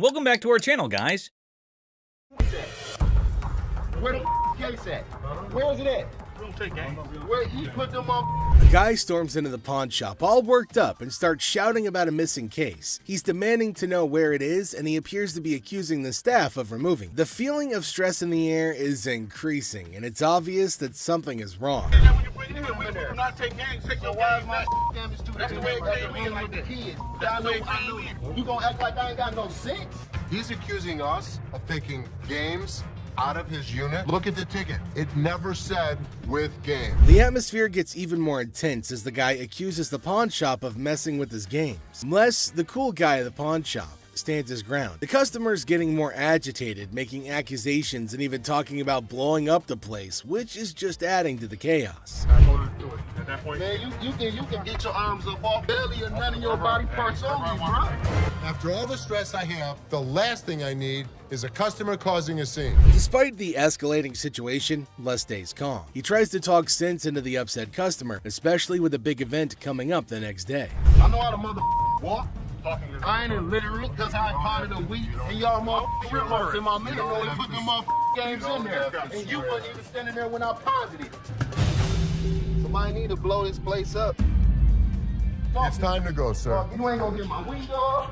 Welcome back to our channel, guys. Where the case at? Where is it at? We don't take games. Where you put them on? A guy storms into the pawn shop all worked up and starts shouting about a missing case. He's demanding to know where it is, and he appears to be accusing the staff of removing it. The feeling of stress in the air is increasing, and it's obvious that something is wrong. We do not take games. Take your wise my damage to that's the way it came in with the kids. That's the way it came in. You gonna act like I ain't got no sense? He's accusing us of taking games out of his unit. Look at the ticket. It never said with game. The atmosphere gets even more intense as the guy accuses the pawn shop of messing with his games. Les, the cool guy at the pawn shop, stands his ground. The customer's getting more agitated, making accusations and even talking about blowing up the place, which is just adding to the chaos. At that point, man, you can get your arms up off belly and none of your body parts on me, bro. After all the stress I have, the last thing I need is a customer causing a scene. Despite the escalating situation, Les stays calm. He tries to talk sense into the upset customer, especially with a big event coming up the next day. I know how to walk. I ain't illiterate because I potted a week and y'all motherfuckers in my middle and put them games in there. And you wasn't even standing there when I potted it. Somebody need to blow this place up. It's time to go, sir. You ain't gonna get my window.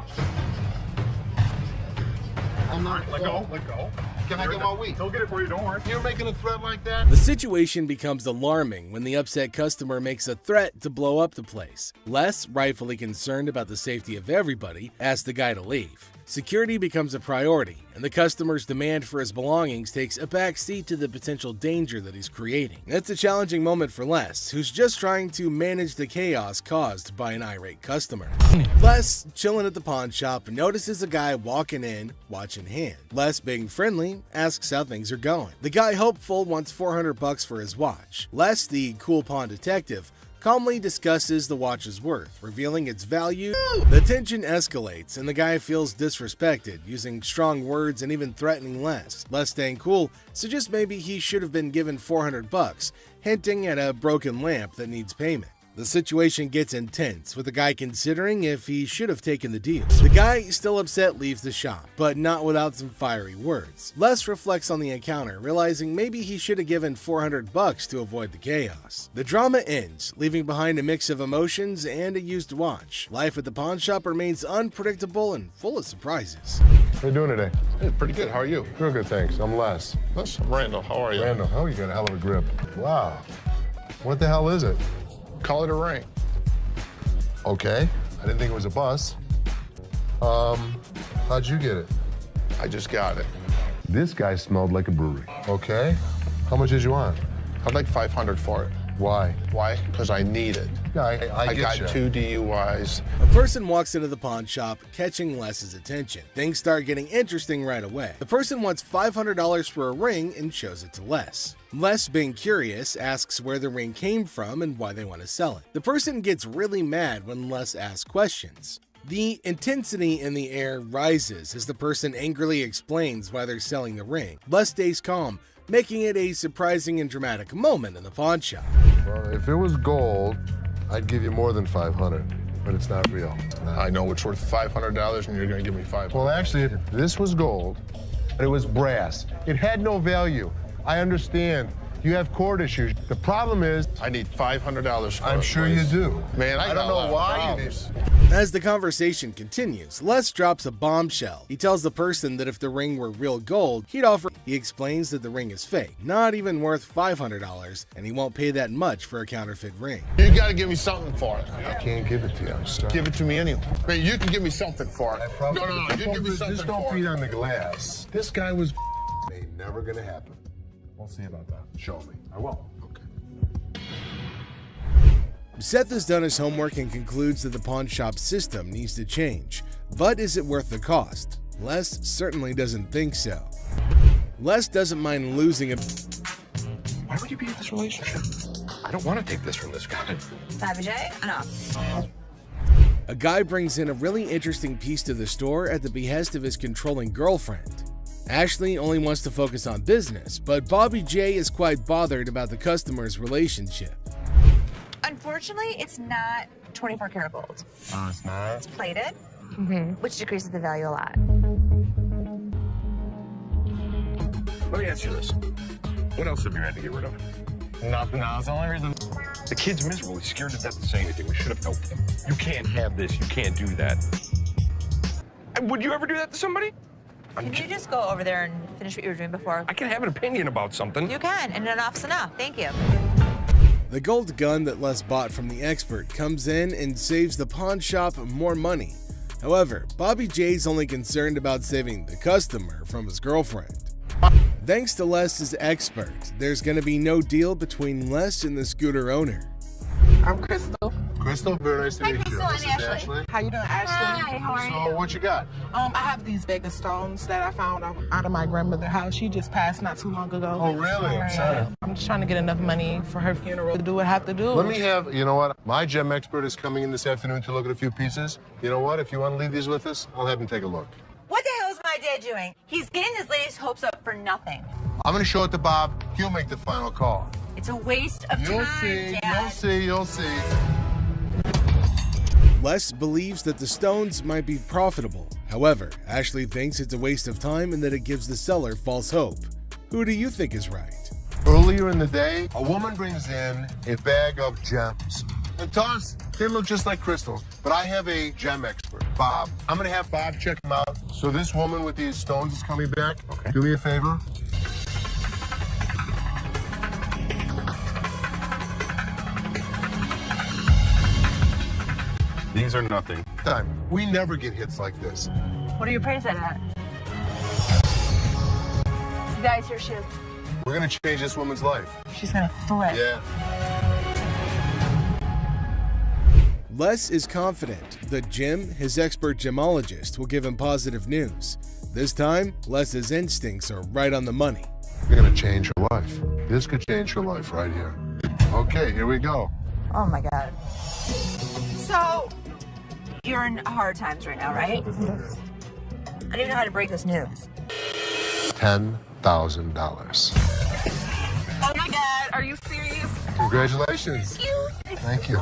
I'm not. Let go. Can I get my week? Don't get it for you, don't worry. You're making a threat like that? The situation becomes alarming when the upset customer makes a threat to blow up the place. Les, rightfully concerned about the safety of everybody, asks the guy to leave. Security becomes a priority, and the customer's demand for his belongings takes a back seat to the potential danger that he's creating. It's a challenging moment for Les, who's just trying to manage the chaos caused by an irate customer. Les, chilling at the pawn shop, notices a guy walking in, watch in hand. Les, being friendly, asks how things are going. The guy, hopeful, wants $400 for his watch. Les, the cool pawn detective, calmly discusses the watch's worth, revealing its value. The tension escalates, and the guy feels disrespected, using strong words and even threatening Les. Les, staying cool, suggests maybe he should have been given $400, hinting at a broken lamp that needs payment. The situation gets intense, with the guy considering if he should have taken the deal. The guy, still upset, leaves the shop, but not without some fiery words. Les reflects on the encounter, realizing maybe he should have given $400 to avoid the chaos. The drama ends, leaving behind a mix of emotions and a used watch. Life at the pawn shop remains unpredictable and full of surprises. How you doing today? Hey, pretty good. How are you? Real good, thanks. I'm Les. Les, I'm Randall. How are you? Randall, how you got a hell of a grip. Wow. What the hell is it? Call it a ring. Okay. I didn't think it was a bus. How'd you get it? I just got it. This guy smelled like a brewery. Okay. How much did you want? I'd like $500 for it. Why? Why? Because I need it. Yeah, I got get you. 2 DUIs. A person walks into the pawn shop, catching Les's attention. Things start getting interesting right away. The person wants $500 for a ring and shows it to Les. Les, being curious, asks where the ring came from and why they want to sell it. The person gets really mad when Les asks questions. The intensity in the air rises as the person angrily explains why they're selling the ring. Les stays calm, making it a surprising and dramatic moment in the pawn shop. Well, if it was gold, I'd give you more than 500, but it's not real. I know it's worth $500 and you're gonna give me $500. Well, actually, if this was gold, but it was brass. It had no value. I understand. You have court issues. The problem is, I need $500 for it. I'm sure please. you do. Man, I don't know why you need. As the conversation continues, Les drops a bombshell. He tells the person that if the ring were real gold, he'd offer. He explains that the ring is fake, not even worth $500, and he won't pay that much for a counterfeit ring. You gotta give me something for it. I can't give it to you. I'm sorry. Give it to me anyway. Man, you can give me something for it. No, you give me something Just don't for feed it. on the glass. This guy was ain't never gonna happen. We'll see about that. Show me. I will. Okay. Seth has done his homework and concludes that the pawn shop system needs to change. But is it worth the cost? Les certainly doesn't think so. Les doesn't mind losing a... Why would you be in this relationship? I don't want to take this from this guy. Enough. A guy brings in a really interesting piece to the store at the behest of his controlling girlfriend. Ashley only wants to focus on business, but Bobby J is quite bothered about the customer's relationship. Unfortunately, it's not 24 karat gold. Oh, it's not? It's plated, which decreases the value a lot. Let me ask you this. What else have you had to get rid of? Nothing else. The only reason. The kid's miserable. He's scared to death to say anything. We should have helped him. You can't have this. You can't do that. Would you ever do that to somebody? Can you just go over there and finish what you were doing before? I can have an opinion about something. You can, and enough's enough. Thank you. The gold gun that Les bought from the expert comes in and saves the pawn shop more money. However, Bobby J's only concerned about saving the customer from his girlfriend. Thanks to Les' expert, there's going to be no deal between Les and the scooter owner. I'm Crystal. Crystal, very nice to meet you. Crystal, I'm This is Ashley. How you doing, Ashley? Hi, how are So, you? what you got? I have these bag of stones that I found out of my grandmother's house. She just passed not too long ago. Oh, really? I'm sorry. I'm just trying to get enough money for her funeral to do what I have to do. Let me have, you know what? My gem expert is coming in this afternoon to look at a few pieces. You know what? If you want to leave these with us, I'll have him take a look. What the hell is my dad doing? He's getting his lady's hopes up for nothing. I'm going to show it to Bob. He'll make the final call. It's a waste of You'll time, see, Dad. you'll see, you'll see. Les believes that the stones might be profitable. However, Ashley thinks it's a waste of time and that it gives the seller false hope. Who do you think is right? Earlier in the day, a woman brings in a bag of gems. And Toss, they look just like crystal, but I have a gem expert, Bob. I'm gonna have Bob check them out. So this woman with these stones is coming back. Okay. Do me a favor. These are nothing. Time. We never get hits like this. What are you praising at? Guys, here she is. We're gonna change this woman's life. She's gonna flip. Yeah. Les is confident that Jim, his expert gemologist, will give him positive news. This time, Les's instincts are right on the money. We're gonna change her life. This could change her life right here. Okay, here we go. Oh my God. So, you're in hard times right now, right? I don't even know how to break this news. $10,000. Oh my God, are you serious? Congratulations. Thank you.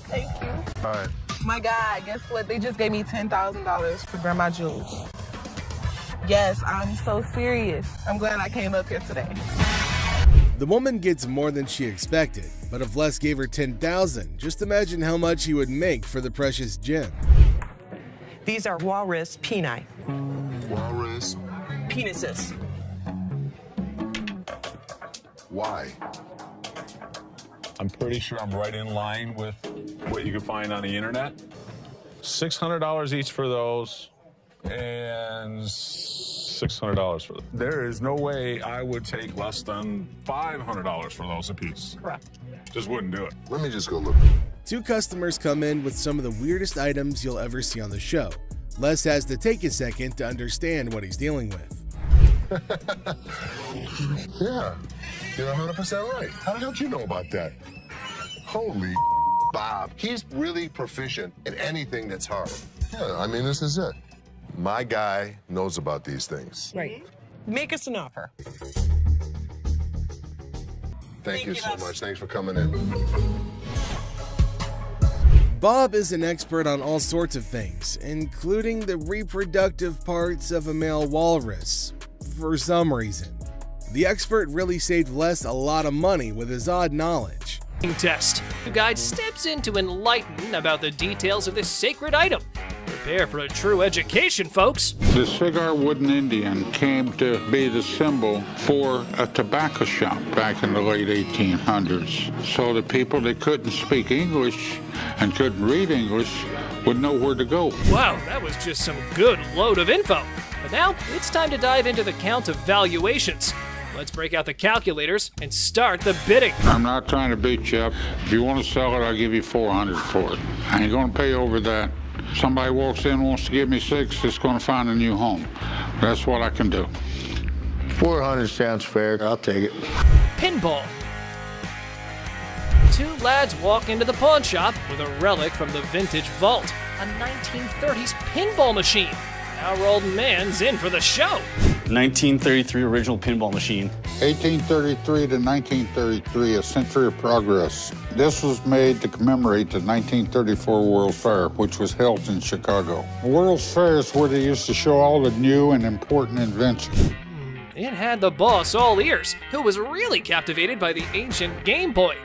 Thank you. All right. My God, guess what? They just gave me $10,000 for grandma jewels. Yes, I'm so serious. I'm glad I came up here today. The woman gets more than she expected, but if Les gave her $10,000, just imagine how much he would make for the precious gem. These are walrus peni. Walrus. Penises. Why? I'm pretty sure I'm right in line with what you can find on the internet. $600 each for those, and $600 for them. There is no way I would take less than $500 for those a piece. Correct. Just wouldn't do it. Let me just go look. Two customers come in with some of the weirdest items you'll ever see on the show. Les has to take a second to understand what he's dealing with. Yeah, you're 100% right. How the hell did you know about that? Holy Bob. He's really proficient in anything that's hard. Yeah, I mean, this is it. My guy knows about these things. Right. Make us an offer. Thank you so much. Thanks for coming in. Bob is an expert on all sorts of things, including the reproductive parts of a male walrus, for some reason. The expert really saved Les a lot of money with his odd knowledge. Test. The guide steps in to enlighten about the details of this sacred item. Prepare for a true education, folks. The cigar wooden Indian came to be the symbol for a tobacco shop back in the late 1800s. So the people that couldn't speak English and couldn't read English would know where to go. Wow, that was just some good load of info. But now, it's time to dive into the count of valuations. Let's break out the calculators and start the bidding. I'm not trying to beat you up. If you want to sell it, I'll give you $400 for it. I ain't gonna pay over that. Somebody walks in and wants to give me $6, it's gonna find a new home. That's what I can do. 400 sounds fair. I'll take it. Pinball. Two lads walk into the pawn shop with a relic from the vintage vault, a 1930s pinball machine. Our old man's in for the show. 1933 original pinball machine. 1833 to 1933, a century of progress. This was made to commemorate the 1934 World's Fair, which was held in Chicago. The World's Fair is where they used to show all the new and important inventions. it had the boss all ears, who was really captivated by the ancient Game Boy.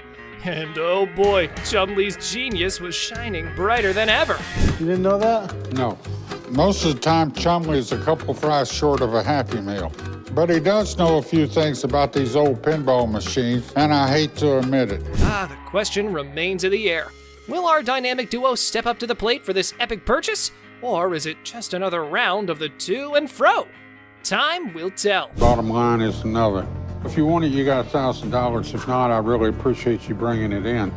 And oh boy, Chumley's genius was shining brighter than ever. You didn't know that? No. Most of the time, Chumley is a couple fries short of a Happy Meal. But he does know a few things about these old pinball machines, and I hate to admit it. The question remains in the air. Will our dynamic duo step up to the plate for this epic purchase? Or is it just another round of the to and fro? Time will tell. Bottom line is another. If you want it, you got $1,000. If not, I really appreciate you bringing it in.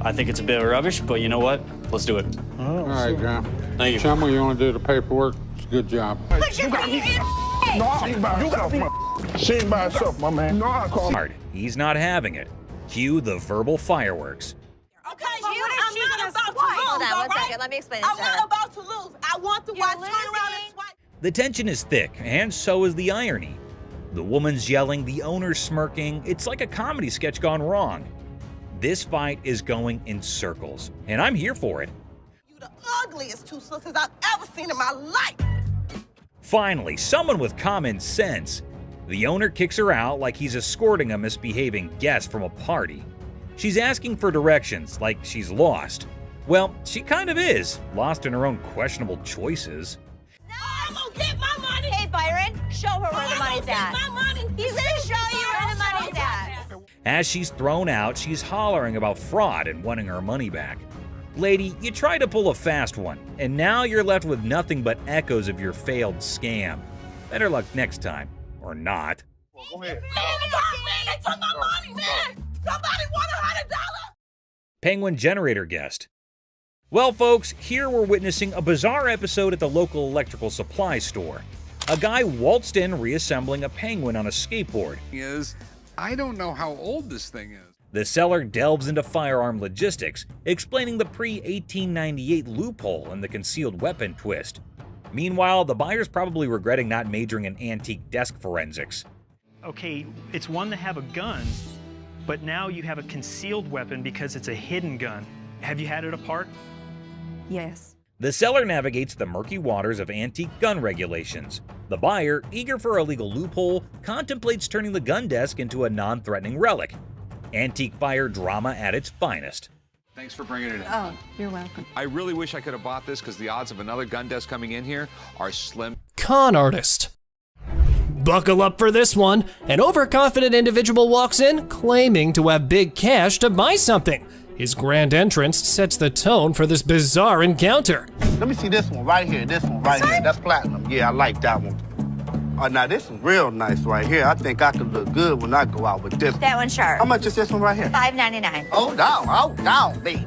I think it's a bit of rubbish, but you know what? Let's do it. All right, John. Thank you. Chumley, you want to do the paperwork? It's a good job. She ain't by herself, my man. No, I call Hard. He's not having it. Cue the verbal fireworks. Okay, I'm not about to lose. Hold on one second. Let me explain this to her. I'm not about to lose. I want to watch turn around and swipe. The tension is thick, and so is the irony. The woman's yelling, the owner's smirking. It's like a comedy sketch gone wrong. This fight is going in circles, and I'm here for it. You the ugliest two sisters I've ever seen in my life. Finally, someone with common sense. The owner kicks her out like he's escorting a misbehaving guest from a party. She's asking for directions like she's lost. Well, she kind of is, lost in her own questionable choices. No, I'm gonna get my money. Hey, Byron, show her where the money's at. He's gonna show you where the money's at. As she's thrown out, she's hollering about fraud and wanting her money back. Lady, you tried to pull a fast one, and now you're left with nothing but echoes of your failed scam. Better luck next time, or not. Go ahead. They took my money, man. Somebody want $100. Penguin generator guest. Well, folks, here we're witnessing a bizarre episode at the local electrical supply store. A guy waltzed in reassembling a penguin on a skateboard. I don't know how old this thing is. The seller delves into firearm logistics, explaining the pre-1898 loophole and the concealed weapon twist. Meanwhile, the buyer's probably regretting not majoring in antique desk forensics. Okay, it's one to have a gun, but now you have a concealed weapon because it's a hidden gun. Have you had it apart? Yes. The seller navigates the murky waters of antique gun regulations. The buyer, eager for a legal loophole, contemplates turning the gun desk into a non-threatening relic. Antique fire drama at its finest. Thanks for bringing it in. Oh, you're welcome. I really wish I could have bought this because the odds of another gun desk coming in here are slim. Con artist. Buckle up for this one. An overconfident individual walks in, claiming to have big cash to buy something. His grand entrance sets the tone for this bizarre encounter. Let me see this one right here. This one right here. That's platinum. Yeah, I like that one. Oh, now this is real nice right here. I think I could look good when I go out with this. That one's sharp. How much is this one right here? $5.99. Hold down, baby.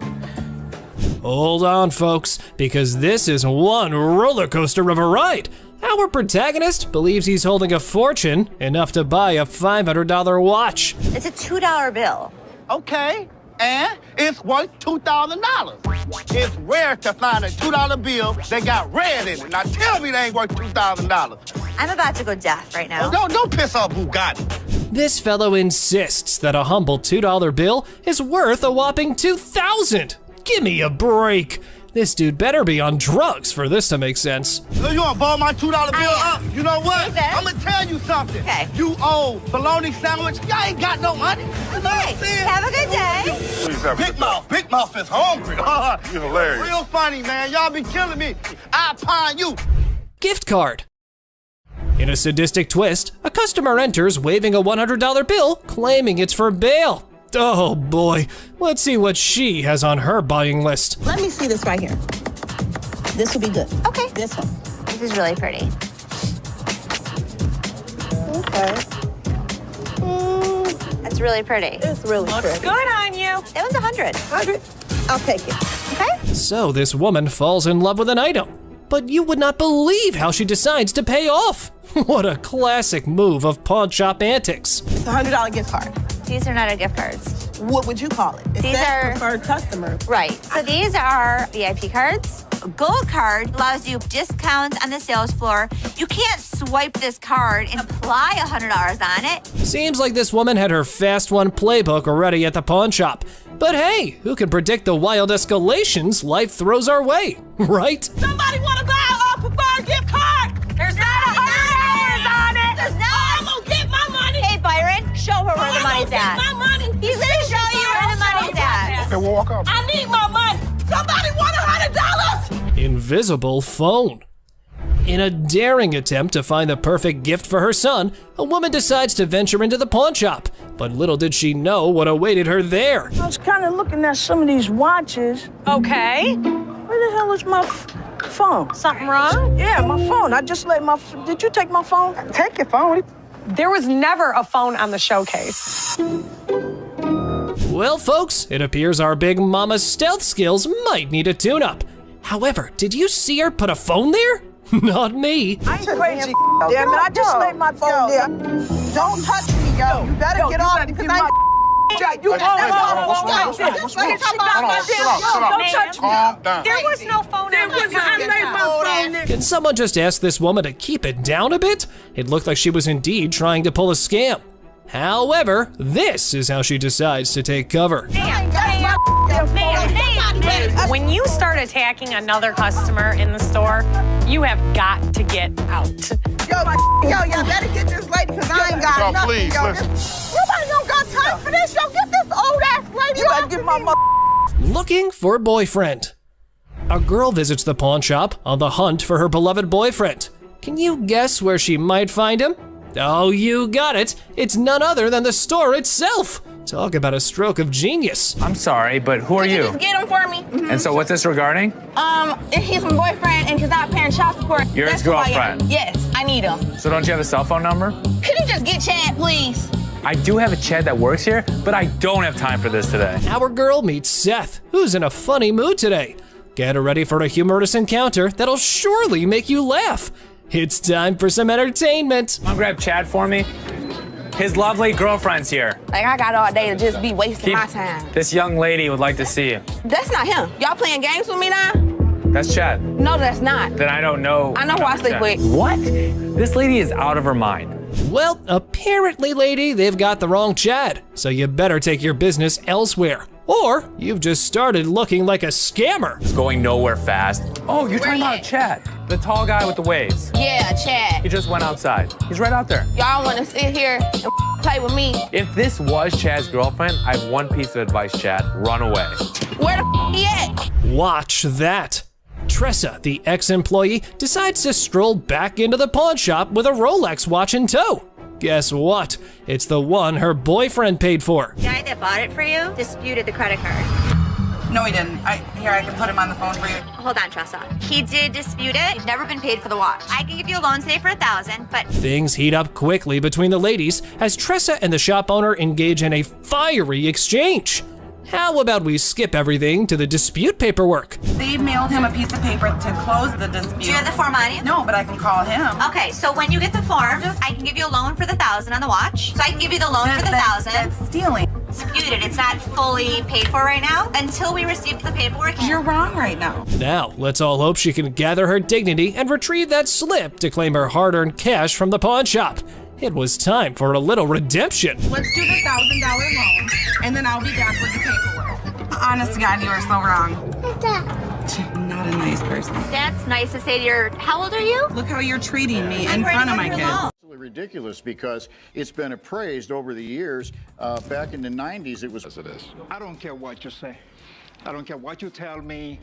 Hold on, folks, because this is one roller coaster of a ride. Our protagonist believes he's holding a fortune, enough to buy a $500 watch. It's a $2 bill. Okay, and it's worth $2,000. It's rare to find a $2 bill that got red in it. Now tell me they ain't worth $2,000. I'm about to go deaf right now. Oh, don't piss off Bugatti. This fellow insists that a humble $2 bill is worth a whopping $2,000. Give me a break. This dude better be on drugs for this to make sense. So you wanna ball my $2 bill up? You know what? I'm gonna tell you something. Okay. You old bologna sandwich, y'all ain't got no money. You know what I'm saying? Have a good day. Please have Big Mouth is hungry. You're hilarious. Real funny, man. Y'all be killing me. I pawn you. Gift card. In a sadistic twist, a customer enters waving a $100 bill, claiming it's for bail. Oh boy, let's see what she has on her buying list. Let me see this right here. This will be good. Okay. This one. This is really pretty. Okay. That's really pretty. It's really pretty. Good on you. That was 100. 100. I'll take it. Okay. So this woman falls in love with an item, but you would not believe how she decides to pay off. What a classic move of pawn shop antics. It's a $100 gift card. These are not our gift cards. What would you call it? These are preferred customer. Right. So these are VIP cards. A gold card allows you discounts on the sales floor. You can't swipe this card and apply $100 on it. Seems like this woman had her fast one playbook already at the pawn shop. But hey, who can predict the wild escalations life throws our way, right? Somebody want to buy a preferred gift card? There's not money's at. My money. He's gonna show you where the money's at. Okay, walk up. I need my money. Somebody want $100? Invisible phone. In a daring attempt to find the perfect gift for her son, a woman decides to venture into the pawn shop. But little did she know what awaited her there. I was kind of looking at some of these watches. Okay. Where the hell is my phone? Something wrong? Yeah, my phone. I just let my. Did you take my phone? Take your phone. There was never a phone on the showcase. Well, folks, it appears our big mama's stealth skills might need a tune-up. However, did you see her put a phone there? Not me. I ain't crazy. Damn it! I just laid my phone there. Don't touch me, yo. You better get off because I. You Don't touch me. Calm down. There was no phone on the showcase. I laid my phone there. Can someone just ask this woman to keep it down a bit? It looked like she was indeed trying to pull a scam. However, this is how she decides to take cover. When you start attacking another customer in the store, you have got to get out. Yo, better get this lady because I ain't got nothing. Please, yo. listen. Nobody don't got time for this. Yo, get this old ass lady. You better get my mother. Looking for a boyfriend. A girl visits the pawn shop on the hunt for her beloved boyfriend. Can you guess where she might find him? Oh, you got it. It's none other than the store itself. Talk about a stroke of genius. I'm sorry, but who are you? Just get him for me. And so what's this regarding? He's my boyfriend and he's not paying child support. You're his girlfriend? Yes, I need him. So don't you have a cell phone number? Could you just get Chad, please? I do have a Chad that works here, but I don't have time for this today. Our girl meets Seth, who's in a funny mood today. Get ready for a humorous encounter that'll surely make you laugh. It's time for some entertainment. Come on, grab Chad for me. His lovely girlfriend's here. Like, I got all day to just be wasting my time. This young lady would like to see you. That's not him. Y'all playing games with me now? That's Chad. No, that's not. Then I don't know. I know who I sleep with. What? This lady is out of her mind. Well, apparently, lady, they've got the wrong Chad, so you better take your business elsewhere. Or you've just started looking like a scammer. It's going nowhere fast. Oh, you're talking about Chad, the tall guy with the waves. Yeah, Chad. He just went outside. He's right out there. Y'all want to sit here and play with me? If this was Chad's girlfriend, I have one piece of advice, Chad. Run away. Where the he at? Watch that. Tressa, the ex-employee, decides to stroll back into the pawn shop with a Rolex watch in tow. Guess what? It's the one her boyfriend paid for. The guy that bought it for you disputed the credit card. No, he didn't. Here, I can put him on the phone for you. Hold on, Tressa. He did dispute it. You've never been paid for the watch. I can give you a loan today for $1,000, but Things heat up quickly between the ladies as Tressa and the shop owner engage in a fiery exchange. How about we skip everything to the dispute paperwork? They mailed him a piece of paper to close the dispute. do you have the form on you? No, but I can call him. Okay, so when you get the form, I can give you a loan for the $1,000 on the watch. So I can give you the loan for the $1,000. That's stealing. Disputed. It's not fully paid for right now until we receive the paperwork. You're wrong right now. Now, let's all hope she can gather her dignity and retrieve that slip to claim her hard-earned cash from the pawn shop. It was time for a little redemption. Let's do the $1,000 loan, and then I'll be back with the paperwork. Honest to God, you are so wrong. Not a nice person. That's nice to say to your, how old are you? Look how you're treating me in front of my kids. Ridiculous because it's been appraised over the years. Back in the 90s, it was as it is. I don't care what you say. I don't care what you tell me.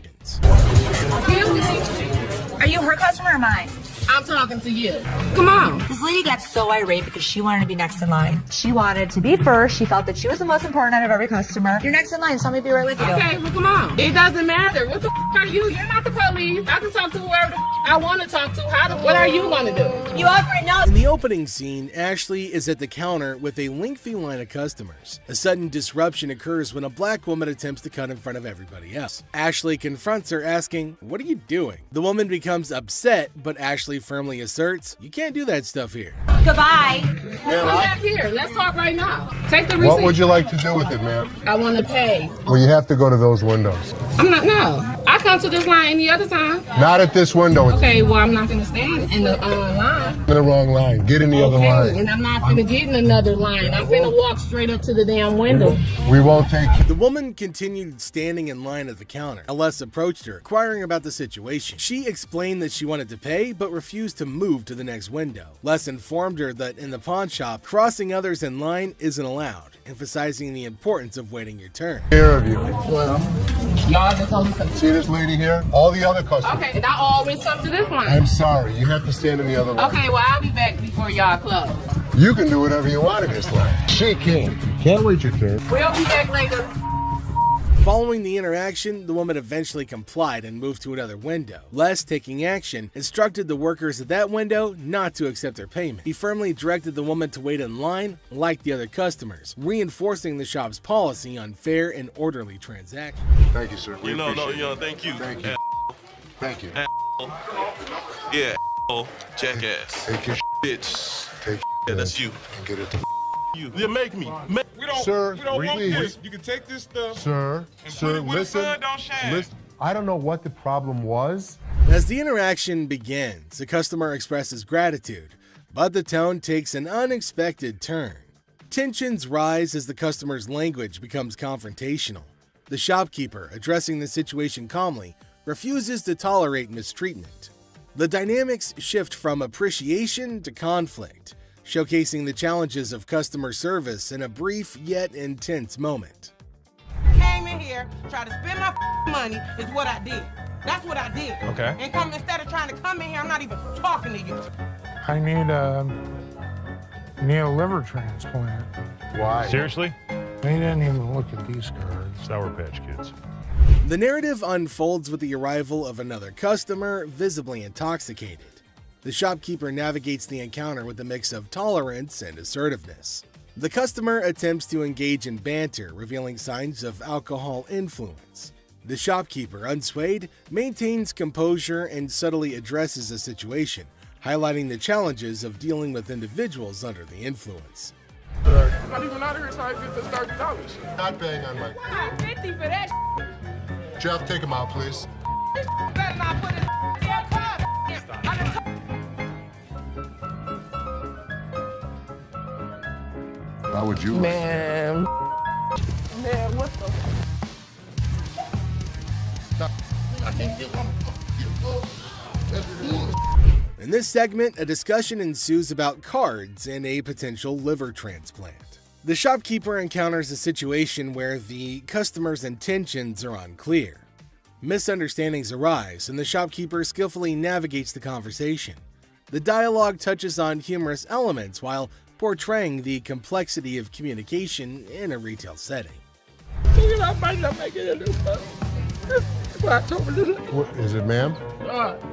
Are you her customer or mine? I'm talking to you. Come on. This lady got so irate because she wanted to be next in line. She wanted to be first. She felt that she was the most important out of every customer. You're next in line, so I'm gonna be right with you. Okay, well, come on. It doesn't matter. What the are you? You're not the police. I can talk to whoever I want to talk to. What are you going to do? You already know. In the opening scene, Ashley is at the counter with a lengthy line of customers. A sudden disruption occurs when a black woman attempts to cut in front of everybody else. Ashley confronts her asking, "What are you doing?" The woman becomes upset, but Ashley firmly asserts, "You can't do that stuff here." Goodbye. Come back here. Let's talk right now. Take the receipt. What would you like to do with it, ma'am? I want to pay. Well, you have to go to those windows. No. I come to this line any other time. Not at this window. Okay, well, I'm not going to stand in the line. In the wrong line. Get in the other line. And I'm not going to get in another line. I'm going to walk straight up to the damn window. We won't take you. The woman continued standing in line at the counter. Ellis approached her, inquiring about the situation. She explained that she wanted to pay, but refused to move to the next window. Les informed her that in the pawn shop, crossing others in line isn't allowed, emphasizing the importance of waiting your turn. Care of you. Well, y'all just told me something. See this lady here? All the other customers. Okay, and I always come to this one. I'm sorry, you have to stand in the other line. Okay, well, I'll be back before y'all close. You can do whatever you want in this line. She can't. Can't wait your turn. We'll be back later. Following the interaction, the woman eventually complied and moved to another window. Les, taking action, instructed the workers at that window not to accept their payment. He firmly directed the woman to wait in line like the other customers, reinforcing the shop's policy on fair and orderly transactions. Thank you, sir. Thank you. Thank you. Thank you. Yeah, jackass. Take your bitch. Take yeah, that's you. And get it to you. Yeah, make me. We don't, sir, we don't want please. this. You can take this stuff. Sir, and sir, put it where listen. the sun don't shine. Listen. I don't know what the problem was. As the interaction begins, the customer expresses gratitude, but the tone takes an unexpected turn. Tensions rise as the customer's language becomes confrontational. The shopkeeper, addressing the situation calmly, refuses to tolerate mistreatment. The dynamics shift from appreciation to conflict, showcasing the challenges of customer service in a brief yet intense moment. Came in here, tried to spend my money is what I did. That's what I did. Okay. And come instead of trying to come in here, I'm not even talking to you. I need a liver transplant. Why? Seriously? They didn't even look at these cards. Sour Patch Kids. The narrative unfolds with the arrival of another customer, visibly intoxicated. The shopkeeper navigates the encounter with a mix of tolerance and assertiveness. The customer attempts to engage in banter, revealing signs of alcohol influence. The shopkeeper, unswayed, maintains composure and subtly addresses the situation, highlighting the challenges of dealing with individuals under the influence. I'm not even out here trying to get this $30. Not paying on my... 50 for that. Jeff, take him out, please. Better not put it in your car. How would you? Man, what the? In this segment, a discussion ensues about cards and a potential liver transplant. The shopkeeper encounters a situation where the customer's intentions are unclear. Misunderstandings arise, and the shopkeeper skillfully navigates the conversation. The dialogue touches on humorous elements while portraying the complexity of communication in a retail setting. What, is it, ma'am?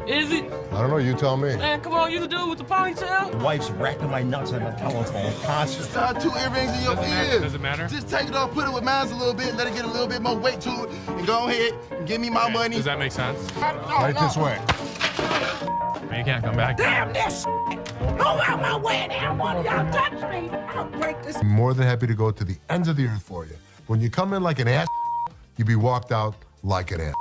Is it? I don't know. You tell me. Man, come on, you the dude with the ponytail? The wife's racking my nuts on the telephone constantly. Just tie 2 earrings in your ears. Does it matter? Just take it off, put it with mine a little bit, let it get a little bit more weight to it, and go ahead and give me my money. Does that make sense? Right this way. You can't come back. Damn this! Go out my way now! One of y'all touch me! I'll break this. I'm more than happy to go to the ends of the earth for you. When you come in like an ass, you be walked out like an ass.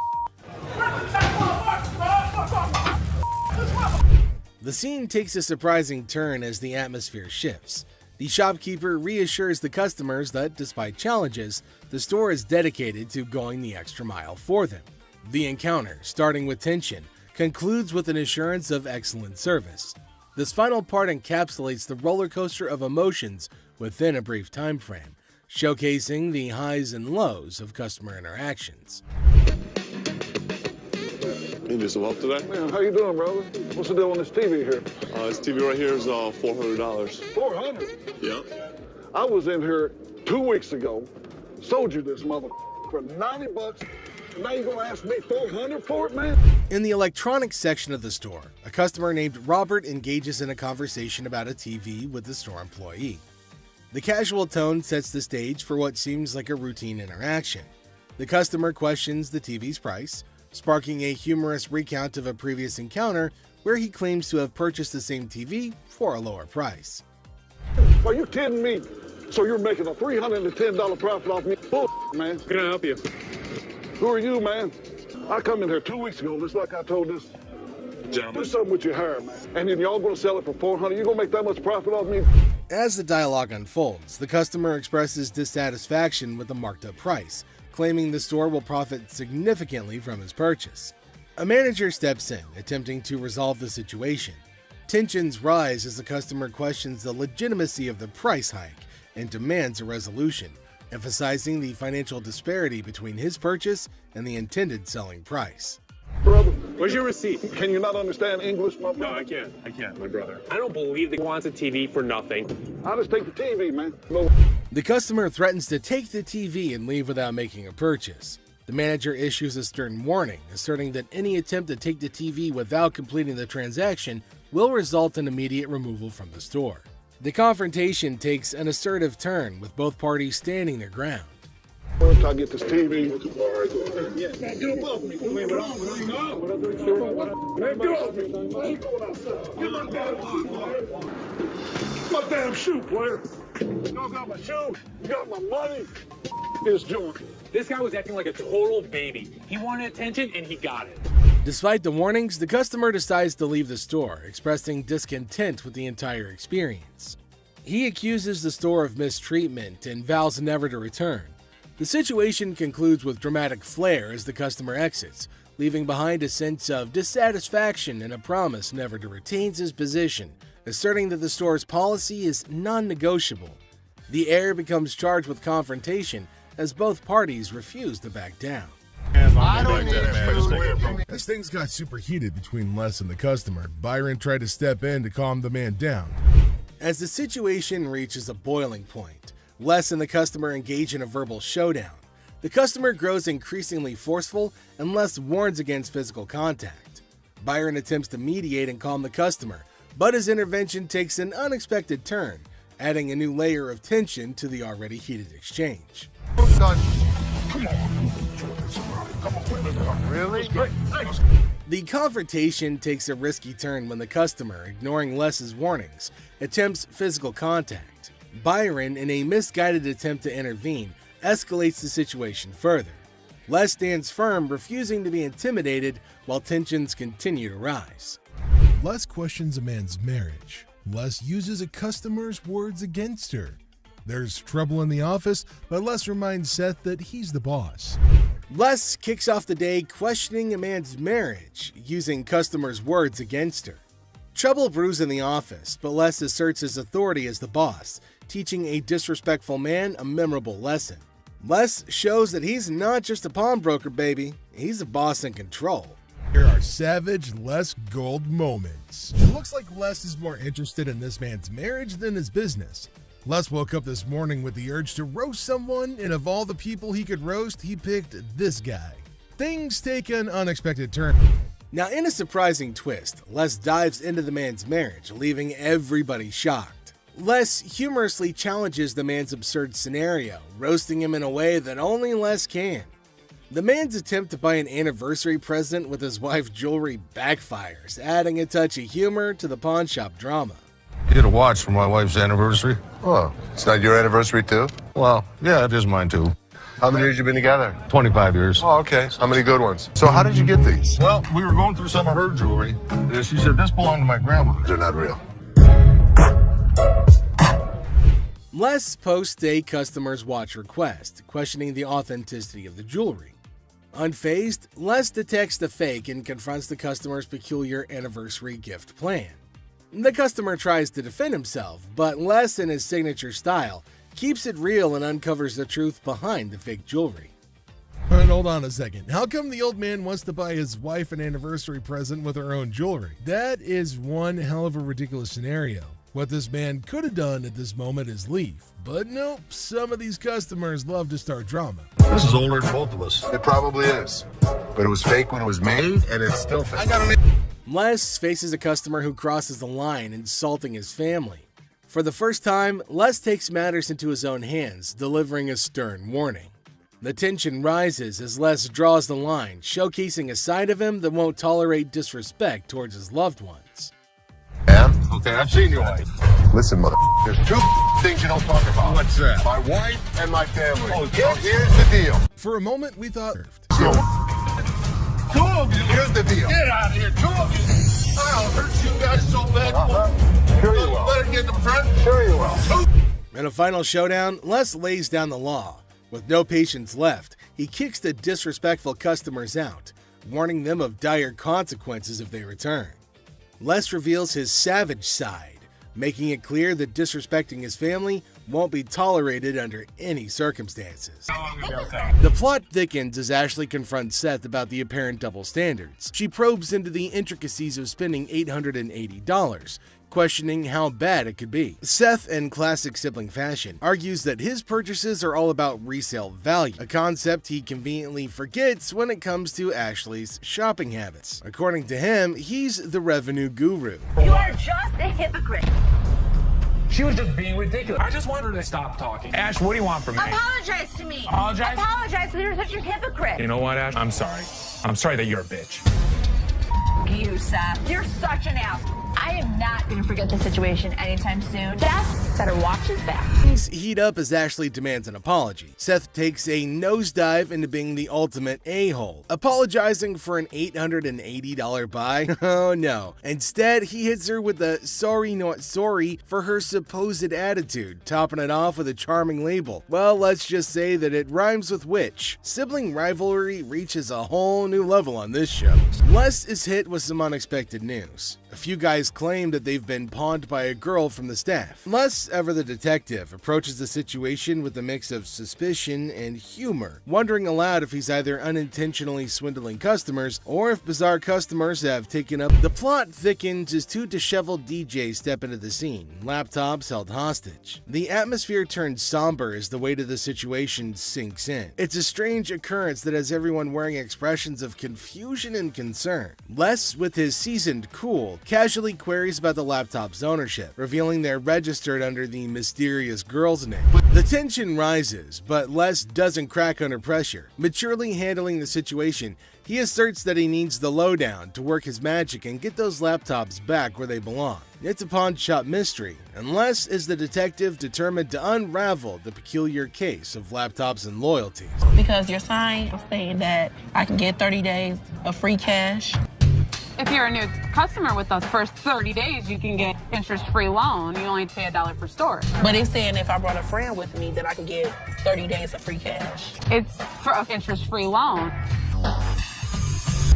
The scene takes a surprising turn as the atmosphere shifts. The shopkeeper reassures the customers that, despite challenges, the store is dedicated to going the extra mile for them. The encounter, starting with tension, concludes with an assurance of excellent service. This final part encapsulates the roller coaster of emotions within a brief time frame, showcasing the highs and lows of customer interactions. You need some help today? Man, how you doing, brother? What's the deal on this TV here? This TV right here is $400. $400? Yeah. I was in here 2 weeks ago, sold you this mother for $90. Now you're gonna ask me $400 for it, man? In the electronics section of the store, a customer named Robert engages in a conversation about a TV with the store employee. The casual tone sets the stage for what seems like a routine interaction. The customer questions the TV's price, sparking a humorous recount of a previous encounter where he claims to have purchased the same TV for a lower price. Are you kidding me? So you're making a $310 profit off me? Bull, man. Can I help you? Who are you, man? I come in here 2 weeks ago, just like I told this. Gentlemen. Do something with your hair, man. And then y'all gonna sell it for $400? You gonna make that much profit off me? As the dialogue unfolds, the customer expresses dissatisfaction with the marked up price, claiming the store will profit significantly from his purchase. A manager steps in, attempting to resolve the situation. Tensions rise as the customer questions the legitimacy of the price hike, and demands a resolution, emphasizing the financial disparity between his purchase and the intended selling price. Brother, Where's your receipt? can you not understand English, my brother? No, I can't, my brother. I don't believe they wants a TV for nothing. I'll just take the TV, man. No. The customer threatens to take the TV and leave without making a purchase. The manager issues a stern warning, asserting that any attempt to take the TV without completing the transaction will result in immediate removal from the store. The confrontation takes an assertive turn, with both parties standing their ground. First, I get this TV. Man, get above me. Man, get off me. Get my damn shoe. My damn shoe, player. You got my shoe. You got my money. It's joint. This guy was acting like a total baby. He wanted attention and he got it. Despite the warnings, the customer decides to leave the store, expressing discontent with the entire experience. He accuses the store of mistreatment and vows never to return. The situation concludes with dramatic flair as the customer exits, leaving behind a sense of dissatisfaction and a promise never to retain his position, asserting that the store's policy is non-negotiable. The heir becomes charged with confrontation as both parties refuse to back down. As things got super heated between Les and the customer, Byron tried to step in to calm the man down. As the situation reaches a boiling point, Les and the customer engage in a verbal showdown. The customer grows increasingly forceful and Les warns against physical contact. Byron attempts to mediate and calm the customer, but his intervention takes an unexpected turn, adding a new layer of tension to the already heated exchange. Really? The confrontation takes a risky turn when the customer, ignoring Les's warnings, attempts physical contact. Byron, in a misguided attempt to intervene, escalates the situation further. Les stands firm, refusing to be intimidated while tensions continue to rise. Les questions a man's marriage. Les uses a customer's words against her. There's trouble in the office, but Les reminds Seth that he's the boss. Les kicks off the day questioning a man's marriage, using customers' words against her. Trouble brews in the office, but Les asserts his authority as the boss, teaching a disrespectful man a memorable lesson. Les shows that he's not just a pawnbroker, baby. He's a boss in control. Here are savage Les Gold moments. It looks like Les is more interested in this man's marriage than his business. Les woke up this morning with the urge to roast someone, and of all the people he could roast, he picked this guy. Things take an unexpected turn. Now, in a surprising twist, Les dives into the man's marriage, leaving everybody shocked. Les humorously challenges the man's absurd scenario, roasting him in a way that only Les can. The man's attempt to buy an anniversary present with his wife's jewelry backfires, adding a touch of humor to the pawn shop drama. Get a watch for my wife's anniversary. Oh, it's not your anniversary too? Well, yeah, it is mine too. How many years you been together? 25 years. Oh, okay. How many good ones? So how did you get these? Well, we were going through some of her jewelry. She said this belonged to my grandma. They're not real. Les posts a customer's watch request, questioning the authenticity of the jewelry. Unfazed, Les detects the fake and confronts the customer's peculiar anniversary gift plan. The customer tries to defend himself, but Les, in his signature style, keeps it real and uncovers the truth behind the fake jewelry. But hold on a second. How come the old man wants to buy his wife an anniversary present with her own jewelry? That is one hell of a ridiculous scenario. What this man could have done at this moment is leave. But nope, some of these customers love to start drama. This is older than both of us. It probably is. But it was fake when it was made, and it's still fake. Les faces a customer who crosses the line, insulting his family. For the first time, Les takes matters into his own hands, delivering a stern warning. The tension rises as Les draws the line, showcasing a side of him that won't tolerate disrespect towards his loved ones. Yeah? Okay, I've seen your wife. Listen, mother, there's two things you don't talk about. What's that? My wife and my family. Oh, Here's the deal. For a moment, we thought... Two of you. Here's the deal. Get out of here, two of you. I'll hurt you guys so bad. Sure you will. Let her get in the front. Sure you will. In a final showdown, Les lays down the law. With no patience left, he kicks the disrespectful customers out, warning them of dire consequences if they return. Les reveals his savage side, making it clear that disrespecting his family won't be tolerated under any circumstances. The plot thickens as Ashley confronts Seth about the apparent double standards. She probes into the intricacies of spending $880, questioning how bad it could be. Seth, in classic sibling fashion, argues that his purchases are all about resale value, a concept he conveniently forgets when it comes to Ashley's shopping habits. According to him, he's the revenue guru. You are just a hypocrite. She was just being ridiculous. I just want her to stop talking. Ash, what do you want from me? Apologize to me. Apologize? Apologize because you're such a hypocrite. You know what, Ash? I'm sorry. I'm sorry that you're a bitch. You, Seth. You're such an ass. I am not going to forget the situation anytime soon. Seth better watch his back. Things heat up as Ashley demands an apology. Seth takes a nosedive into being the ultimate a-hole, apologizing for an $880 buy. Oh no. Instead, he hits her with a sorry not sorry for her supposed attitude, topping it off with a charming label. Well, let's just say that it rhymes with witch. Sibling rivalry reaches a whole new level on this show. Les is hit with some unexpected news. A few guys claim that they've been pawned by a girl from the staff. Les, ever the detective, approaches the situation with a mix of suspicion and humor, wondering aloud if he's either unintentionally swindling customers or if bizarre customers have taken up. The plot thickens as two disheveled DJs step into the scene, laptops held hostage. The atmosphere turns somber as the weight of the situation sinks in. It's a strange occurrence that has everyone wearing expressions of confusion and concern. Les, with his seasoned cool, casually queries about the laptop's ownership, revealing they're registered under the mysterious girl's name. The tension rises, but Les doesn't crack under pressure. Maturely handling the situation, he asserts that he needs the lowdown to work his magic and get those laptops back where they belong. It's a pawn shop mystery, and Les is the detective determined to unravel the peculiar case of laptops and loyalties. Because your sign is saying that I can get 30 days of free cash. If you're a new customer with us, first 30 days, you can get interest-free loan. You only pay $1 for storage. But it's saying if I brought a friend with me, that I can get 30 days of free cash. It's for an interest-free loan.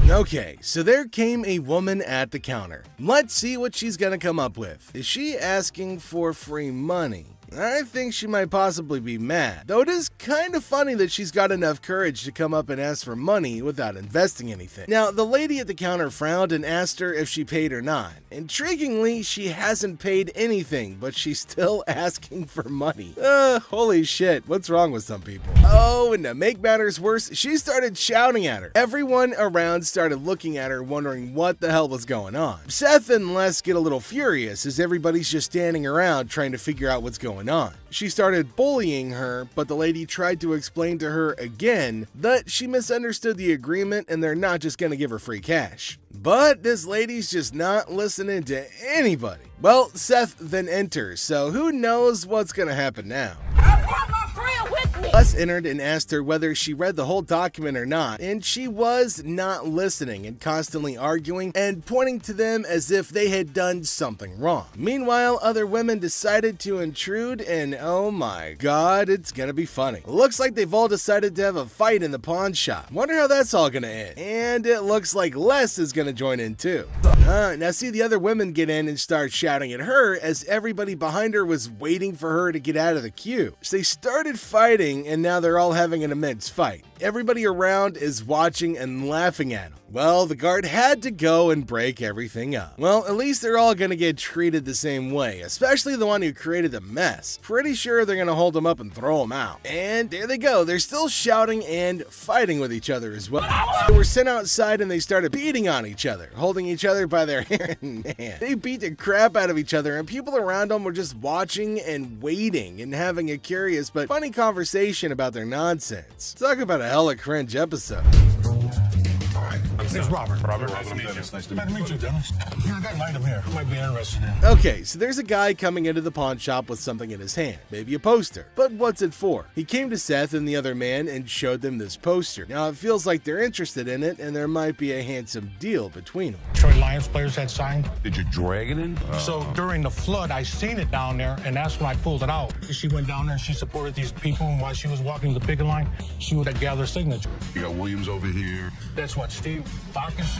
Okay, so there came a woman at the counter. Let's see what she's gonna come up with. Is she asking for free money? I think she might possibly be mad, though it is kind of funny that she's got enough courage to come up and ask for money without investing anything. Now, the lady at the counter frowned and asked her if she paid or not. Intriguingly, she hasn't paid anything, but she's still asking for money. Holy shit, what's wrong with some people? Oh, and to make matters worse, she started shouting at her. Everyone around started looking at her, wondering what the hell was going on. Seth and Les get a little furious as everybody's just standing around trying to figure out what's going on. She started bullying her, but the lady tried to explain to her again that she misunderstood the agreement and they're not just gonna give her free cash. But this lady's just not listening to anybody. Well, Seth then enters, so who knows what's gonna happen now. Les entered and asked her whether she read the whole document or not, and she was not listening and constantly arguing and pointing to them as if they had done something wrong. Meanwhile, other women decided to intrude, and oh my god, it's gonna be funny. Looks like they've all decided to have a fight in the pawn shop. Wonder how that's all gonna end. And it looks like Les is gonna join in too. Now see the other women get in and start shouting at her as everybody behind her was waiting for her to get out of the queue. So they started fighting, and now they're all having an immense fight. Everybody around is watching and laughing at them. Well, the guard had to go and break everything up. Well, at least they're all gonna get treated the same way, especially the one who created the mess. Pretty sure they're gonna hold him up and throw him out. And there they go, they're still shouting and fighting with each other as well. They were sent outside and they started beating on each other, holding each other by their hair and man. They beat the crap out of each other, and people around them were just watching and waiting and having a curious but funny conversation about their nonsense. Talk about a hella cringe episode. It's Robert. Nice to meet you. Nice to meet you, Dennis. Yeah, I got an item here. Might be interested in. Okay, so there's a guy coming into the pawn shop with something in his hand, maybe a poster. But what's it for? He came to Seth and the other man and showed them this poster. Now it feels like they're interested in it and there might be a handsome deal between them. Detroit Lions players had signed. Did you drag it in? So during the flood, I seen it down there, and that's when I pulled it out. She went down there and she supported these people, and while she was walking the picket line, she would gather signature. You got Williams over here. That's what, Steve Bacchus?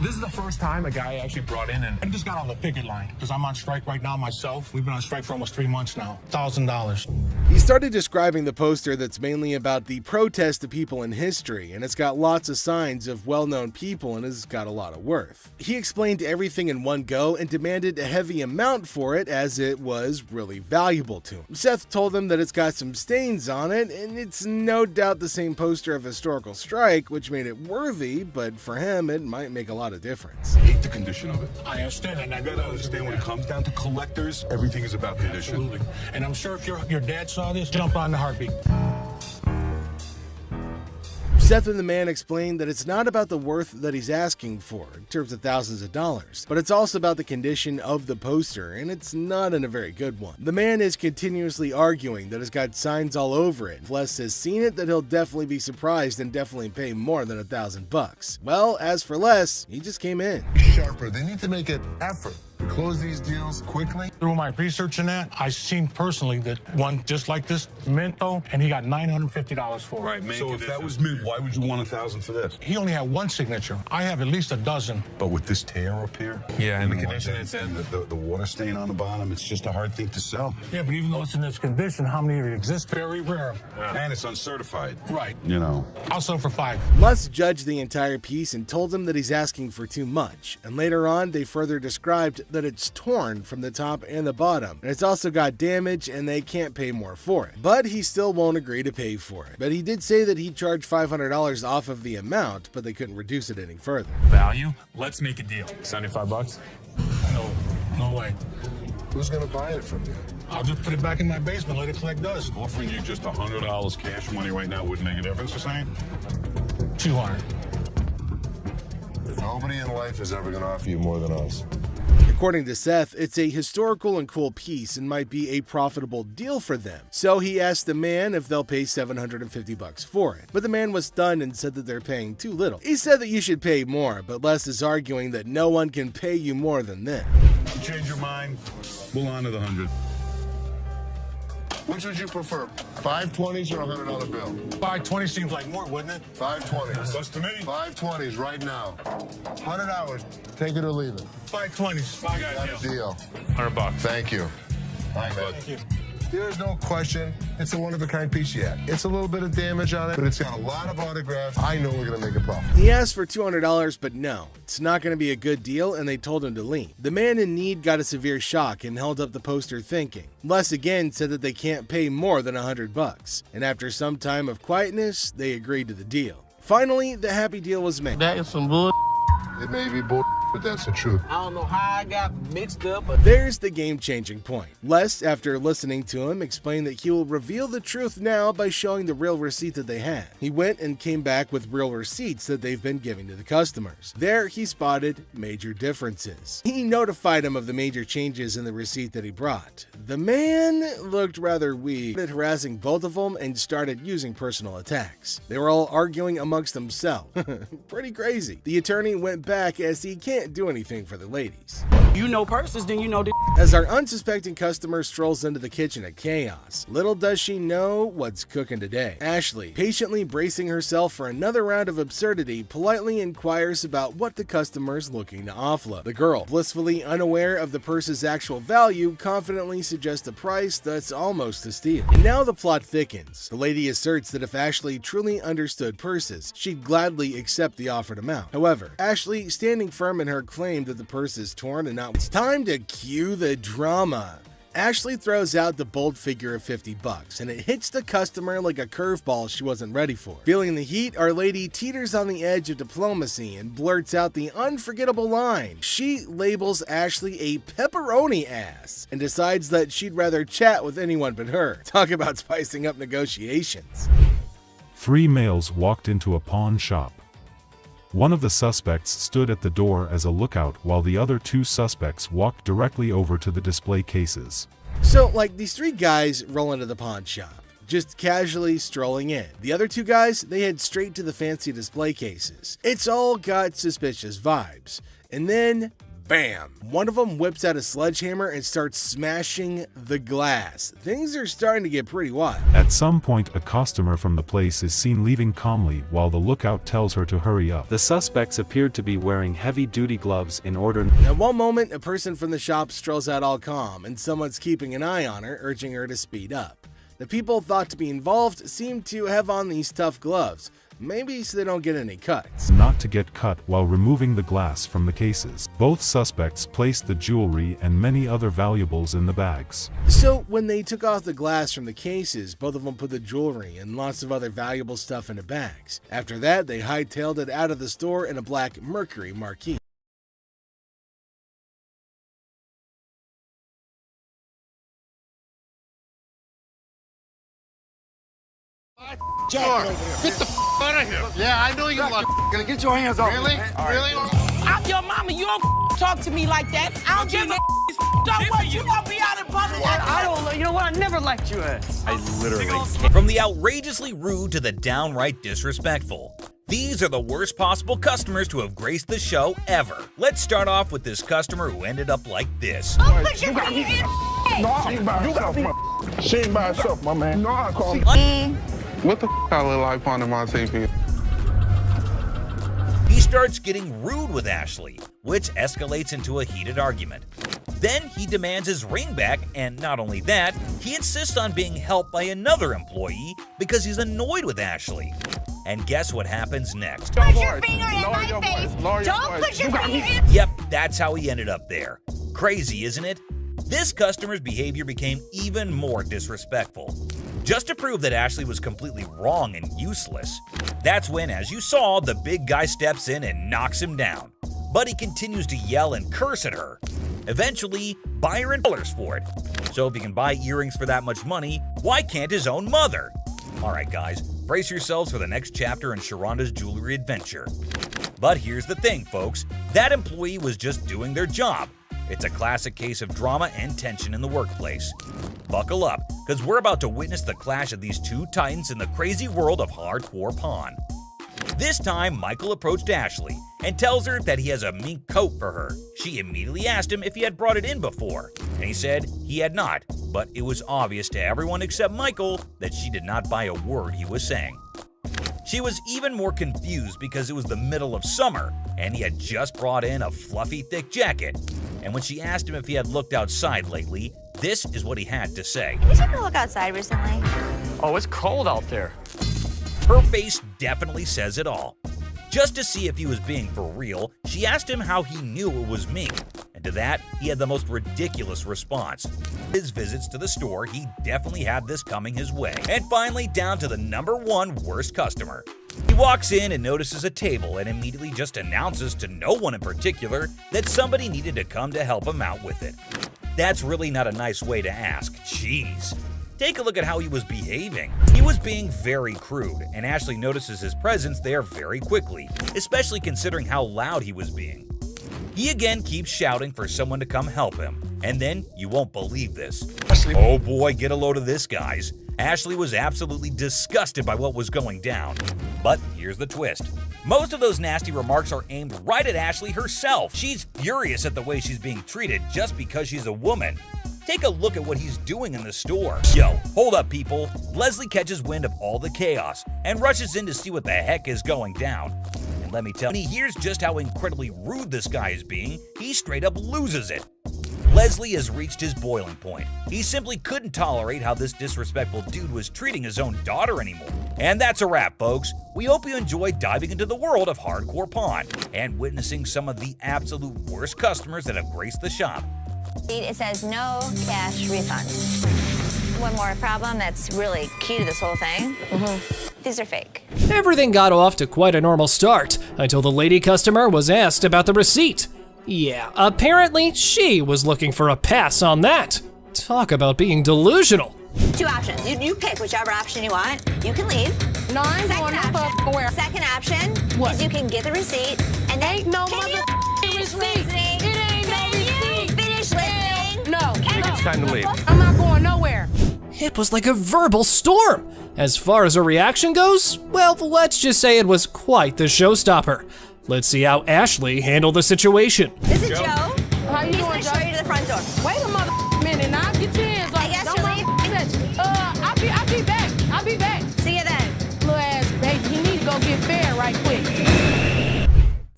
This is the first time a guy actually brought in, and I just got on the picket line because I'm on strike right now myself. We've been on strike for almost 3 months now. $1,000. He started describing the poster that's mainly about the protest of people in history, and it's got lots of signs of well-known people and has got a lot of worth. He explained everything in one go and demanded a heavy amount for it as it was really valuable to him. Seth told him that it's got some stains on it, and it's no doubt the same poster of historical strike, which made it worthy, but for him it might make a lot of difference. Hate the condition of it. I understand, and I You gotta understand when it comes down to collectors, everything is about condition. Absolutely. And I'm sure if your dad saw this, jump on the heartbeat. Seth and the man explained that it's not about the worth that he's asking for, in terms of thousands of dollars, but it's also about the condition of the poster, and it's not in a very good one. The man is continuously arguing that it's got signs all over it. If Les has seen it, that he'll definitely be surprised and definitely pay more than $1,000. Well, as for Les, he just came in. Sharper. They need to make an effort to close these deals quickly. Through my research in that, I seen personally that one just like this, Minto, and he got $950 for it. Right, so if that was mint, why would you want $1,000 for this? He only had one signature. I have at least a dozen. But with this tear up here, Yeah, and the and condition it's in, the water stain on the bottom, it's just a hard thing to sell. Yeah, but even though it's in this condition, how many of it exist? Very rare. And it's uncertified. Right. You know. I'll sell for $5. Les judged the entire piece and told him that he's asking for too much, and later on they further described that it's torn from the top and the bottom, and it's also got damage and they can't pay more for it. But he still won't agree to pay for it. But he did say that he'd charge $500 off of the amount, but they couldn't reduce it any further. Value? Let's make a deal. $75? No way. Who's gonna buy it from you? I'll just put it back in my basement, let it collect dust. Offering you just $100 cash money right now wouldn't make a difference, you're saying? 200. Nobody in life is ever gonna offer you more than us. According to Seth, it's a historical and cool piece and might be a profitable deal for them. So he asked the man if they'll pay $750 for it. But the man was stunned and said that they're paying too little. He said that you should pay more, but Les is arguing that no one can pay you more than this. You change your mind, we'll honor the 100. Which would you prefer, 520s or a $100 bill? 520 seems like more, wouldn't it? 520s. Plus to me. 520s right now. 100 hours. Take it or leave it. 520s. Got a deal. $100. Thank you. Thank you. There's no question. It's a one-of-a-kind piece yet. It's a little bit of damage on it, but it's got a lot of autographs. I know we're going to make a profit. He asked for $200, but no, it's not going to be a good deal, and they told him to leave. The man in need got a severe shock and held up the poster thinking. Les again said that they can't pay more than $100, and after some time of quietness, they agreed to the deal. Finally, the happy deal was made. That is some bull. It may be bull, but that's the truth. I don't know how I got mixed up, but There's the game-changing point. Les, after listening to him, explained that he will reveal the truth now by showing the real receipt that they had. He went and came back with real receipts that they've been giving to the customers. There, he spotted major differences. He notified him of the major changes in the receipt that he brought. The man looked rather weak, started harassing both of them and started using personal attacks. They were all arguing amongst themselves. Pretty crazy. The attorney went back as he can't do anything for the ladies. you know purses, then you know the. As our unsuspecting customer strolls into the kitchen at chaos, little does she know what's cooking today. Ashley, patiently bracing herself for another round of absurdity, politely inquires about what the customer's looking to offload. The girl, blissfully unaware of the purse's actual value, confidently suggests a price that's almost a steal. And now the plot thickens. The lady asserts that if Ashley truly understood purses, she'd gladly accept the offered amount. However, Ashley, standing firm in her claim that the purse is torn and not, it's time to cue the drama. Ashley throws out the bold figure of $50, and it hits the customer like a curveball she wasn't ready for. Feeling the heat, our lady teeters on the edge of diplomacy and blurts out the unforgettable line. She labels Ashley a pepperoni ass and decides that she'd rather chat with anyone but her. Talk about spicing up negotiations. 3 males walked into a pawn shop. One of the suspects stood at the door as a lookout while the other 2 suspects walked directly over to the display cases. So, like, these 3 guys roll into the pawn shop, just casually strolling in. The other 2 guys, they head straight to the fancy display cases. It's all got suspicious vibes. And then, bam! One of them whips out a sledgehammer and starts smashing the glass. Things are starting to get pretty wild. At some point, a customer from the place is seen leaving calmly while the lookout tells her to hurry up. The suspects appeared to be wearing heavy-duty gloves in order. At one moment, a person from the shop strolls out all calm, and someone's keeping an eye on her, urging her to speed up. The people thought to be involved seem to have on these tough gloves, maybe so they don't get any cuts. Not to get cut while removing the glass from the cases. Both suspects placed the jewelry and many other valuables in the bags. So when they took off the glass from the cases, both of them put the jewelry and lots of other valuable stuff into bags. After that, they hightailed it out of the store in a black Mercury Marquis. Jack, get the out of here. Yeah, I know you like Gonna get your hands off. Really? Really? I'm your mama. You don't talk to me like that. I don't give a so what? You gonna be out in public? I don't. You know what? I never liked you. I literally From the outrageously rude to the downright disrespectful, these are the worst possible customers to have graced the show ever. Let's start off with this customer who ended up like this. Don't put your finger in. No, she ain't by herself, She ain't by herself, my man. No, I call What the I look like on my TV? He starts getting rude with Ashley, which escalates into a heated argument. Then he demands his ring back, and not only that, he insists on being helped by another employee because he's annoyed with Ashley. And guess what happens next? Put your finger in my face. Don't put your finger in. Yep, that's how he ended up there. Crazy, isn't it? This customer's behavior became even more disrespectful. Just to prove that Ashley was completely wrong and useless, that's when, as you saw, the big guy steps in and knocks him down. But he continues to yell and curse at her. Eventually, buy her in dollars for it. So if he can buy earrings for that much money, why can't his own mother? Alright guys, brace yourselves for the next chapter in Sharonda's jewelry adventure. But here's the thing, folks. That employee was just doing their job. It's a classic case of drama and tension in the workplace. Buckle up, because we're about to witness the clash of these two titans in the crazy world of hardcore pawn. This time, Michael approached Ashley and tells her that he has a mink coat for her. She immediately asked him if he had brought it in before, and he said he had not, but it was obvious to everyone except Michael that she did not buy a word he was saying. She was even more confused because it was the middle of summer, and he had just brought in a fluffy, thick jacket. And when she asked him if he had looked outside lately, this is what he had to say. Did you take a look outside recently? Oh, it's cold out there. Her face definitely says it all. Just to see if he was being for real, she asked him how he knew it was mink. And to that, he had the most ridiculous response. His visits to the store, he definitely had this coming his way. And finally, down to the #1 worst customer. He walks in and notices a table and immediately just announces to no one in particular that somebody needed to come to help him out with it. That's really not a nice way to ask. Jeez. Take a look at how he was behaving. He was being very crude, and Ashley notices his presence there very quickly, especially considering how loud he was being. He again keeps shouting for someone to come help him, and then you won't believe this. Oh boy, get a load of this, guys. Ashley was absolutely disgusted by what was going down. But here's the twist. Most of those nasty remarks are aimed right at Ashley herself. She's furious at the way she's being treated just because she's a woman. Take a look at what he's doing in the store. Yo, hold up people. Leslie catches wind of all the chaos and rushes in to see what the heck is going down. And let me tell you, when he hears just how incredibly rude this guy is being, he straight up loses it. Leslie has reached his boiling point. He simply couldn't tolerate how this disrespectful dude was treating his own daughter anymore. And that's a wrap, folks. We hope you enjoyed diving into the world of hardcore pawn and witnessing some of the absolute worst customers that have graced the shop. It says no cash refunds. One more problem that's really key to this whole thing. These are fake. Everything got off to quite a normal start until the lady customer was asked about the receipt. Yeah, apparently she was looking for a pass on that. Talk about being delusional. 2 options. You pick whichever option you want. You can leave. No, I ain't going nowhere. Second option What? is you can get the receipt and then Ain't no finish receipt. listening? It ain't no receipt. Finish listening? No. It's time to leave. I'm not going nowhere. It was like a verbal storm. As far as her reaction goes, well, let's just say it was quite the showstopper. Let's see how Ashley handled the situation. This is Joe. store. Wait a minute now. Get your hands off. I guess you're leaving. I'll be back. See you then. Little ass baby, you need to go get fed right quick.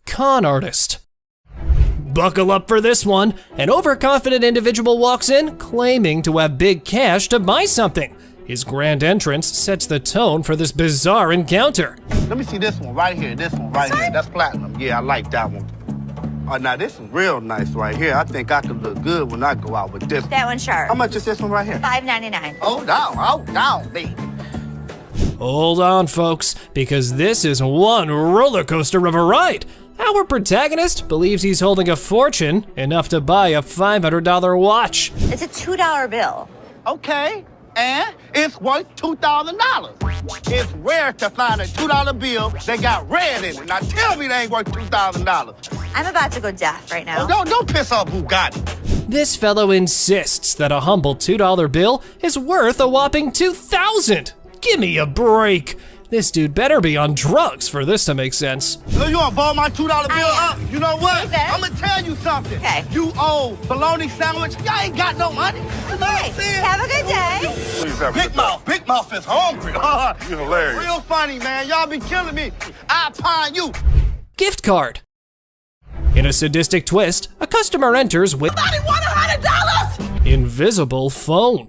Con artist. Buckle up for this one. An overconfident individual walks in claiming to have big cash to buy something. His grand entrance sets the tone for this bizarre encounter. Let me see this one right here. This one right here. That's platinum. Yeah, I like that one. Oh, now this is real nice right here. I think I could look good when I go out with this. That one's sharp. How much is this one right here? $5.99. Hold down, baby. Hold on, folks, because this is one roller coaster of a ride. Our protagonist believes he's holding a fortune, enough to buy a $500 watch. It's a $2 bill. Okay, and it's worth $2,000. It's rare to find a $2 bill that got red in it. Now tell me they ain't worth $2,000. I'm about to go deaf right now. Oh, don't piss off Bugatti. This fellow insists that a humble $2 bill is worth a whopping $2,000. Give me a break. This dude better be on drugs for this to make sense. So you wanna ball my $2 bill up? You know what? Hey, I'm gonna tell you something. Okay. You owe bologna sandwich. Y'all ain't got no money. You know what I'm saying? Have a good day. Please have a Big Mouth. Big Mouth is hungry. You're hilarious. Real funny, man. Y'all be killing me. I pine you. Gift card. In a sadistic twist, a customer enters with $100. invisible phone.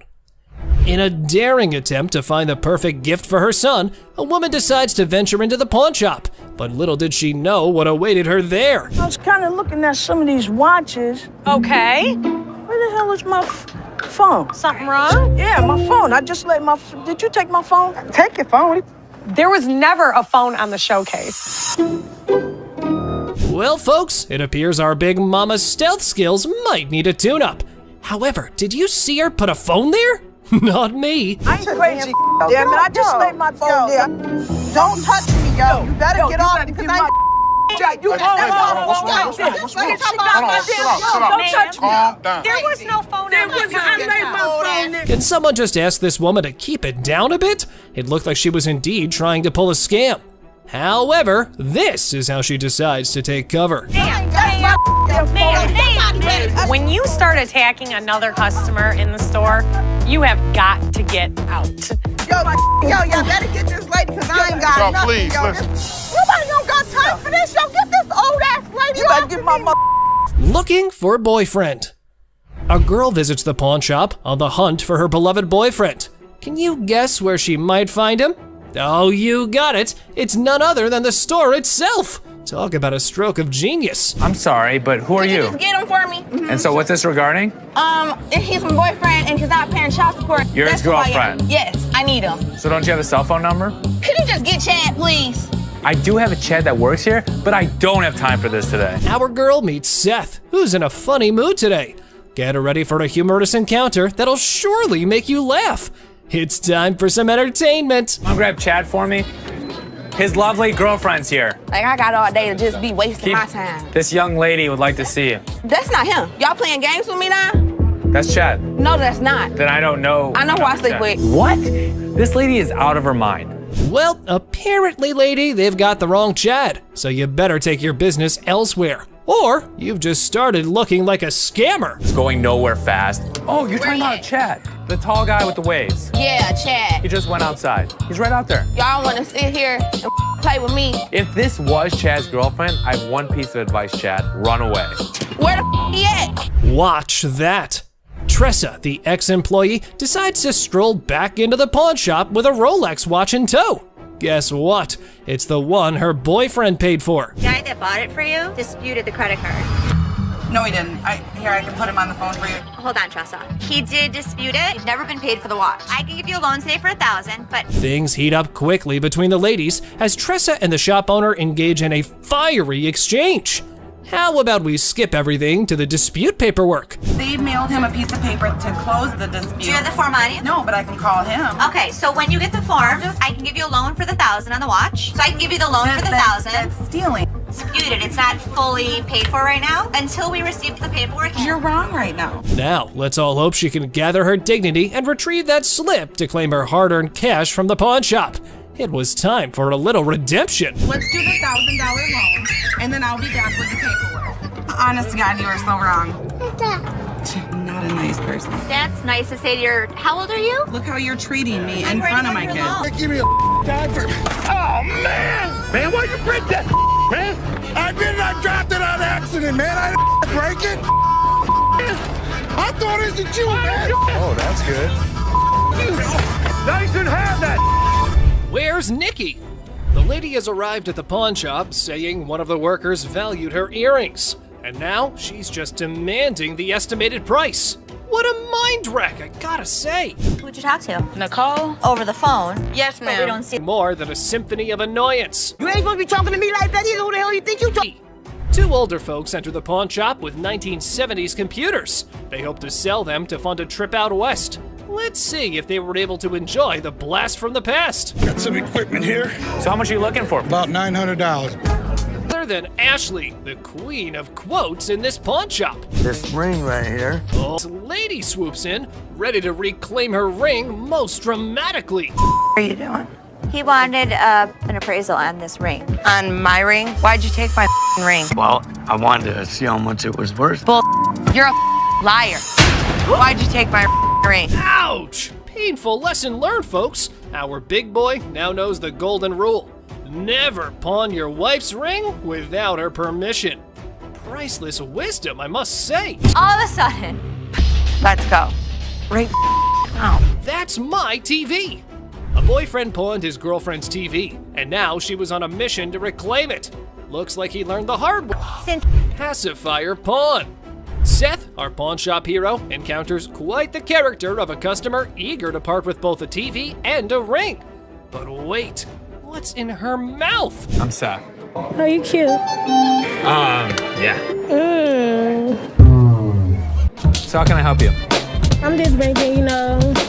In a daring attempt to find the perfect gift for her son, a woman decides to venture into the pawn shop. But little did she know what awaited her there. I was kind of looking at some of these watches. Okay. Where the hell is my phone? Something wrong? Yeah, my phone. I just let my. Did you take my phone? Take your phone. There was never a phone on the showcase. Well, folks, it appears our big mama's stealth skills might need a tune-up. However, did you see her put a phone there? Not me. I ain't crazy. Damn it! I just laid my phone there. Don't touch me, yo. You better get off because I. You What's wrong? Don't touch me. Calm down. There was no phone on the showcase. Can someone just ask this woman to keep it down a bit? It looked like she was indeed trying to pull a scam. However, this is how she decides to take cover. When you start attacking another customer in the store, you have got to get out. Y'all better get this lady because I ain't got Y'all, nothing. please, Yo, listen. Nobody don't got time for this. Yo, get this old ass lady. You better get my mother. Looking for boyfriend. A girl visits the pawn shop on the hunt for her beloved boyfriend. Can you guess where she might find him? Oh, you got it. It's none other than the store itself. Talk about a stroke of genius. I'm sorry, but who are you? Just get him for me. And so what's this regarding? He's my boyfriend and he's not paying child support. You're his girlfriend? Yes, I need him. So don't you have a cell phone number? Could you just get Chad, please? I do have a Chad that works here, but I don't have time for this today. Our girl meets Seth, who's in a funny mood today. Get her ready for a humorous encounter that'll surely make you laugh. It's time for some entertainment. Come on, grab Chad for me. His lovely girlfriend's here. Like, I got all day to just be wasting my time. This young lady would like to see you. That's not him. Y'all playing games with me now? That's Chad. No, that's not. Then I don't know. I know who I sleep with. What? This lady is out of her mind. Well, apparently, lady, they've got the wrong Chad, so you better take your business elsewhere. Or you've just started looking like a scammer. It's going nowhere fast. Oh, you're talking about Chad, the tall guy with the waves. Yeah, Chad. He just went outside. He's right out there. Y'all want to sit here and play with me? If this was Chad's girlfriend, I have one piece of advice, Chad. Run away. Where the he at? Watch that. Tressa, the ex-employee, decides to stroll back into the pawn shop with a Rolex watch in tow. Guess what? It's the one her boyfriend paid for. The guy that bought it for you disputed the credit card. No, he didn't. Here, I can put him on the phone for you. Hold on, Tressa. He did dispute it. You've never been paid for the watch. I can give you a loan today for $1,000, but Things heat up quickly between the ladies as Tressa and the shop owner engage in a fiery exchange. How about we skip everything to the dispute paperwork? They mailed him a piece of paper to close the dispute. do you have the form on you? No, but I can call him. Okay, so when you get the form, I can give you a loan for the $1,000 on the watch. So I can give you the loan for the $1,000. That's stealing. Disputed. It's not fully paid for right now until we receive the paperwork. You're wrong right now. Now, let's all hope she can gather her dignity and retrieve that slip to claim her hard-earned cash from the pawn shop. It was time for a little redemption. Let's do the $1,000 loan, and then I'll be back with the paperwork. Honest to God, you are so wrong. Not a nice person. That's nice to say to your. How old are you? Look how you're treating me in front of my kids. Give me a time for. Oh man! Man, why you break that, man? I did not drop it on accident, man. I didn't break it. I thought it was you, man. Oh, that's good. Now you shouldn't have that. Where's Nikki? The lady has arrived at the pawn shop saying one of the workers valued her earrings. And now she's just demanding the estimated price. What a mind wreck, I gotta say. Who'd you talk to? Nicole? Over the phone. Yes, But we ma'am. don't see. More than a symphony of annoyance. You ain't supposed to be talking to me like that either. Who the hell you think you talking? Two older folks enter the pawn shop with 1970s computers. They hope to sell them to fund a trip out west. Let's see if they were able to enjoy the blast from the past. Got some equipment here. So how much are you looking for? About $900. Other than Ashley, the queen of quotes in this pawn shop. This ring right here. Oh, this lady swoops in, ready to reclaim her ring most dramatically. What are you doing? He wanted an appraisal on this ring. On my ring? Why'd you take my ring? Well, I wanted to see how much it was worth. Bull. You're a liar. Why'd you take my ring? Ouch! Painful lesson learned, folks. Our big boy now knows the golden rule. Never pawn your wife's ring without her permission. Priceless wisdom, I must say. All of a sudden. Let's go. Right now. That's my TV. A boyfriend pawned his girlfriend's TV, and now she was on a mission to reclaim it. Looks like he learned the hard way. Since Pacifier pawn. Seth, our pawn shop hero, encounters quite the character of a customer eager to part with both a TV and a ring. But wait, what's in her mouth? I'm Seth. Oh, you cute. Yeah. Mm. So how can I help you? I'm just bringing,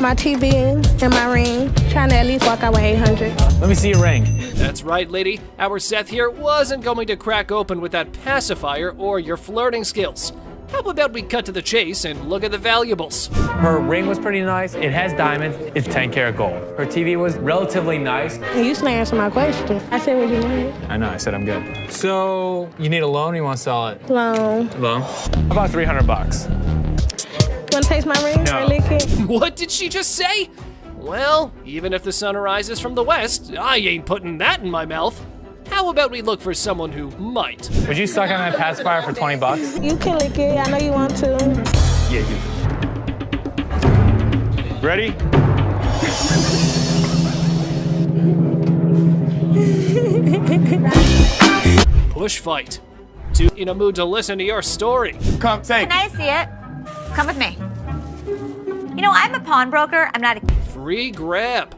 my TV and my ring. Trying to at least walk out with 800. Let me see your ring. That's right, lady. Our Seth here wasn't going to crack open with that pacifier or your flirting skills. How about we cut to the chase and look at the valuables? Her ring was pretty nice. It has diamonds. It's 10 karat gold. Her TV was relatively nice. And you still answer my question. I said what you wanted. I know, I said I'm good. So, you need a loan or you want to sell it? Loan. Loan? About $300. Want to taste my ring? No. Or lick it? What did she just say? Well, even if the sun rises from the west, I ain't putting that in my mouth. How about we look for someone who might? Would you suck on that pacifier for $20? You can lick it. I know you want to. Yeah, you. Ready? Push fight. Two in a mood to listen to your story. Come take. Can I see it? Come with me. I'm a pawnbroker. I'm not a. Free grab.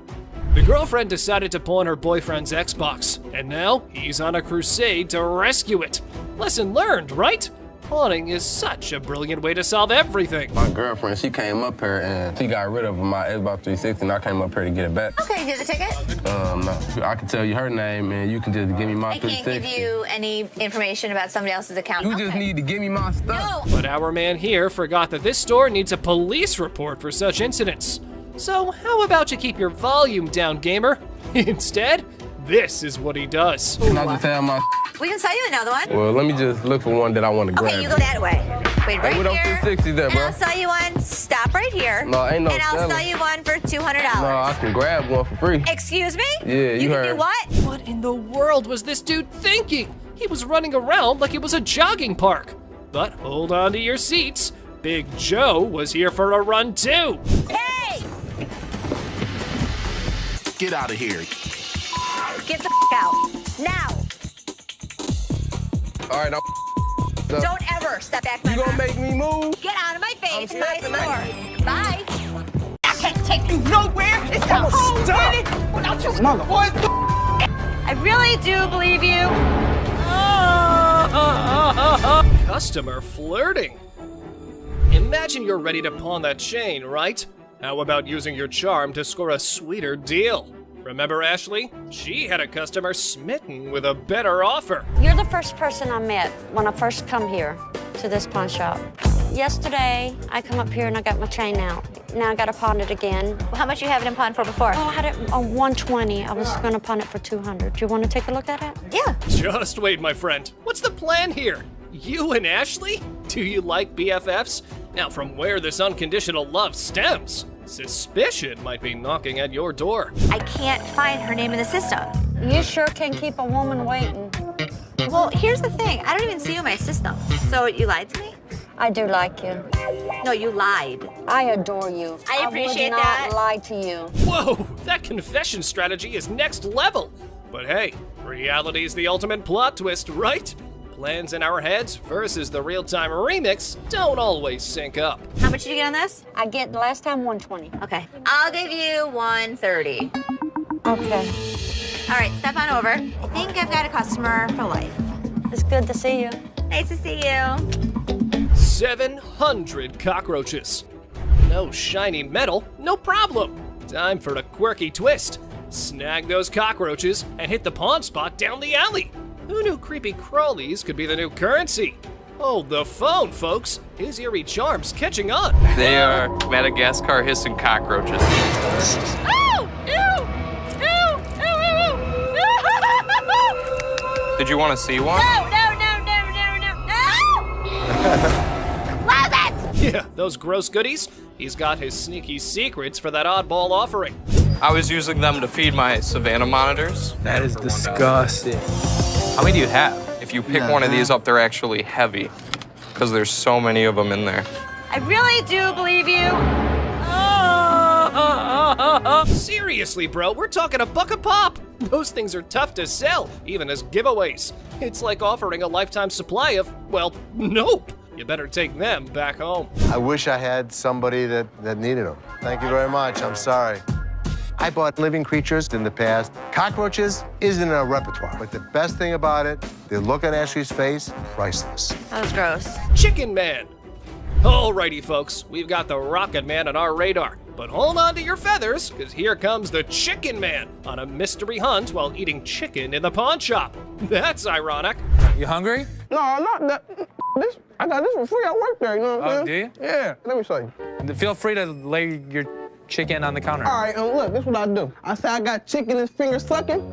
The girlfriend decided to pawn her boyfriend's Xbox, and now he's on a crusade to rescue it. Lesson learned, right? Pawning is such a brilliant way to solve everything. My girlfriend, she came up here and she got rid of my Xbox 360 and I came up here to get it back. Okay, you get the ticket? No. I can tell you her name and you can just give me my I can't 360. give you any information about somebody else's account. You just need to give me my stuff. But our man here forgot that this store needs a police report for such incidents. So how about you keep your volume down, gamer? Instead, this is what he does. Can I just have my We can sell you another one. Well, let me just look for one that I want to grab. Okay, you go that way. Wait right Hey, what here. else 360 there, And bro? I'll sell you one. Stop right here. No, ain't no And I'll selling. sell you one for $200. No, I can grab one for free. Excuse me? Yeah, you can heard. do what? What in the world was this dude thinking? He was running around like it was a jogging park. But hold on to your seats. Big Joe was here for a run too. Hey! Get out of here. Get the out. Now. All right, Don't ever step back. You gonna make me move? Get out of my face. I'm My stepping store. Bye. I can't take you nowhere. It's the whole minute without you. I really do believe you. Customer flirting. Imagine you're ready to pawn that chain, right? How about using your charm to score a sweeter deal? Remember Ashley? She had a customer smitten with a better offer. You're the first person I met when I first come here to this pawn shop. Yesterday, I come up here and I got my chain out. Now I gotta pawn it again. How much you have it in pawn for before? Oh, I had it on 120. I was gonna pawn it for 200. Do you wanna take a look at it? Yeah. Just wait, my friend. What's the plan here? You and Ashley? Do you like BFFs? Now, from where this unconditional love stems, suspicion might be knocking at your door. I can't find her name in the system. You sure can keep a woman waiting. Well, here's the thing. I don't even see you in my system. So you lied to me? I do like you. No, you lied. I adore you. I appreciate would not that. lie to you. Whoa, that confession strategy is next level. But hey, reality's the ultimate plot twist, right? Plans in our heads versus the real-time remix don't always sync up. How much did you get on this? I get last time 120. Okay. I'll give you 130. Okay. All right, step on over. I think I've got a customer for life. It's good to see you. Nice to see you. 700 cockroaches. No shiny metal, no problem. Time for a quirky twist. Snag those cockroaches and hit the pawn spot down the alley. Who knew creepy crawlies could be the new currency? Hold the phone, folks. His eerie charm's catching on. They are Madagascar hissing cockroaches. Oh! Ew! Ew! Ew! Ew! Did you want to see one? No! Close it! Yeah, those gross goodies. He's got his sneaky secrets for that oddball offering. I was using them to feed my Savannah monitors. That is disgusting. How many do you have? If you pick one of these up, they're actually heavy because there's so many of them in there. I really do believe you. Seriously, bro, we're talking $1 a pop. Those things are tough to sell, even as giveaways. It's like offering a lifetime supply of, well, nope. You better take them back home. I wish I had somebody that needed them. Thank you very much. I'm sorry. I bought living creatures in the past. Cockroaches isn't in our repertoire, but the best thing about it, the look on Ashley's face, priceless. That was gross. Chicken Man. Alrighty, folks, we've got the Rocket Man on our radar. But hold on to your feathers, because here comes the Chicken Man on a mystery hunt while eating chicken in the pawn shop. That's ironic. You hungry? No, not that. I got this for free. I work there, you know what I'm saying? Do you? Yeah, let me show you. Feel free to lay your chicken on the counter. All right, look, this is what I do. I say I got chicken and finger sucking.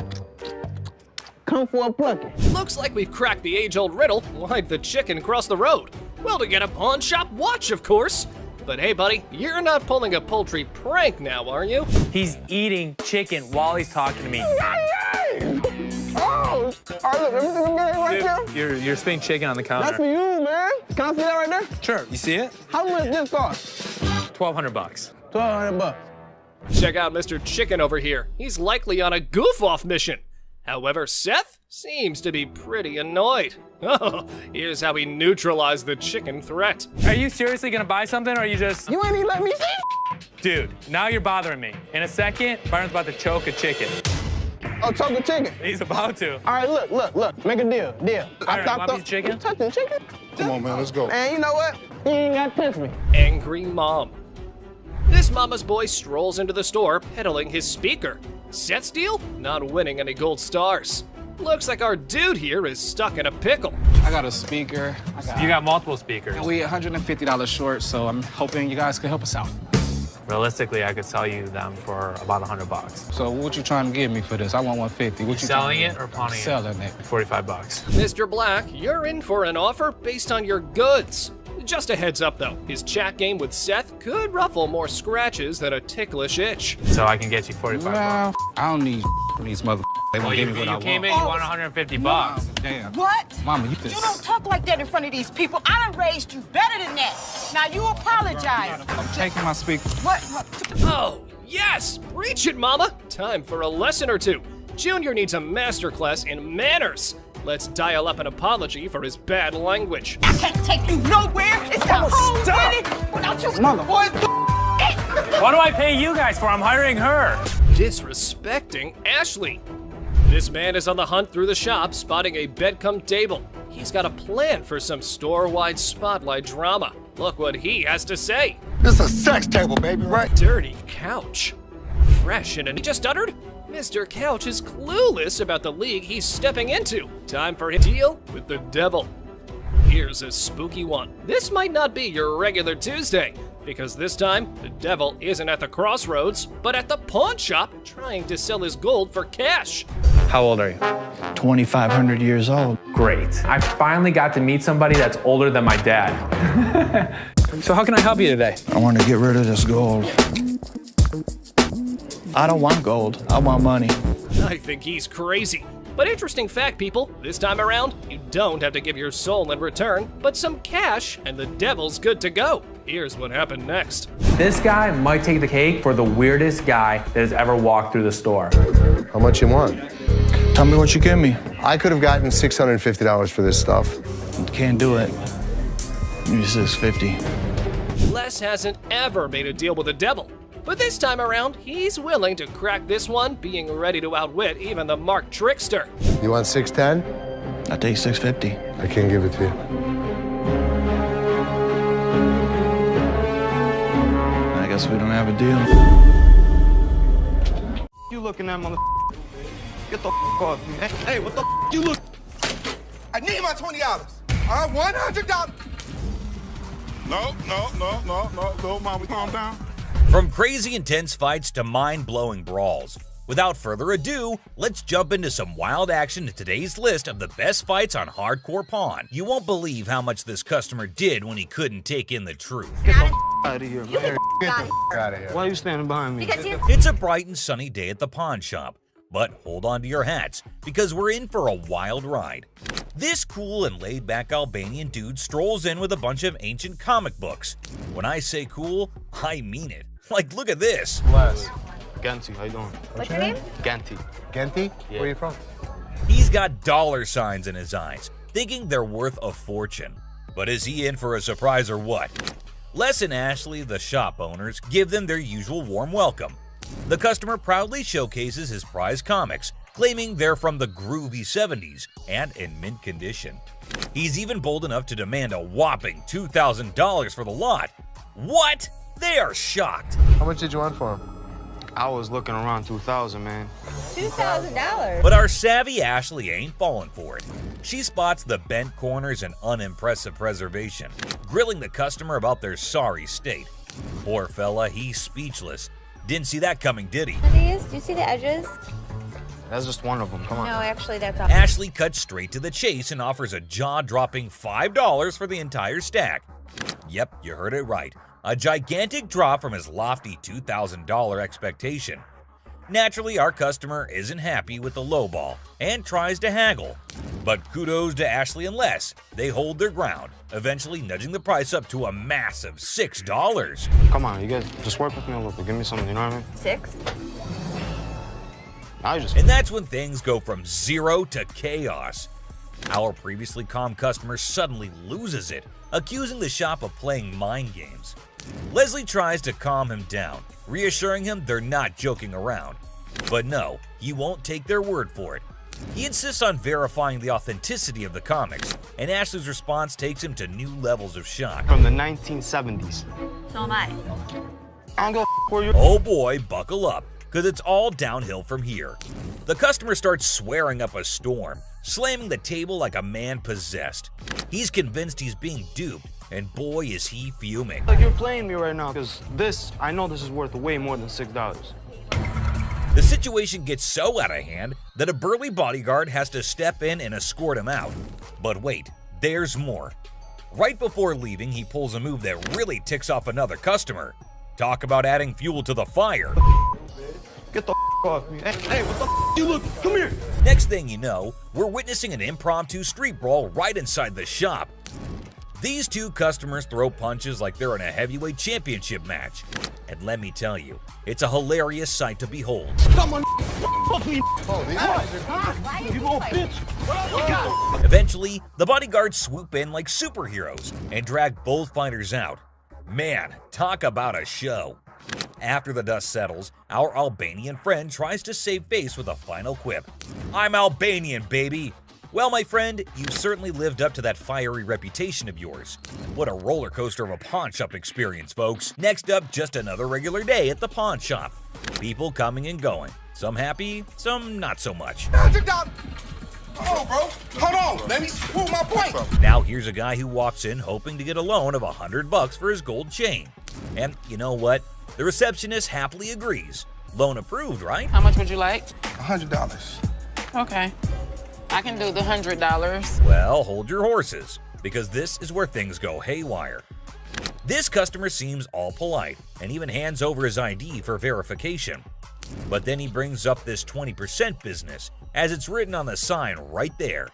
Come for a plucking. Looks like we've cracked the age-old riddle. Why'd the chicken cross the road? Well, to get a pawn shop watch, of course. But hey, buddy, you're not pulling a poultry prank now, are you? He's eating chicken while he's talking to me. Oh, all right, look, let me see them get right there. You're spitting chicken on the counter. That's for you, man. Can I see that right there? Sure. You see it? How much this cost? $1,200. $1,200. Check out Mr. Chicken over here. He's likely on a goof-off mission. However, Seth seems to be pretty annoyed. Oh, here's how he neutralized the chicken threat. Are you seriously gonna buy something, or are you just... You ain't even let me see. Dude, now you're bothering me. In a second, Byron's about to choke a chicken. Oh, choke a chicken? He's about to. All right, look. Make a deal. Byron, want a piece of chicken? You touching chicken? Come on, man, let's go. And you know what? You ain't got to touch me. Angry mom. This mama's boy strolls into the store, peddling his speaker. Seth's deal? Not winning any gold stars. Looks like our dude here is stuck in a pickle. I got a speaker. You got multiple speakers. We $150 short, so I'm hoping you guys can help us out. Realistically, I could sell you them for about $100. So what you trying to give me for this? I want 150. What you selling it or pawning it? Selling it. $45. Mr. Black, you're in for an offer based on your goods. Just a heads up though, his chat game with Seth could ruffle more scratches than a ticklish itch. So I can get you $45. I don't need from these mother. They won't give me what I want. You came in, you want $150. Damn. What? Mama, you don't talk like that in front of these people. I done raised you better than that. Now you apologize. I'm taking my speaker. What? Oh, yes! Preach it, mama! Time for a lesson or two. Junior needs a masterclass in manners. Let's dial up an apology for his bad language. I can't take you nowhere. It's the whole minute without you. Mother. What do I pay you guys for? I'm hiring her. Disrespecting Ashley. This man is on the hunt through the shop, spotting a bed-cum table. He's got a plan for some store-wide spotlight drama. Look what he has to say. This is a sex table, baby, right? Dirty couch. Fresh and he just uttered? Mr. Couch is clueless about the league he's stepping into. Time for him to deal with the devil. Here's a spooky one. This might not be your regular Tuesday, because this time, the devil isn't at the crossroads, but at the pawn shop trying to sell his gold for cash. How old are you? 2,500 years old. Great. I finally got to meet somebody that's older than my dad. So how can I help you today? I want to get rid of this gold. I don't want gold. I want money. I think he's crazy. But interesting fact, people, this time around, you don't have to give your soul in return, but some cash, and the devil's good to go. Here's what happened next. This guy might take the cake for the weirdest guy that has ever walked through the store. How much you want? Tell me what you give me. I could have gotten $650 for this stuff. Can't do it. Maybe $650. Les hasn't ever made a deal with the devil. But this time around, he's willing to crack this one, being ready to outwit even the marked trickster. You want 610? I take $650. I can't give it to you. I guess we don't have a deal. You looking at, mother? Get the off me. Hey, what the you look? I need my $20. I want $100. No, mama, calm down. From crazy intense fights to mind-blowing brawls. Without further ado, let's jump into some wild action in today's list of the best fights on Hardcore Pawn. You won't believe how much this customer did when he couldn't take in the truth. Get the out of here, man. Get the out of here. Why are you standing behind me? It's a bright and sunny day at the pawn shop. But hold on to your hats, because we're in for a wild ride. This cool and laid-back Albanian dude strolls in with a bunch of ancient comic books. When I say cool, I mean it. Like, look at this. Les. Ganti, how you doing? What's your name? Ganti. Genty? Yeah. Where are you from? He's got dollar signs in his eyes, thinking they're worth a fortune. But is he in for a surprise or what? Les and Ashley, the shop owners, give them their usual warm welcome. The customer proudly showcases his prize comics, claiming they're from the groovy 70s and in mint condition. He's even bold enough to demand a whopping $2,000 for the lot. What? They are shocked. How much did you want for him? I was looking around 2,000, man. $2,000. But our savvy Ashley ain't falling for it. She spots the bent corners and unimpressive preservation, grilling the customer about their sorry state. Poor fella, he's speechless. Didn't see that coming, did he? These, do you see the edges? That's just one of them. Come on. No, actually, that's all. Ashley cuts straight to the chase and offers a jaw-dropping $5 for the entire stack. Yep, you heard it right. A gigantic drop from his lofty $2,000 expectation. Naturally, our customer isn't happy with the lowball and tries to haggle. But kudos to Ashley and Les. They hold their ground, eventually nudging the price up to a massive $6. Come on, you guys, just work with me a little bit. Give me something, you know what I mean? 6? And that's when things go from zero to chaos. Our previously calm customer suddenly loses it, accusing the shop of playing mind games. Leslie tries to calm him down, reassuring him they're not joking around. But no, he won't take their word for it. He insists on verifying the authenticity of the comics, and Ashley's response takes him to new levels of shock. From the 1970s. So am I. I don't go for you. Oh boy, buckle up, because it's all downhill from here. The customer starts swearing up a storm, slamming the table like a man possessed. He's convinced he's being duped, and boy is he fuming. Like you're playing me right now, because I know this is worth way more than $6. The situation gets so out of hand that a burly bodyguard has to step in and escort him out. But wait, there's more. Right before leaving, he pulls a move that really ticks off another customer. Talk about adding fuel to the fire. Get the off me. Hey, what the you look? Come here. Next thing you know, we're witnessing an impromptu street brawl right inside the shop. These two customers throw punches like they're in a heavyweight championship match. And let me tell you, it's a hilarious sight to behold. Come on, fuck me. You little bitch. Eventually, the bodyguards swoop in like superheroes and drag both fighters out. Man, talk about a show. After the dust settles, our Albanian friend tries to save face with a final quip. I'm Albanian, baby. Well, my friend, you've certainly lived up to that fiery reputation of yours. What a roller coaster of a pawn shop experience, folks. Next up, just another regular day at the pawn shop. People coming and going. Some happy, some not so much. $100. Oh, bro. Hold on. Let me prove my point. Now here's a guy who walks in hoping to get a loan of $100 for his gold chain. And you know what? The receptionist happily agrees. Loan approved, right? How much would you like? $100. Okay. I can do the $100. Well, hold your horses, because this is where things go haywire. This customer seems all polite and even hands over his ID for verification. But then he brings up this 20% business, as it's written on the sign right there.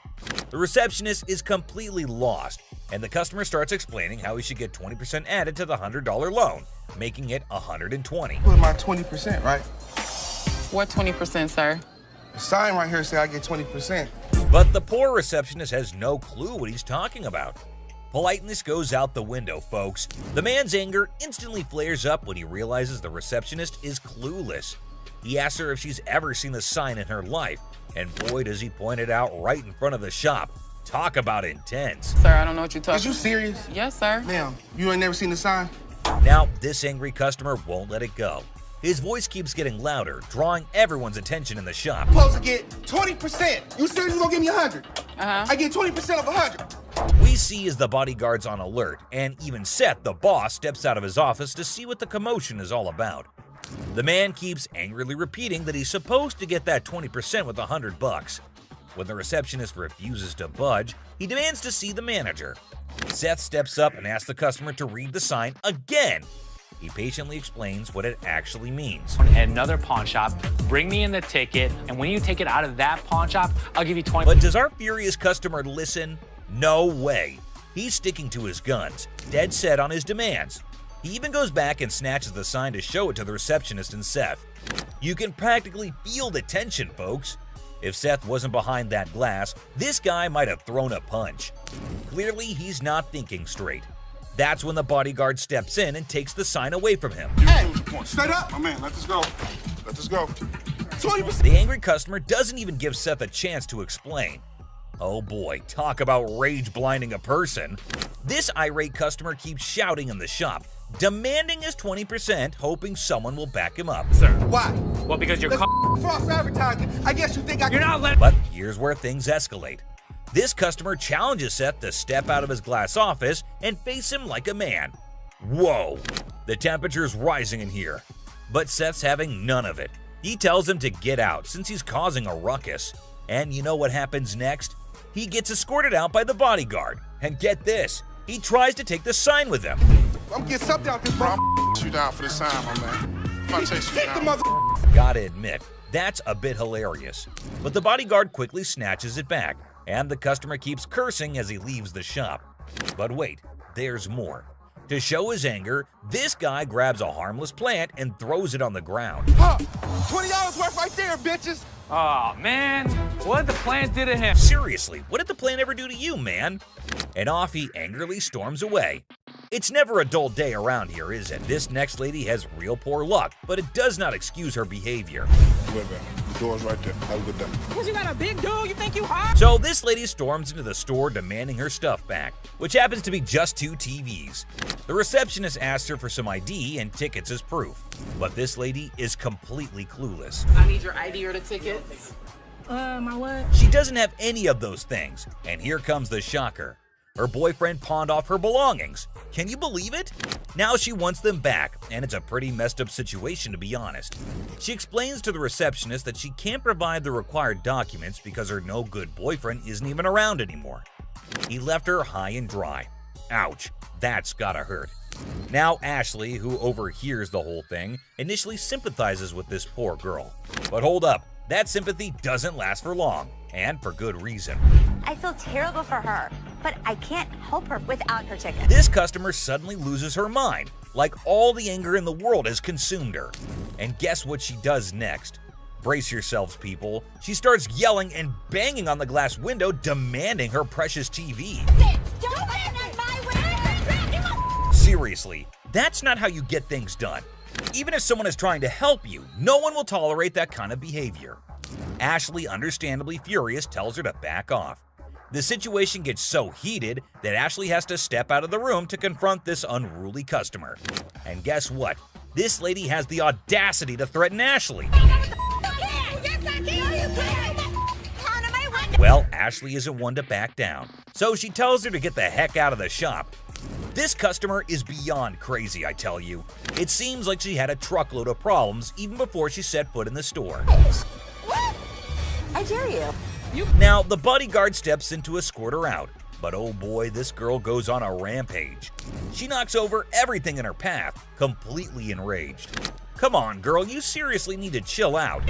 The receptionist is completely lost, and the customer starts explaining how he should get 20% added to the $100 loan, making it $120. Put my 20%, right? What 20%, sir? The sign right here say I get 20%. But the poor receptionist has no clue what he's talking about. Politeness goes out the window, folks. The man's anger instantly flares up when he realizes the receptionist is clueless. He asks her if she's ever seen the sign in her life, and boy does he point it out right in front of the shop. Talk about intense. Sir, I don't know what you're talking about. Is you serious? Yes, sir. Ma'am, you ain't never seen the sign? Now, this angry customer won't let it go. His voice keeps getting louder, drawing everyone's attention in the shop. Supposed to get 20%. You said you gonna give me 100. I get 20% of 100. We see as the bodyguard's on alert, and even Seth, the boss, steps out of his office to see what the commotion is all about. The man keeps angrily repeating that he's supposed to get that 20% with $100. When the receptionist refuses to budge, he demands to see the manager. Seth steps up and asks the customer to read the sign again. He patiently explains what it actually means. At another pawn shop, bring me in the ticket, and when you take it out of that pawn shop, I'll give you 20. But does our furious customer listen? No way. He's sticking to his guns, dead set on his demands. He even goes back and snatches the sign to show it to the receptionist and Seth. You can practically feel the tension, folks. If Seth wasn't behind that glass, this guy might have thrown a punch. Clearly, he's not thinking straight. That's when the bodyguard steps in and takes the sign away from him. Hey, straight up. My man, let this go. Let this go. 20%. The angry customer doesn't even give Seth a chance to explain. Oh boy, talk about rage blinding a person. This irate customer keeps shouting in the shop, demanding his 20%, hoping someone will back him up. Sir. Why? Well, because you're false advertising. I guess you think I can. You're not letting. But here's where things escalate. This customer challenges Seth to step out of his glass office and face him like a man. Whoa, the temperature's rising in here. But Seth's having none of it. He tells him to get out since he's causing a ruckus. And you know what happens next? He gets escorted out by the bodyguard. And get this, he tries to take the sign with him. I'm getting something out this, bro. I'm you down for this time, my man. I'm gonna chase you down. Gotta admit, that's a bit hilarious. But the bodyguard quickly snatches it back, and the customer keeps cursing as he leaves the shop. But wait, there's more. To show his anger, this guy grabs a harmless plant and throws it on the ground. Huh, $20 worth right there, bitches. Oh, man. What did the plant do to him? Seriously, what did the plant ever do to you, man? And off he angrily storms away. It's never a dull day around here, is it? This next lady has real poor luck, but it does not excuse her behavior. The door's right there. Have a good day. Because you got a big dude, you think you hot? So this lady storms into the store demanding her stuff back, which happens to be just 2 TVs. The receptionist asks her for some ID and tickets as proof, but this lady is completely clueless. I need your ID or the tickets. My what? She doesn't have any of those things, and here comes the shocker. Her boyfriend pawned off her belongings. Can you believe it? Now she wants them back, and it's a pretty messed up situation to be honest. She explains to the receptionist that she can't provide the required documents because her no-good boyfriend isn't even around anymore. He left her high and dry. Ouch, that's gotta hurt. Now Ashley, who overhears the whole thing, initially sympathizes with this poor girl. But hold up, that sympathy doesn't last for long, and for good reason. I feel terrible for her, but I can't help her without her ticket. This customer suddenly loses her mind, like all the anger in the world has consumed her. And guess what she does next? Brace yourselves, people. She starts yelling and banging on the glass window, demanding her precious TV. Don't bang on my window! Seriously, that's not how you get things done. Even if someone is trying to help you, no one will tolerate that kind of behavior. Ashley, understandably furious, tells her to back off. The situation gets so heated that Ashley has to step out of the room to confront this unruly customer. And guess what? This lady has the audacity to threaten Ashley. Well, Ashley isn't one to back down, so she tells her to get the heck out of the shop. This customer is beyond crazy, I tell you. It seems like she had a truckload of problems even before she set foot in the store. I dare you. Now, the bodyguard steps in to escort her out, but oh boy, this girl goes on a rampage. She knocks over everything in her path, completely enraged. Come on, girl, you seriously need to chill out.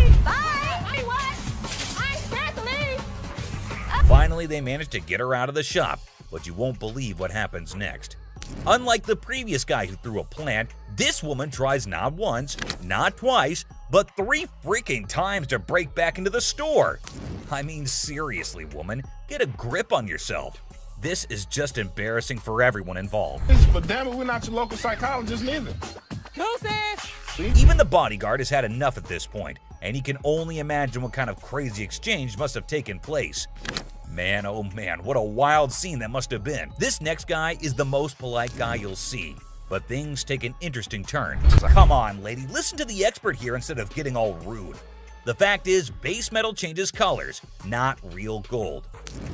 Finally, they manage to get her out of the shop, but you won't believe what happens next. Unlike the previous guy who threw a plant, this woman tries not once, not twice, but 3 freaking times to break back into the store. I mean, seriously, woman, get a grip on yourself. This is just embarrassing for everyone involved. But damn it, we're not your local psychologist neither. Even the bodyguard has had enough at this point, and he can only imagine what kind of crazy exchange must have taken place. Man, oh man, what a wild scene that must have been. This next guy is the most polite guy you'll see, but things take an interesting turn. Come on, lady, listen to the expert here instead of getting all rude. The fact is, base metal changes colors, not real gold.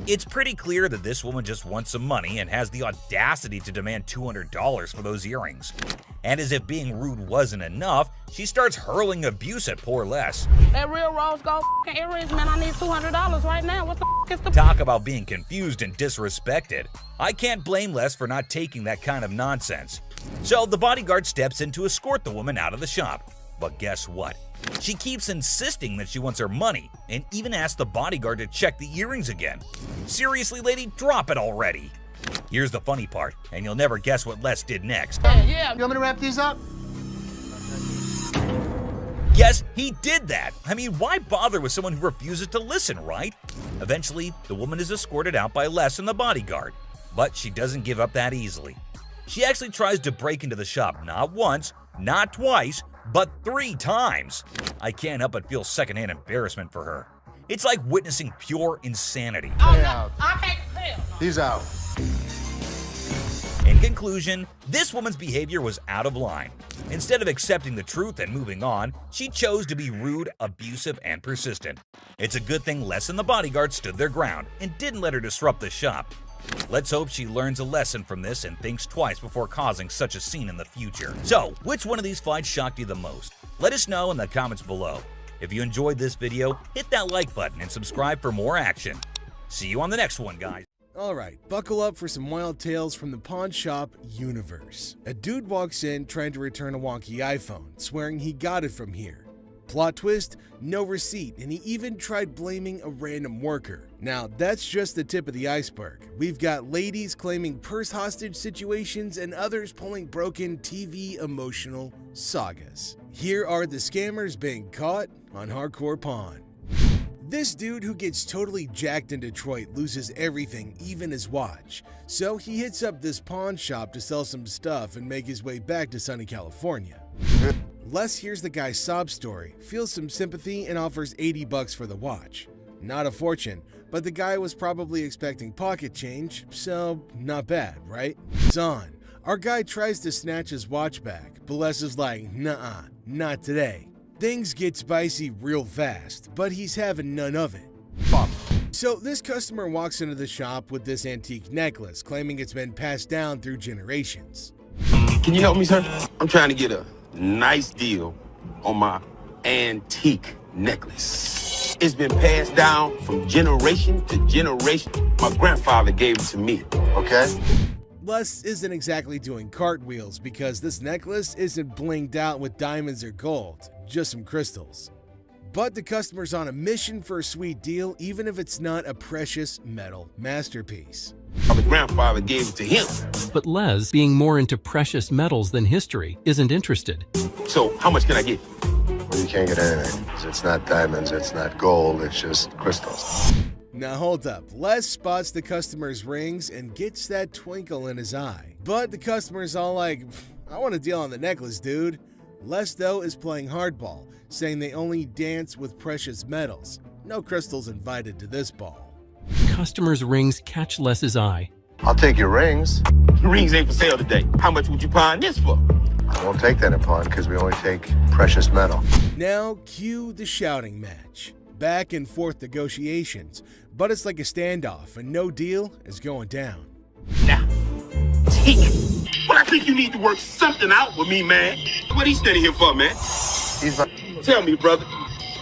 It's pretty clear that this woman just wants some money and has the audacity to demand $200 for those earrings. And as if being rude wasn't enough, she starts hurling abuse at poor Les. That real rose gold earrings, man, I need $200 right now. What the is the... Talk about being confused and disrespected. I can't blame Les for not taking that kind of nonsense. So the bodyguard steps in to escort the woman out of the shop. But guess what? She keeps insisting that she wants her money and even asks the bodyguard to check the earrings again. Seriously, lady, drop it already. Here's the funny part, and you'll never guess what Les did next. Yeah. You want me to wrap these up? Yes, he did that. I mean, why bother with someone who refuses to listen, right? Eventually, the woman is escorted out by Les and the bodyguard, but she doesn't give up that easily. She actually tries to break into the shop not once, not twice, but 3 times. I can't help but feel secondhand embarrassment for her. It's like witnessing pure insanity. He's out. In conclusion, this woman's behavior was out of line. Instead of accepting the truth and moving on, she chose to be rude, abusive, and persistent. It's a good thing Les and the bodyguard stood their ground and didn't let her disrupt the shop. Let's hope she learns a lesson from this and thinks twice before causing such a scene in the future. So, which one of these fights shocked you the most? Let us know in the comments below. If you enjoyed this video, hit that like button and subscribe for more action. See you on the next one, guys. Alright, buckle up for some wild tales from the pawn shop universe. A dude walks in trying to return a wonky iPhone, swearing he got it from here. Plot twist, no receipt, and he even tried blaming a random worker. Now, that's just the tip of the iceberg. We've got ladies claiming purse hostage situations and others pulling broken TV emotional sagas. Here are the scammers being caught on Hardcore Pawn. This dude who gets totally jacked in Detroit loses everything, even his watch. So he hits up this pawn shop to sell some stuff and make his way back to sunny California. Les hears the guy's sob story, feels some sympathy, and offers $80 for the watch. Not a fortune, but the guy was probably expecting pocket change, so not bad, right? It's on. Our guy tries to snatch his watch back, but Les is like, "Nuh-uh, not today." Things get spicy real fast, but he's having none of it. So this customer walks into the shop with this antique necklace, claiming it's been passed down through generations. Can you help me, sir? I'm trying to get a nice deal on my antique necklace. It's been passed down from generation to generation. My grandfather gave it to me, okay? Les isn't exactly doing cartwheels because this necklace isn't blinged out with diamonds or gold, just some crystals. But the customer's on a mission for a sweet deal, even if it's not a precious metal masterpiece. My grandfather gave it to him. But Les, being more into precious metals than history, isn't interested. So how much can I get? Well, you can't get anything. It's not diamonds, it's not gold, it's just crystals. Now hold up, Les spots the customer's rings and gets that twinkle in his eye. But the customer's all like, "I want a deal on the necklace, dude." Les, though, is playing hardball, saying they only dance with precious metals. No crystals invited to this ball. Customer's rings catch Les's eye. I'll take your rings. The rings ain't for sale today. How much would you pawn this for? I won't take that in pawn because we only take precious metal. Now cue the shouting match. Back and forth negotiations, but it's like a standoff and no deal is going down. Now, take it. But I think you need to work something out with me, man. What he standing here for, man? He's my... Tell me, brother.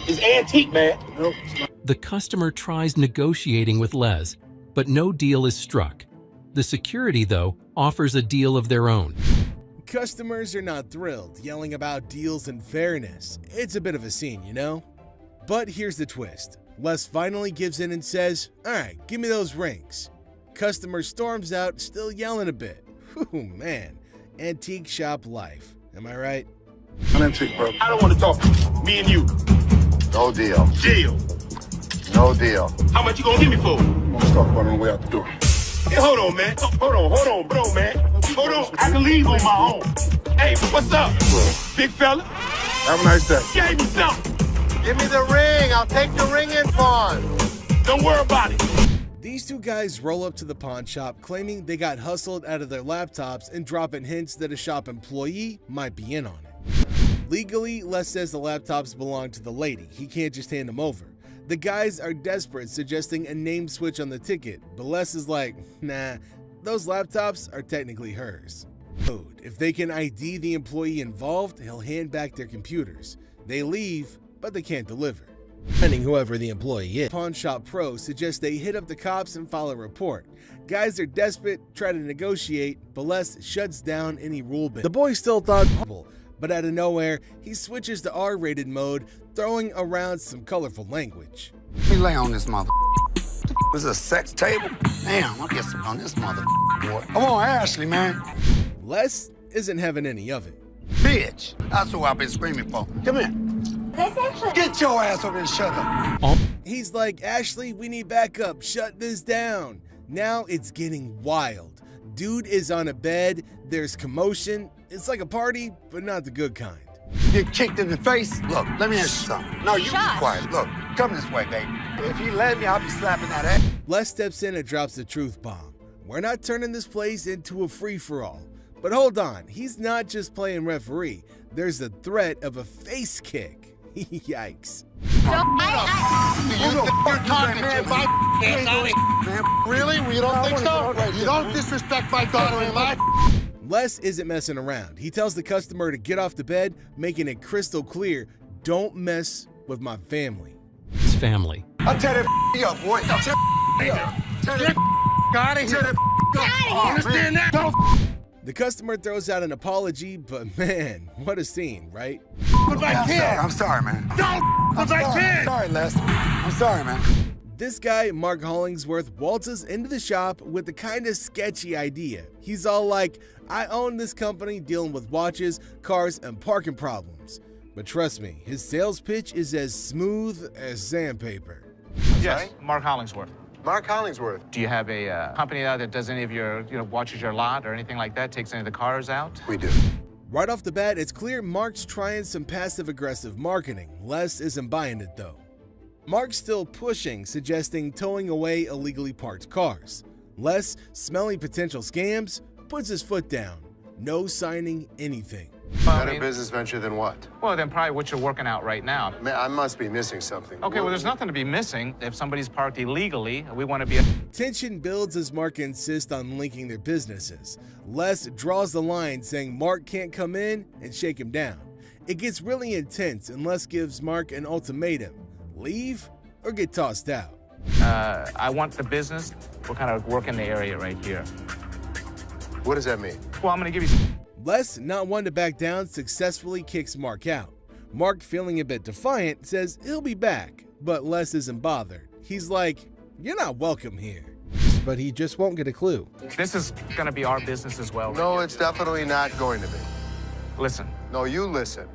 is antique, man. Nope. The customer tries negotiating with Les, but no deal is struck. The security, though, offers a deal of their own. Customers are not thrilled, yelling about deals and fairness. It's a bit of a scene, you know? But here's the twist. Les finally gives in and says, "Alright, give me those rings." Customer storms out, still yelling a bit. Whew, man. Antique shop life. Am I right? An antique, bro. I don't want to talk. Me and you. No deal. Deal. No deal. How much you gonna give me for? Let's talk about it on the way out the door. Hey, hold on, man. Hold on, man. Hold on. I can leave on my own. Hey, what's up? Big fella? Have a nice day. Gave me something. Give me the ring. I'll take the ring in pawn. Don't worry about it. These two guys roll up to the pawn shop claiming they got hustled out of their laptops and dropping hints that a shop employee might be in on it. Legally, Les says the laptops belong to the lady. He can't just hand them over. The guys are desperate, suggesting a name switch on the ticket, but Les is like, nah, those laptops are technically hers. If they can ID the employee involved, he'll hand back their computers. They leave, but they can't deliver. Finding whoever the employee is, Pawn Shop Pro suggests they hit up the cops and file a report. Guys are desperate, try to negotiate, but Les shuts down any rule bend. The boy still thought, but out of nowhere, he switches to R-rated mode, throwing around some colorful language. Let me lay on this mother. Was it a sex table? Damn, I'll get some on this mother boy. Come on, Ashley, man. Les isn't having any of it. Bitch, that's what I've been screaming for. Come here. Get your ass over and shut up. He's like, Ashley, we need backup. Shut this down. Now it's getting wild. Dude is on a bed. There's commotion. It's like a party, but not the good kind. Get kicked in the face? Look, let me ask you something. No, you be quiet. Look, come this way, baby. If you let me, I'll be slapping that ass. Les steps in and drops the truth bomb. We're not turning this place into a free-for-all. But hold on, he's not just playing referee. There's the threat of a face kick. Yikes. Really? We don't think so? You don't disrespect my daughter-in-law? Les isn't messing around. He tells the customer to get off the bed, making it crystal clear, don't mess with my family. His family. I'll tear that up, boy. Tear that out of here. Understand that? The customer throws out an apology, but man, what a scene, right? With my kid. I'm sorry, man. Don't with my kid. I'm sorry, Les. I'm sorry, man. This guy, Mark Hollingsworth, waltzes into the shop with a kind of sketchy idea. He's all like, I own this company dealing with watches, cars, and parking problems. But trust me, his sales pitch is as smooth as sandpaper. Yes, Mark Hollingsworth. Mark Hollingsworth. Do you have a company out that does any of your, watches your lot or anything like that, takes any of the cars out? We do. Right off the bat, it's clear Mark's trying some passive-aggressive marketing. Les isn't buying it, though. Mark's still pushing, suggesting towing away illegally parked cars. Les, smelling potential scams, puts his foot down. No signing anything. Better business venture than what? Well, then probably what you're working out right now. Man, I must be missing something. Okay, well, there's nothing to be missing. If somebody's parked illegally, we want to be... Tension builds as Mark insists on linking their businesses. Les draws the line, saying Mark can't come in and shake him down. It gets really intense, and Les gives Mark an ultimatum. Leave or get tossed out. I want the business. We're kind of working the area right here. What does that mean? Well, I'm going to give you... Les, not one to back down, successfully kicks Mark out. Mark, feeling a bit defiant, says he'll be back, but Les isn't bothered. He's like, you're not welcome here. But he just won't get a clue. This is going to be our business as well. No, it's definitely not going to be. Listen. No, you listen.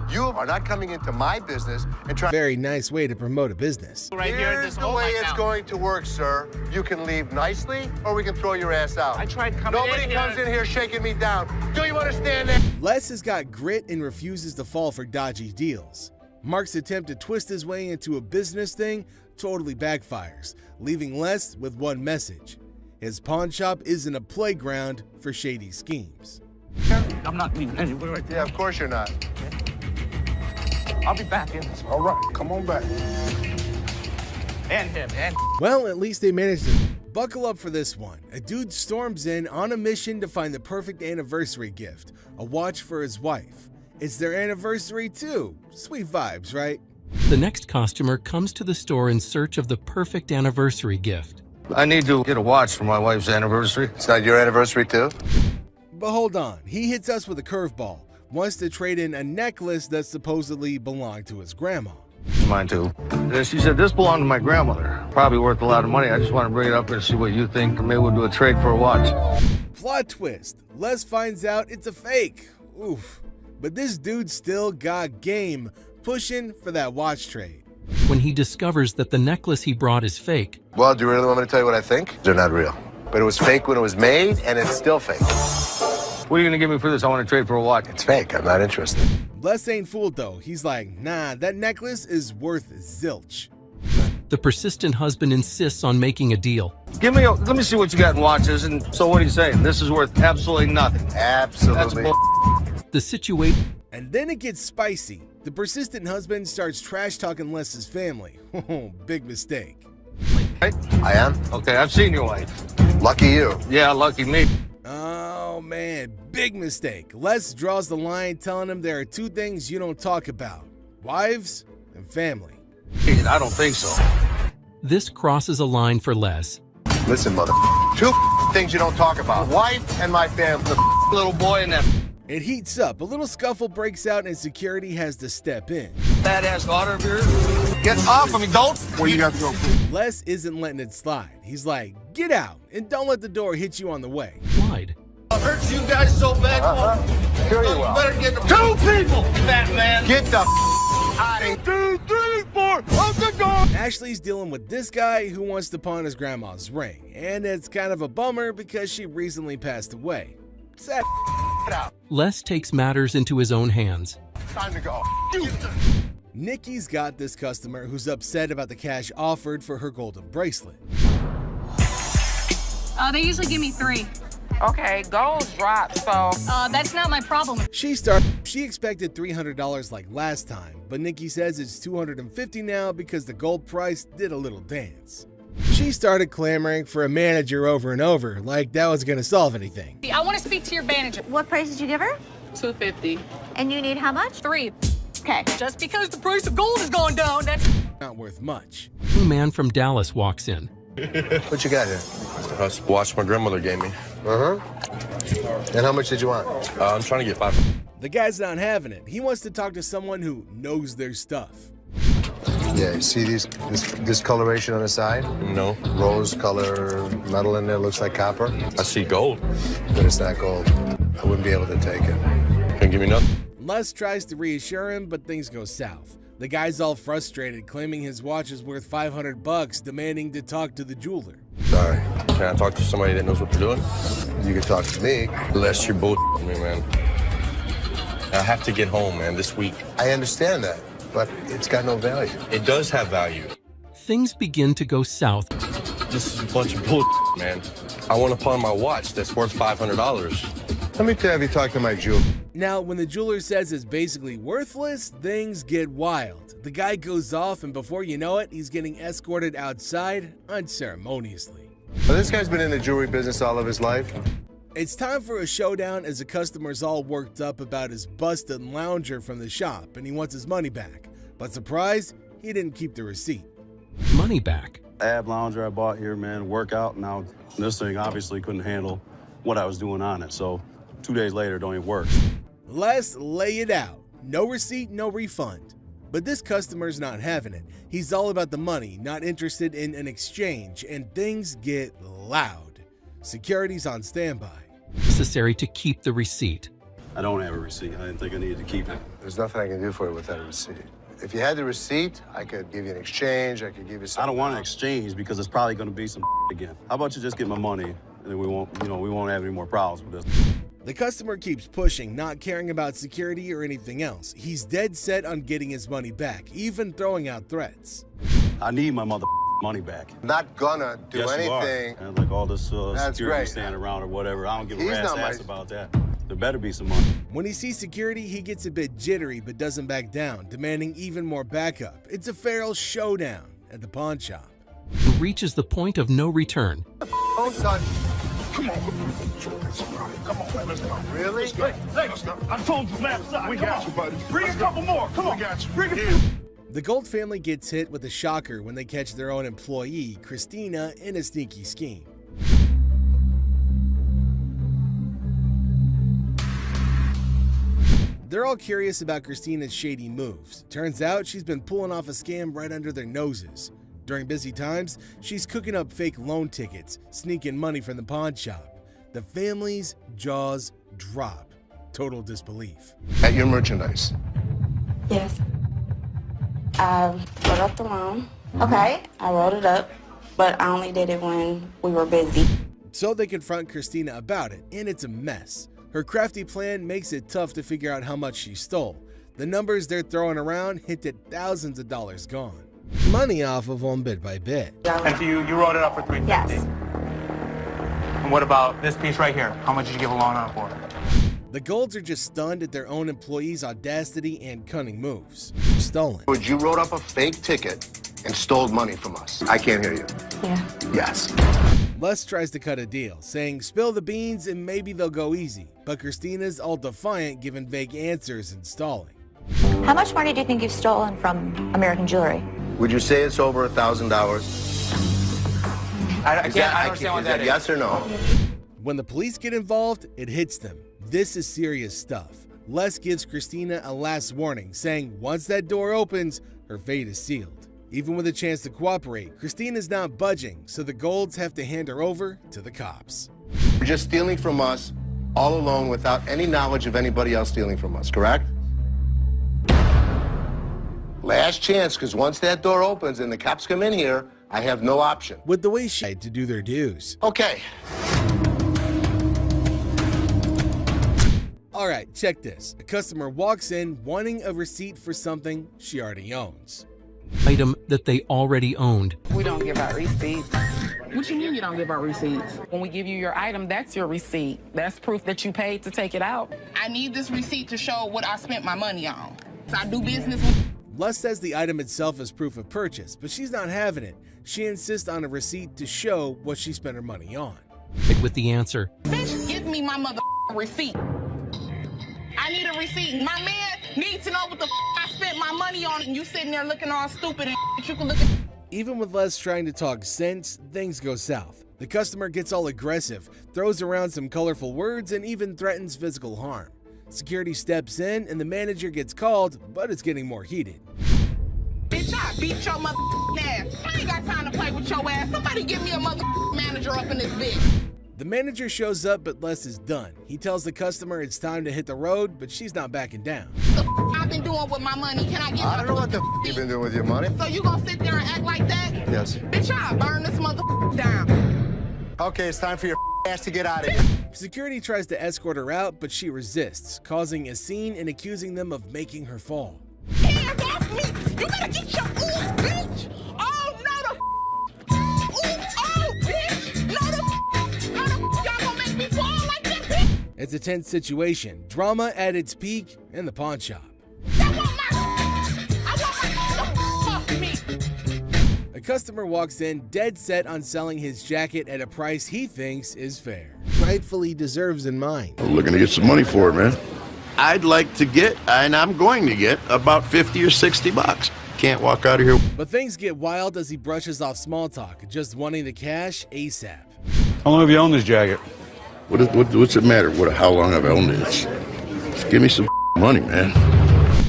You are not coming into my business and trying... Very nice way to promote a business. Right here, Here's the way it's going to work, sir. You can leave nicely, or we can throw your ass out. I tried coming in here. Nobody comes in here shaking me down. Do you understand that? Les has got grit and refuses to fall for dodgy deals. Mark's attempt to twist his way into a business thing totally backfires, leaving Les with one message. His pawn shop isn't a playground for shady schemes. I'm not leaving anywhere right there. Yeah, of course you're not. I'll be back in this. All right, come on back. And him, and... Well, at least they managed to buckle up for this one. A dude storms in on a mission to find the perfect anniversary gift, a watch for his wife. It's their anniversary too. Sweet vibes, right? The next customer comes to the store in search of the perfect anniversary gift. I need to get a watch for my wife's anniversary. It's not your anniversary, too? But hold on, he hits us with a curveball. Wants to trade in a necklace that supposedly belonged to his grandma. Mine, too. She said, this belonged to my grandmother. Probably worth a lot of money. I just want to bring it up here and see what you think. Maybe we'll do a trade for a watch. Plot twist. Les finds out it's a fake. Oof. But this dude still got game, pushing for that watch trade. When he discovers that the necklace he brought is fake. Well, do you really want me to tell you what I think? They're not real. But it was fake when it was made, and it's still fake. What are you going to give me for this? I want to trade for a watch. It's fake. I'm not interested. Les ain't fooled, though. He's like, nah, that necklace is worth zilch. The persistent husband insists on making a deal. Let me see what you got in watches. And so what are you saying? This is worth absolutely nothing. Absolutely. The situation. And then it gets spicy. The persistent husband starts trash-talking Les's family. Big mistake. I am? Okay, I've seen your wife. Lucky you. Yeah, lucky me. Oh, man, big mistake. Les draws the line telling him there are two things you don't talk about. Wives and family. I don't think so. This crosses a line for Les. Listen, mother. Two things you don't talk about. Wife and my family. The little boy and that. It heats up. A little scuffle breaks out and security has to step in. Badass daughter of yours. Get off of me, don't. Where you got to go? Les isn't letting it slide. He's like, get out and don't let the door hit you on the way. Wide. I hurt you guys so bad. Sure you will. Better get the two people, fat man. Get the out of here. 2, 3, 4, up the door. Ashley's dealing with this guy who wants to pawn his grandma's ring, and it's kind of a bummer because she recently passed away. Sad. Les takes matters into his own hands. Time to go. Nikki's got this customer who's upset about the cash offered for her golden bracelet. They usually give me 3. Okay, gold dropped, so That's not my problem. She expected $300 like last time, but Nikki says it's $250 now because the gold price did a little dance. She started clamoring for a manager over and over, like that was gonna solve anything. I want to speak to your manager. What price did you give her? $250. And you need how much? 3. Okay. Just because the price of gold is going down, that's not worth much. A man from Dallas walks in. What you got here? That's a watch my grandmother gave me. And how much did you want? I'm trying to get 5. The guy's not having it. He wants to talk to someone who knows their stuff. Yeah, you see this discoloration on the side? No. Rose color metal in there, looks like copper. I see gold. But it's not gold. I wouldn't be able to take it. Can't give me nothing. Les tries to reassure him, but things go south. The guy's all frustrated, claiming his watch is worth $500, demanding to talk to the jeweler. Sorry. Can I talk to somebody that knows what they're doing? You can talk to me. Unless you're bullshitting me, man. I have to get home, man, this week. I understand that, but it's got no value. It does have value. Things begin to go south. This is a bunch of bullshit, man. I want to pawn my watch that's worth $500. Let me have you talk to my jeweler. Now, when the jeweler says it's basically worthless, things get wild. The guy goes off, and before you know it, he's getting escorted outside unceremoniously. Well, this guy's been in the jewelry business all of his life. It's time for a showdown as the customer's all worked up about his busted lounger from the shop, and he wants his money back. But surprise, he didn't keep the receipt. Money back. Ab lounger I bought here, man, workout. Now, this thing obviously couldn't handle what I was doing on it, so 2 days later, it don't even work. Let's lay it out. No receipt, no refund. But this customer's not having it. He's all about the money, not interested in an exchange, and things get loud. Security's on standby. Necessary to keep the receipt. I don't have a receipt. I didn't think I needed to keep it. There's nothing I can do for you without a receipt. If you had the receipt, I could give you an exchange. I could give you something. I don't want an exchange because it's probably going to be some again. How about you just get my money, and then we won't have any more problems with this. The customer keeps pushing, not caring about security or anything else. He's dead set on getting his money back, even throwing out threats. I need my money back. Not gonna do anything. And like all this security standing around or whatever, I don't give a rat's ass about that. There better be some money. When he sees security, he gets a bit jittery but doesn't back down, demanding even more backup. It's a feral showdown at the pawn shop. It reaches the point of no return. Oh, son. Come on. Come on, man. Let's go. Really? Let's go. I told you last time. We got you, buddy. Bring a couple more. Come on. We got you. Bring a few. The Gold family gets hit with a shocker when they catch their own employee, Christina, in a sneaky scheme. They're all curious about Christina's shady moves. Turns out she's been pulling off a scam right under their noses. During busy times, she's cooking up fake loan tickets, sneaking money from the pawn shop. The family's jaws drop. Total disbelief. At your merchandise. Yes. I wrote up the loan. Okay. I wrote it up, but I only did it when we were busy. So they confront Christina about it, and it's a mess. Her crafty plan makes it tough to figure out how much she stole. The numbers they're throwing around hint at thousands of dollars gone. Money off of them bit by bit. And so you wrote it up for $350? Yes. And what about this piece right here? How much did you give a loan on for? The Golds are just stunned at their own employees' audacity and cunning moves. Stolen. Would you wrote up a fake ticket and stole money from us? I can't hear you. Yeah. Yes. Les tries to cut a deal, saying spill the beans and maybe they'll go easy. But Christina's all defiant, giving vague answers and stalling. How much money do you think you've stolen from American Jewelry? Would you say it's over $1,000? I don't understand what that is. Yes or no? When the police get involved, it hits them. This is serious stuff. Les gives Christina a last warning, saying once that door opens, her fate is sealed. Even with a chance to cooperate, Christina's not budging, so the Golds have to hand her over to the cops. You're just stealing from us all alone without any knowledge of anybody else stealing from us, correct? Last chance, because once that door opens and the cops come in here, I have no option. With the way she had to do their dues. Okay. All right, check this. A customer walks in wanting a receipt for something she already owns. Item that they already owned. We don't give out receipts. What you mean you don't give out receipts? When we give you your item, that's your receipt. That's proof that you paid to take it out. I need this receipt to show what I spent my money on. So I do business with... Les says the item itself is proof of purchase, but she's not having it. She insists on a receipt to show what she spent her money on. With the answer, Bitch, give me my mother receipt. I need a receipt. My man needs to know what the I spent my money on, and you sitting there looking all stupid and you can look at... Even with Les trying to talk sense, things go south. The customer gets all aggressive, throws around some colorful words, and even threatens physical harm. Security steps in and the manager gets called, but it's getting more heated. Bitch, I beat your mother ass. I ain't got time to play with your ass. Somebody give me a mother manager up in this bitch. The manager shows up, but Les is done. He tells the customer it's time to hit the road, but she's not backing down. The I've been doing with my money. Can I get I don't know what the you've been doing with your money. So you gonna sit there and act like that? Yes. Bitch, I'll burn this mother down. Okay, it's time for your ass to get out of here. Security tries to escort her out, but she resists, causing a scene and accusing them of making her fall. Hands off me! You better get your bitch! Oh, no, bitch! No, y'all gonna make me fall like that, bitch! It's a tense situation, drama at its peak in the pawn shop. A customer walks in dead set on selling his jacket at a price he thinks is fair. Rightfully deserves in mind. I'm looking to get some money for it, man. I'd like to get, and I'm going to get, about 50 or 60 bucks. Can't walk out of here. But things get wild as he brushes off small talk, just wanting the cash ASAP. How long have you owned this jacket? What's it matter how long I've owned it? Just give me some money, man.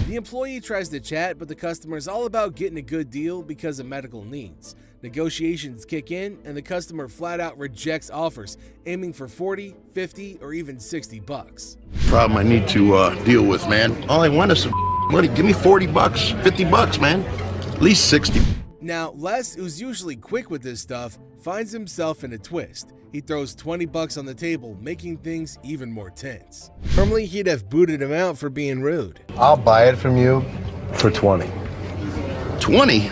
The employee tries to chat, but the customer's all about getting a good deal because of medical needs. Negotiations kick in, and the customer flat out rejects offers, aiming for 40, 50, or even 60 bucks. Problem I need to deal with, man. All I want is some money. Give me 40 bucks, 50 bucks, man. At least 60. Now, Les, who's usually quick with this stuff, finds himself in a twist. He throws 20 bucks on the table, making things even more tense. Normally, he'd have booted him out for being rude. I'll buy it from you for 20. 20?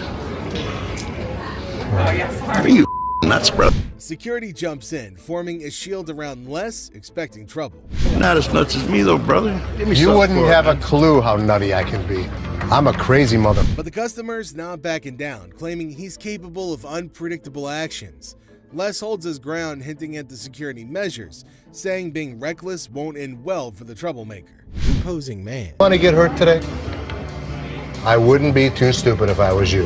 Are you nuts, bro? Security jumps in, forming a shield around Les, expecting trouble. Not as nuts as me, though, brother. Give me You something wouldn't for it, have a man. clue how nutty I can be. I'm a crazy mother. But the customer's not backing down, claiming he's capable of unpredictable actions. Les holds his ground, hinting at the security measures, saying being reckless won't end well for the troublemaker. Imposing man. Want to get hurt today? I wouldn't be too stupid if I was you.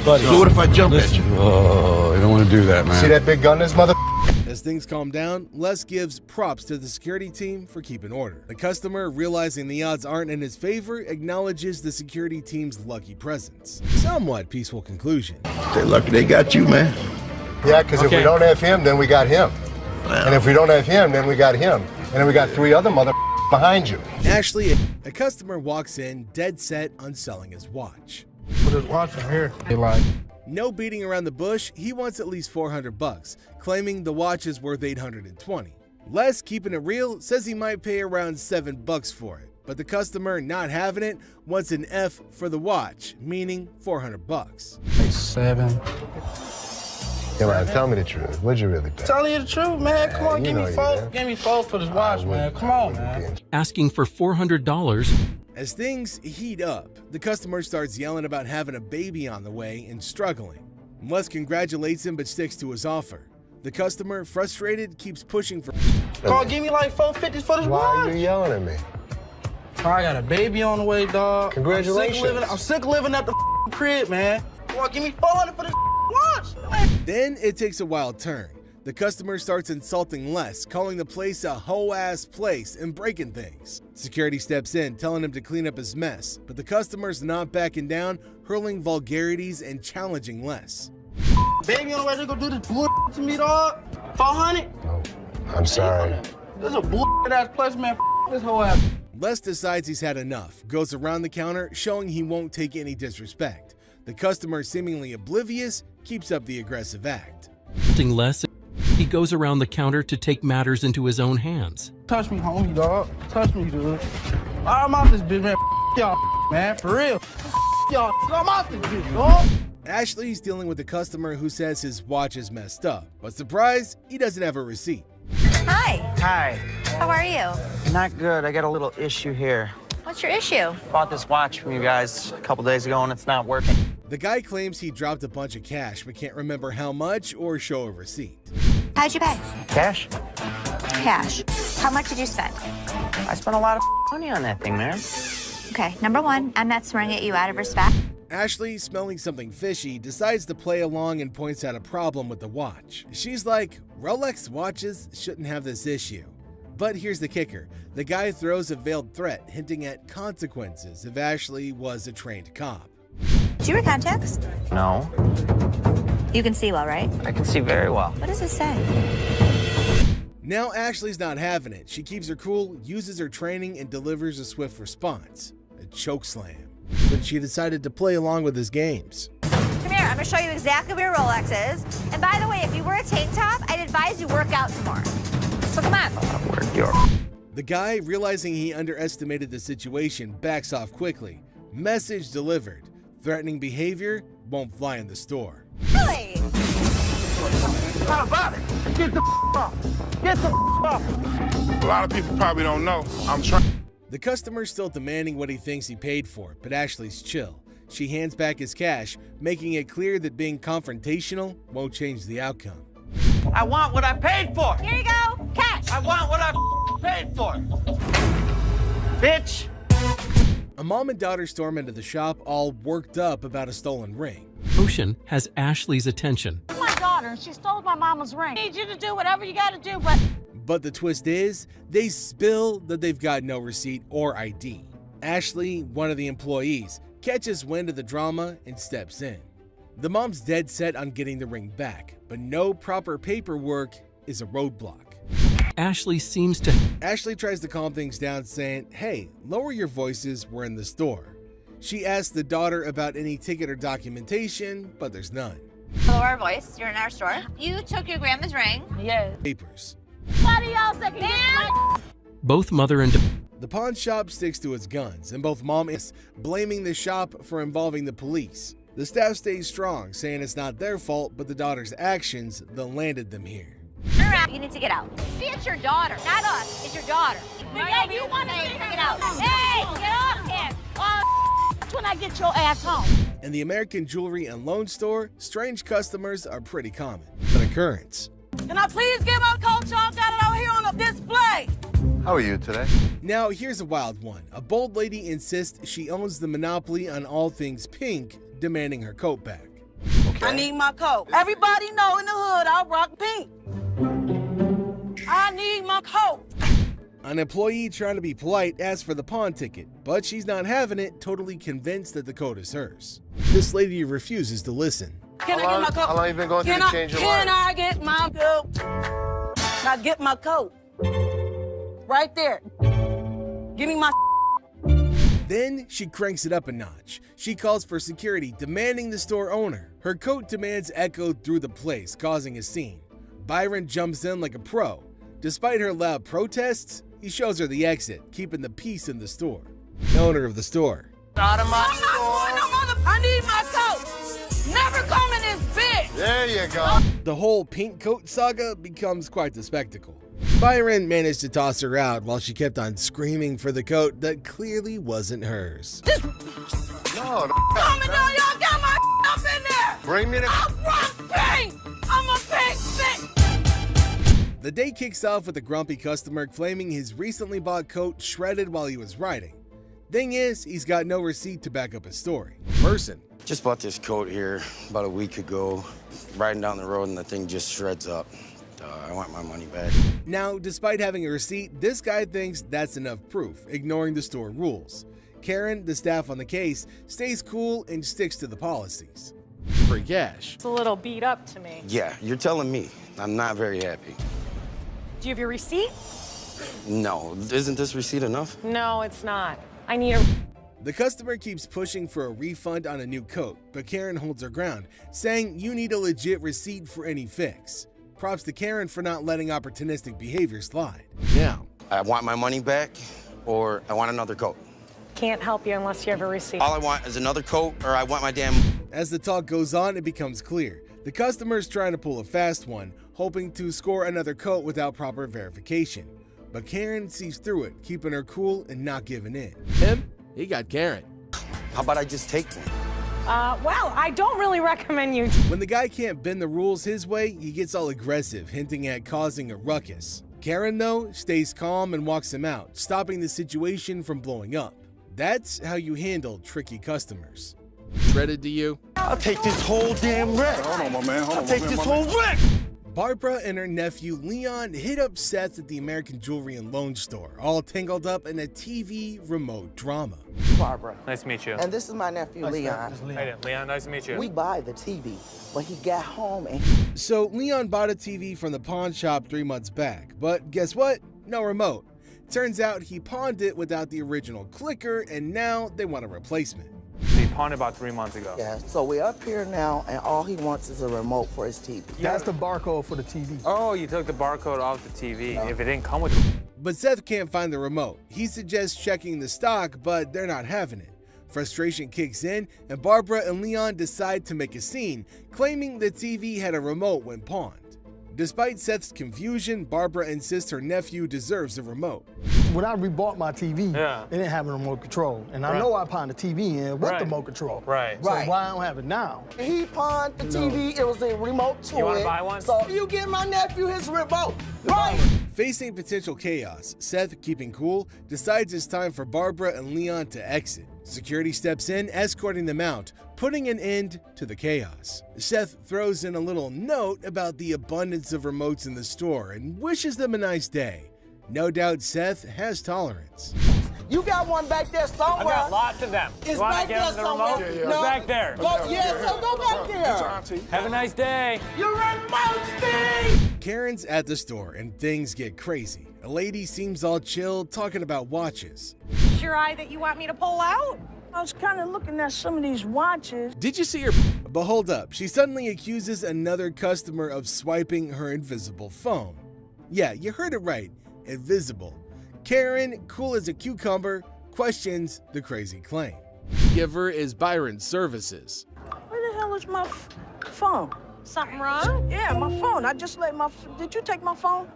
Buddy, so what if I jump at you? Oh, I don't want to do that, man. See that big gun in this mother? As things calm down, Les gives props to the security team for keeping order. The customer, realizing the odds aren't in his favor, acknowledges the security team's lucky presence. Somewhat peaceful conclusion. They're lucky they got you, man. Yeah, because if we don't have him, then we got him. Well. And if we don't have him, then we got him. And then we got 3 other mother behind you. Ashley, a customer walks in dead set on selling his watch. Put his watch in here. No beating around the bush, he wants at least $400, claiming the watch is worth $820. Les, keeping it real, says he might pay around $7 for it, but the customer, not having it, wants an F for the watch, meaning $400. 7. Come on, tell me the truth. What'd you really pay? Telling you the truth, man. Come on, give me 4. Give me 4 for this watch, man. Come on, man. Asking for $400. As things heat up, the customer starts yelling about having a baby on the way and struggling. Les congratulates him but sticks to his offer. The customer, frustrated, keeps pushing for... Call, give me like $450 for this watch. Why are you yelling at me? I got a baby on the way, dog. Congratulations. I'm sick of living at the crib, man. Come on, give me $400 for this watch. Then it takes a wild turn. The customer starts insulting Les, calling the place a hoe-ass place and breaking things. Security steps in, telling him to clean up his mess, but the customer's not backing down, hurling vulgarities and challenging Les. Baby on the way to go do this bull to me, dog. 400? Oh, I'm sorry. This is a bull ass place, man. This whole ass. Les decides he's had enough, goes around the counter, showing he won't take any disrespect. The customer, seemingly oblivious, keeps up the aggressive act. Les, he goes around the counter to take matters into his own hands. Touch me, homie, dog. Touch me, dude. I'm out this bitch, man. Y'all, man, for real. Y'all, I'm out this bitch, dog. Ashley's dealing with a customer who says his watch is messed up, but surprise, he doesn't have a receipt. Hi. Hi. How are you? Not good. I got a little issue here. What's your issue? Bought this watch from you guys a couple days ago and it's not working. The guy claims he dropped a bunch of cash but can't remember how much or show a receipt. How'd you pay? Cash? Cash. How much did you spend? I spent a lot of money on that thing, man. Okay, number one, I'm not swearing at you out of respect. Ashley, smelling something fishy, decides to play along and points out a problem with the watch. She's like, Rolex watches shouldn't have this issue. But here's the kicker. The guy throws a veiled threat, hinting at consequences if Ashley was a trained cop. Do you wear contacts? No. You can see well, right? I can see very well. What does it say? Now Ashley's not having it. She keeps her cool, uses her training, and delivers a swift response. A chokeslam. But she decided to play along with his games. Come here, I'm gonna show you exactly where your Rolex is. And by the way, if you wear a tank top, I'd advise you work out some more. So come on. The guy, realizing he underestimated the situation, backs off quickly. Message delivered. Threatening behavior won't fly in the store. Really? How about it? Get the off. Get the off. A lot of people probably don't know. I'm trying. The customer's still demanding what he thinks he paid for, but Ashley's chill. She hands back his cash, making it clear that being confrontational won't change the outcome. I want what I paid for. Here you go. Cash. I want what I paid for. Bitch. A mom and daughter storm into the shop, all worked up about a stolen ring. Ocean has Ashley's attention. My daughter, she stole my mama's ring. I need you to do whatever you gotta do, But the twist is, they spill that they've got no receipt or ID. Ashley, one of the employees, catches wind of the drama and steps in. The mom's dead set on getting the ring back, but no proper paperwork is a roadblock. Ashley tries to calm things down, saying, hey, lower your voices, we're in the store. She asks the daughter about any ticket or documentation, but there's none. Lower our voice, you're in our store. You took your grandma's ring. Yes. Papers. Why do y'all say that? Both mother and The pawn shop sticks to its guns, and both mom is blaming the shop for involving the police. The staff stays strong, saying it's not their fault, but the daughter's actions that landed them here. You need to get out. See, it's your daughter, not us. It's your daughter. Yeah, you want to get out. Hey, get off him. That's when I get your ass home. In the American jewelry and loan store, strange customers are pretty common, an occurrence. Can I please get my coat? Y'all got it out here on a display. How are you today? Now, here's a wild one. A bold lady insists she owns the monopoly on all things pink, demanding her coat back. I need my coat. Everybody know in the hood I rock pink. I need my coat. An employee trying to be polite asks for the pawn ticket, but she's not having it, totally convinced that the coat is hers. This lady refuses to listen. Can I get my coat? How long you been going through the change of Can I get my coat? Can I get my coat? Right there. Give me my. Then she cranks it up a notch. She calls for security, demanding the store owner. Her coat demands echoed through the place, causing a scene. Byron jumps in like a pro. Despite her loud protests, he shows her the exit, keeping the peace in the store. The owner of the store. Out of my store. I need my coat. Never come in this bitch. There you go. The whole pink coat saga becomes quite the spectacle. Byron managed to toss her out while she kept on screaming for the coat that clearly wasn't hers. No, Coming down, y'all got my up in there. Bring me the. I rock pink. I'm a pink bitch. The day kicks off with a grumpy customer claiming his recently bought coat shredded while he was riding. Thing is, he's got no receipt to back up his story. Person. Just bought this coat here about a week ago, riding down the road and the thing just shreds up. I want my money back. Now, despite having a receipt, this guy thinks that's enough proof, ignoring the store rules. Karen, the staff on the case, stays cool and sticks to the policies. For cash. It's a little beat up to me. Yeah, you're telling me. I'm not very happy. Do you have your receipt? No. Isn't this receipt enough? No, it's not. I need a... The customer keeps pushing for a refund on a new coat, but Karen holds her ground, saying you need a legit receipt for any fix. Props to Karen for not letting opportunistic behavior slide. Now, I want my money back, or I want another coat. Can't help you unless you have a receipt. All I want is another coat, or I want my damn... As the talk goes on, it becomes clear. The customer's trying to pull a fast one, hoping to score another coat without proper verification. But Karen sees through it, keeping her cool and not giving in. Him? He got Karen. How about I just take one? Well, I don't really recommend you. When the guy can't bend the rules his way, he gets all aggressive, hinting at causing a ruckus. Karen, though, stays calm and walks him out, stopping the situation from blowing up. That's how you handle tricky customers. Shredded to you? I'll take this whole damn wreck. Hold on, my man. I'll take this whole wreck. Barbara and her nephew Leon hit up Seth at the American Jewelry and Loan Store, all tangled up in a TV remote drama. Barbara. Nice to meet you. And this is my nephew, Leon. Hey, Leon, nice to meet you. We buy the TV. When he got home and... So Leon bought a TV from the pawn shop 3 months back, but guess what? No remote. Turns out he pawned it without the original clicker, and now they want a replacement. He pawned about 3 months ago. Yeah, so we're up here now, and all he wants is a remote for his TV. That's the barcode for the TV. Oh, you took the barcode off the TV. If it didn't come with it. But Seth can't find the remote. He suggests checking the stock, but they're not having it. Frustration kicks in, and Barbara and Leon decide to make a scene, claiming the TV had a remote when pawned. Despite Seth's confusion, Barbara insists her nephew deserves a remote. When I rebought my TV, it didn't have a remote control. And I know I pawned the TV in with the remote control. Right. So why I don't have it now? He pawned the TV, it was a remote to it. You want to buy one? So you give my nephew his remote, right? Facing potential chaos, Seth, keeping cool, decides it's time for Barbara and Leon to exit. Security steps in, escorting them out, putting an end to the chaos. Seth throws in a little note about the abundance of remotes in the store and wishes them a nice day. No doubt Seth has tolerance. You got one back there somewhere. I got lots of them. It's you want back to give there them the somewhere. remote? Yeah. It's back there. So go back there. Have a nice day. Your remote thing! Karen's at the store and things get crazy. A lady seems all chill, talking about watches. Your eye that you want me to pull out? I was kind of looking at some of these watches. Did you see her? But hold up, she suddenly accuses another customer of swiping her invisible phone. Yeah, you heard it right, invisible. Karen, cool as a cucumber, questions the crazy claim. Giver is Byron Services. Where the hell is my phone? Something wrong? Yeah, my phone. I just let my... Did you take my phone?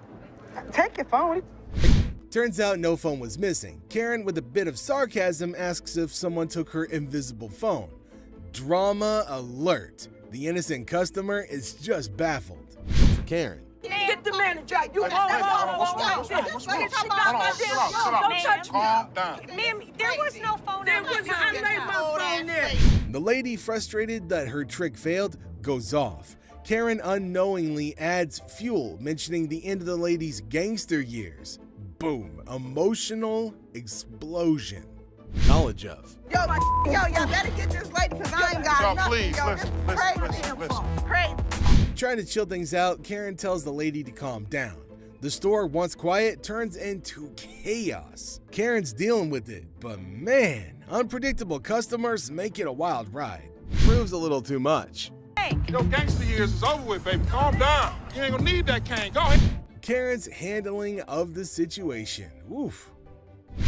Take your phone. Turns out no phone was missing. Karen, with a bit of sarcasm, asks if someone took her invisible phone. Drama alert. The innocent customer is just baffled. For Karen. Get the manager. You Don't touch me. Calm down. Ma'am, there was no phone. There was I laid my phone there. The lady, frustrated that her trick failed, goes off. Karen unknowingly adds fuel, mentioning the end of the lady's gangster years. Boom. Emotional explosion. Knowledge of. Yo, y'all better get this lady because I ain't got nothing. Please, Yo, listen. Crazy. Trying to chill things out, Karen tells the lady to calm down. The store, once quiet, turns into chaos. Karen's dealing with it, but man, unpredictable customers make it a wild ride. Proves a little too much. Your gangster years is over with, baby. Calm down. You ain't gonna need that cane. Go ahead. Karen's handling of the situation. Oof.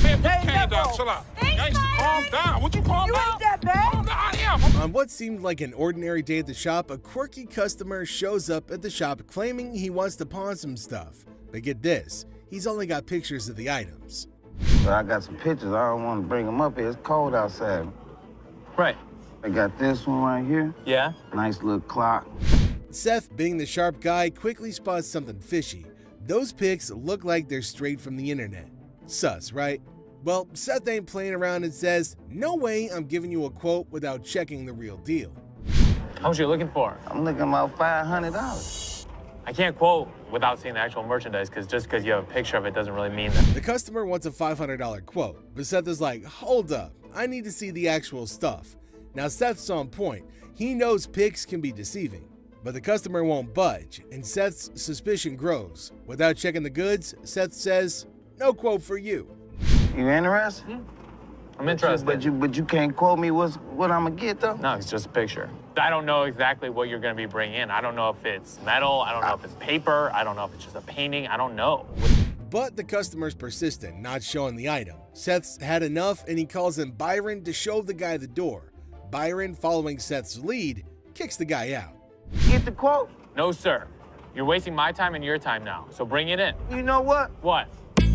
Man, put the cane down. Chill out. Gangster, calm down. What you calm down? You ain't that bad. Calm down. I am. On what seemed like an ordinary day at the shop, a quirky customer shows up at the shop claiming he wants to pawn some stuff. But get this, he's only got pictures of the items. But I got some pictures. I don't want to bring them up here. It's cold outside. Right. I got this one right here. Yeah? Nice little clock. Seth, being the sharp guy, quickly spots something fishy. Those pics look like they're straight from the internet. Sus, right? Well, Seth ain't playing around and says, no way I'm giving you a quote without checking the real deal. How much are you looking for? I'm looking about $500. I can't quote without seeing the actual merchandise, because just because you have a picture of it doesn't really mean that. The customer wants a $500 quote, but Seth is like, hold up, I need to see the actual stuff. Now Seth's on point. He knows pics can be deceiving, but the customer won't budge, and Seth's suspicion grows. Without checking the goods, Seth says, no quote for you. You interested? I'm interested. But you can't quote me what I'm gonna get though? No, it's just a picture. I don't know exactly what you're gonna be bringing in. I don't know if it's metal, I don't know if it's paper, I don't know if it's just a painting, I don't know. But the customer's persistent, not showing the item. Seth's had enough, and he calls in Byron to show the guy the door. Byron, following Seth's lead, kicks the guy out. Get the quote? No, sir. You're wasting my time and your time now, so bring it in. You know what? What?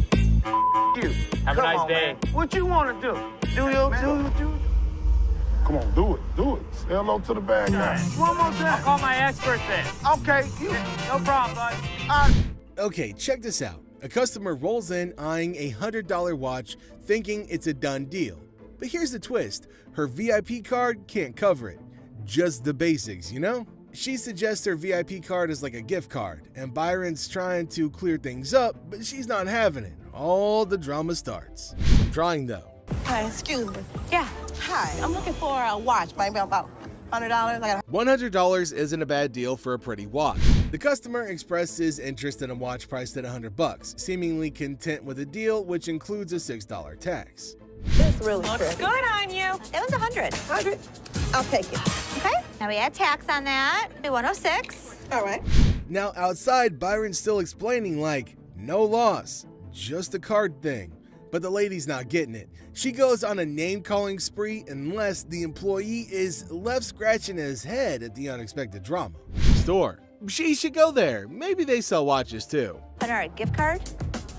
You. Have a nice day. Man. What you want to do? Do you? Come on, do it. Say hello to the bad guy. One more time. I'll call my experts in. Okay. No problem, bud. Okay, check this out. A customer rolls in eyeing a $100 watch, thinking it's a done deal. But here's the twist. Her VIP card can't cover it. Just the basics, you know? She suggests her VIP card is like a gift card, and Byron's trying to clear things up, but she's not having it. All the drama starts. Drawing though. Hi, excuse me. Yeah. Hi, I'm looking for a watch, maybe about $100. $100 isn't a bad deal for a pretty watch. The customer expressed his interest in a watch priced at $100, seemingly content with a deal which includes a $6 tax. It's really Looks pretty. good on you. It was 100. 100? I'll take it. Okay. Now we add tax on that. Be 106. All right. Now outside, Byron's still explaining like, no loss, just a card thing. But the lady's not getting it. She goes on a name-calling spree unless the employee is left scratching his head at the unexpected drama. Store. She should go there. Maybe they sell watches too. $100 gift card?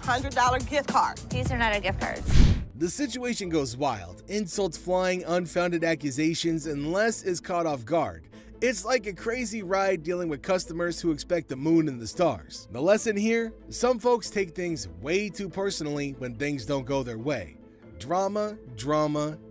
$100 gift card. These are not our gift cards. The situation goes wild. Insults flying, unfounded accusations, and Les is caught off guard. It's like a crazy ride dealing with customers who expect the moon and the stars. The lesson here? Some folks take things way too personally when things don't go their way. Drama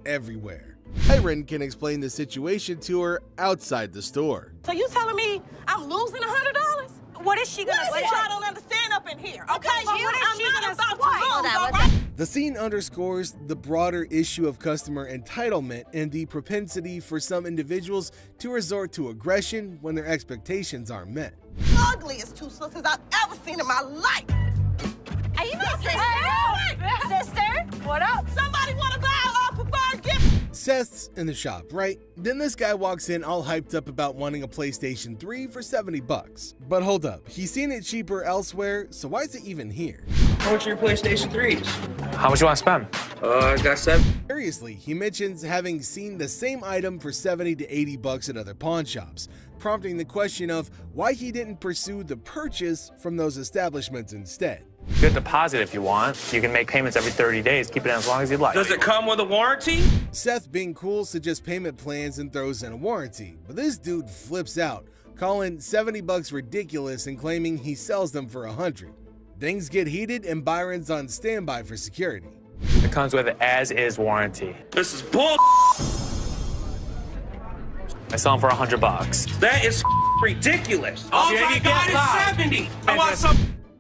everywhere. Byron can explain the situation to her outside the store. So you telling me I'm losing $100? What is she gonna What say? is y'all don't understand up in here, okay? What is she gonna about swipe? to lose, Hold on, all what's right? The scene underscores the broader issue of customer entitlement and the propensity for some individuals to resort to aggression when their expectations aren't met. Ugliest two sisters I've ever seen in my life. Are you my sister? Sister? What up? Somebody want to buy a preferred gift? Seth's in the shop, right? Then this guy walks in all hyped up about wanting a PlayStation 3 for $70. But hold up, he's seen it cheaper elsewhere, so why is it even here? How much are your PlayStation 3s? How much you want to spend? I got 7. Seriously, he mentions having seen the same item for $70 to $80 at other pawn shops, prompting the question of why he didn't pursue the purchase from those establishments instead. Good deposit if you want. You can make payments every 30 days. Keep it in as long as you'd like. Does it come with a warranty? Seth, being cool, suggests payment plans and throws in a warranty, but this dude flips out. calling $70 ridiculous and claiming he sells them for $100. Things get heated and Byron's on standby for security. It comes with an as-is warranty. This is bull. I sell them for $100. That is ridiculous. Oh my God, it's 70. I want some.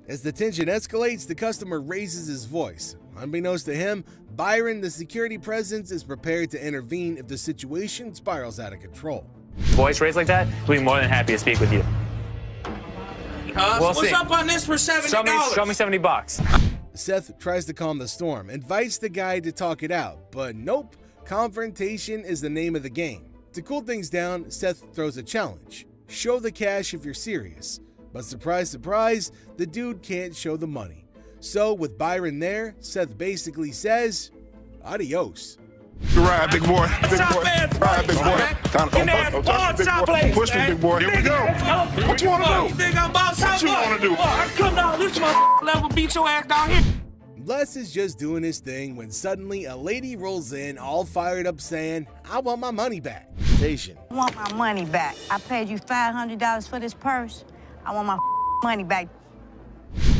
As the tension escalates, the customer raises his voice. Unbeknownst to him, Byron, the security presence, is prepared to intervene if the situation spirals out of control. Voice raised like that, we'll be more than happy to speak with you. What's up on this for $70? Show me $70. Seth tries to calm the storm, invites the guy to talk it out, but nope, confrontation is the name of the game. To cool things down, Seth throws a challenge. Show the cash if you're serious. But surprise, surprise, the dude can't show the money. So with Byron there, Seth basically says, adios. Ride, big boy. Big boy. Ride, big boy. Push me, big boy. Here we go. What you want to do? You think I'm about What you want to do? I come down this level, beat your ass down here. Les is just doing his thing when suddenly a lady rolls in all fired up saying, I want my money back. Station. I want my money back. I paid you $500 for this purse. I want my money back.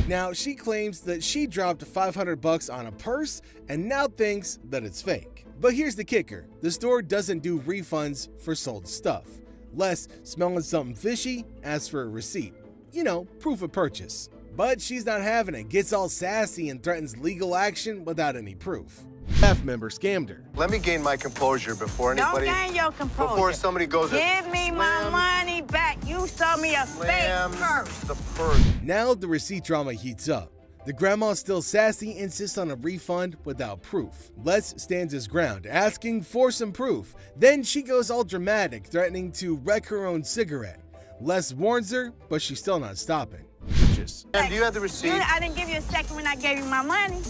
Now, she claims that she dropped $500 on a purse and now thinks that it's fake. But here's the kicker. The store doesn't do refunds for sold stuff. Les, smelling something fishy, asks for a receipt. You know, proof of purchase. But she's not having it, gets all sassy and threatens legal action without any proof. Staff member scammed her. Let me gain my composure before anybody... Don't gain your composure. Before somebody goes... Give me my money back. You sold me a fake purse. The purse. Now the receipt drama heats up. The grandma's still sassy, insists on a refund without proof. Les stands his ground, asking for some proof. Then she goes all dramatic, threatening to wreck her own cigarette. Les warns her, but she's still not stopping. Ma'am, do you have the receipt? I didn't give you a second when I gave you my money.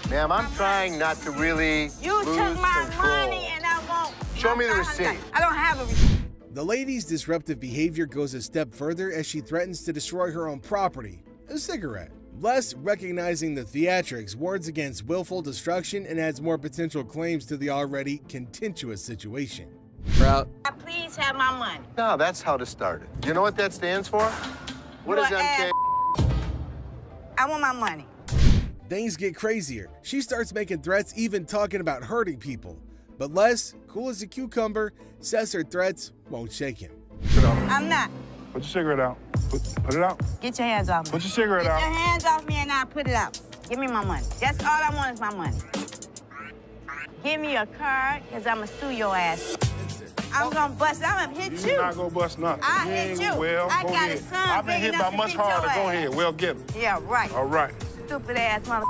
Ma'am, I'm trying not to really You lose took my control. money and I won't. Show me the receipt. I don't have a receipt. The lady's disruptive behavior goes a step further as she threatens to destroy her own property, a cigarette. Les, recognizing the theatrics, warns against willful destruction and adds more potential claims to the already contentious situation. Route. Please have my money. No, that's how to start it. You know what that stands for? What is MK? I want my money. Things get crazier. She starts making threats, even talking about hurting people. But Les, cool as a cucumber, says her threats won't shake him. I'm not. Put your cigarette out. Put it out. Get your hands off me. Put your cigarette out. Get your hands off me and I'll put it out. Give me my money. That's all I want is my money. Give me your card, because I'm going to sue your ass. I'm going to bust. I'm going to hit you. You're not going to bust nothing. I hit you. Well, I go got ahead. a son I've been big hit by enough much to hit harder. your Go ass. ahead. Well, get him. Yeah, right. All right. Stupid ass mother.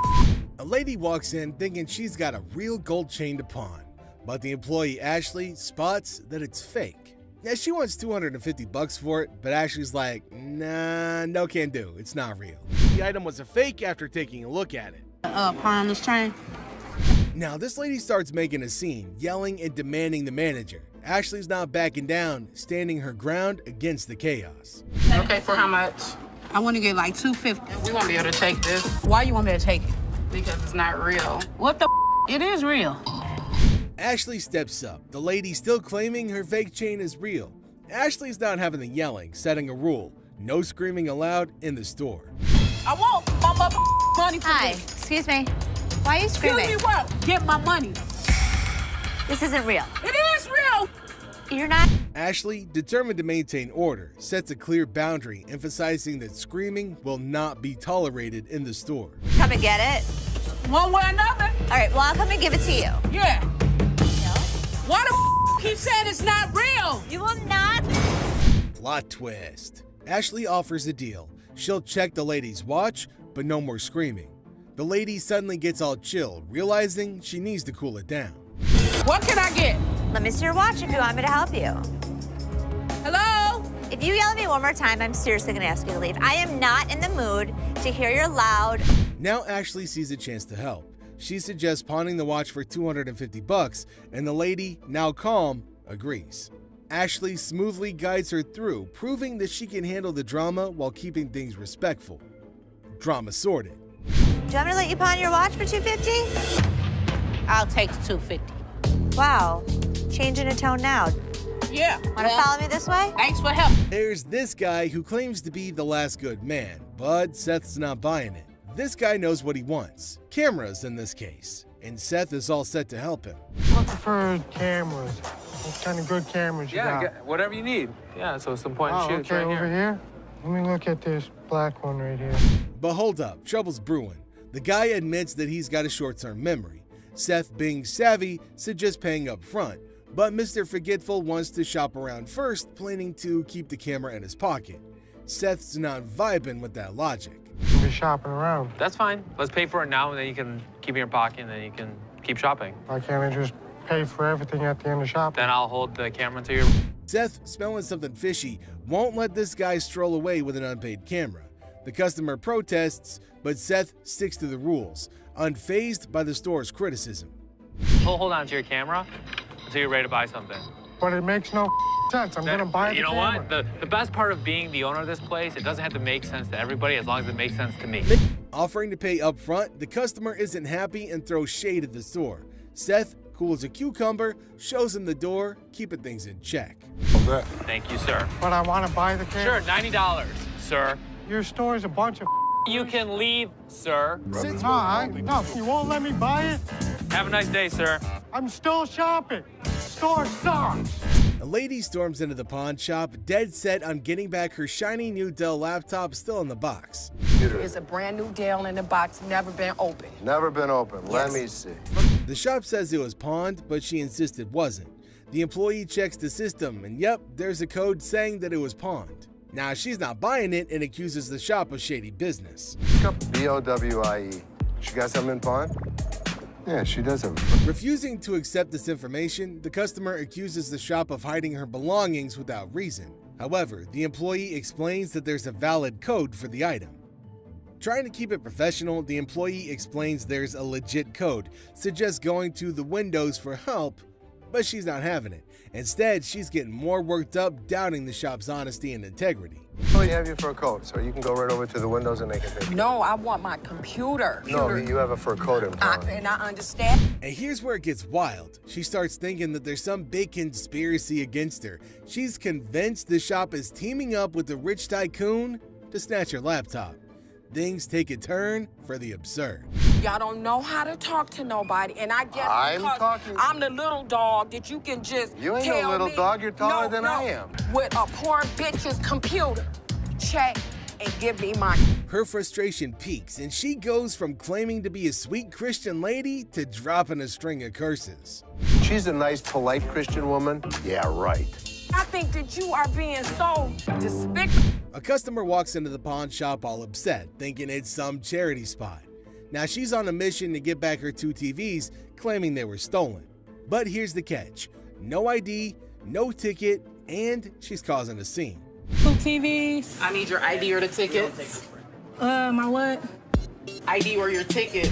A lady walks in thinking she's got a real gold chain to pawn, but the employee Ashley spots that it's fake. Yeah, she wants $250 for it, but Ashley's like, nah, no can do. It's not real. The item was a fake after taking a look at it. Pawn this chain. Now, this lady starts making a scene, yelling and demanding the manager. Ashley's not backing down, standing her ground against the chaos. Okay, for how much? I want to get like $250. We won't be able to take this Why you want me to take it? because it's not real. What the It is real. Ashley steps up, the lady still claiming her fake chain is real. Ashley's not having the yelling, setting a rule. No screaming allowed in the store. I want my mother money for Hi, this. excuse me. Why are you screaming? Excuse me what? Get my money. This isn't real. It is real. You're not. Ashley, determined to maintain order, sets a clear boundary, emphasizing that screaming will not be tolerated in the store. Come and get it. One way or another. All right, well, I'll come and give it to you. Yeah. Why the keep saying it's not real? You will not. Plot twist. Ashley offers a deal. She'll check the lady's watch, but no more screaming. The lady suddenly gets all chilled, realizing she needs to cool it down. What can I get? Let me see your watch if you want me to help you. Hello? If you yell at me one more time, I'm seriously gonna ask you to leave. I am not in the mood to hear your loud. Now Ashley sees a chance to help. She suggests pawning the watch for $250, and the lady, now calm, agrees. Ashley smoothly guides her through, proving that she can handle the drama while keeping things respectful. Drama sorted. Do you want me to let you pawn your watch for $250? I'll take $250. Wow, changing a tone now. Yeah. Want to follow me this way? Thanks for help. There's this guy who claims to be the last good man, but Seth's not buying it. This guy knows what he wants. Cameras in this case. And Seth is all set to help him. I prefer cameras. What kind of good cameras you got? Yeah, whatever you need. Yeah, so some point and shoots okay, right over here. Let me look at this black one right here. But hold up, trouble's brewing. The guy admits that he's got a short-term memory. Seth, being savvy, suggests paying up front, but Mr. Forgetful wants to shop around first, planning to keep the camera in his pocket. Seth's not vibing with that logic. I'm just shopping around. That's fine. Let's pay for it now, and then you can keep it in your pocket, and then you can keep shopping. Why can't I just pay for everything at the end of shopping? Then I'll hold the camera until you're... Seth, smelling something fishy, won't let this guy stroll away with an unpaid camera. The customer protests, but Seth sticks to the rules, unfazed by the store's criticism. Hold on to your camera until you're ready to buy something. But it makes no sense. I'm going to buy the You know camera. what? The best part of being the owner of this place, it doesn't have to make sense to everybody as long as it makes sense to me. Offering to pay up front, the customer isn't happy and throws shade at the store. Seth, cool as a cucumber, shows him the door, keeping things in check. Thank you, sir. But I want to buy the camera. Sure, $90, sir. Your store's a bunch of... You can leave, sir. No, you won't let me buy it? Have a nice day, sir. I'm still shopping. Store sucks. A lady storms into the pawn shop, dead set on getting back her shiny new Dell laptop still in the box. It's a brand new Dell in the box, never been opened. Never been open. Let me see. The shop says it was pawned, but she insists it wasn't. The employee checks the system, and yep, there's a code saying that it was pawned. Now, she's not buying it and accuses the shop of shady business. B-O-W-I-E. She got something in pawn? Yeah, she does have. Refusing to accept this information, the customer accuses the shop of hiding her belongings without reason. However, the employee explains that there's a valid code for the item. Trying to keep it professional, the employee explains there's a legit code, suggests going to the windows for help, but she's not having it. Instead, she's getting more worked up, doubting the shop's honesty and integrity. We have you for a coat, so you can go right over to the windows and they can take it. No, I want my computer. No, you have a fur coat in pawn. And I understand. And here's where it gets wild. She starts thinking that there's some big conspiracy against her. She's convinced the shop is teaming up with the rich tycoon to snatch her laptop. Things take a turn for the absurd. Y'all don't know how to talk to nobody, and I guess I'm the little dog that you can just You ain't tell no little me, dog, you're taller than I am. With a poor bitch's computer. Check and give me my... Her frustration peaks, and she goes from claiming to be a sweet Christian lady to dropping a string of curses. She's a nice, polite Christian woman. Yeah, right. I think that you are being so despicable. A customer walks into the pawn shop all upset, thinking it's some charity spot. Now she's on a mission to get back her 2 TVs, claiming they were stolen. But here's the catch. No ID, no ticket, and she's causing a scene. 2 TVs. I need your ID or the tickets. My what? ID or your ticket.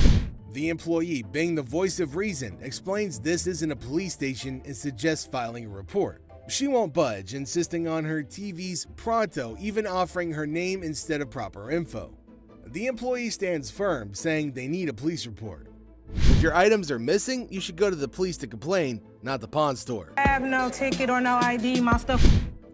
The employee, being the voice of reason, explains this isn't a police station and suggests filing a report. She won't budge, insisting on her TV's pronto, even offering her name instead of proper info. The employee stands firm, saying they need a police report. If your items are missing, you should go to the police to complain, not the pawn store. I have no ticket or no ID, my stuff.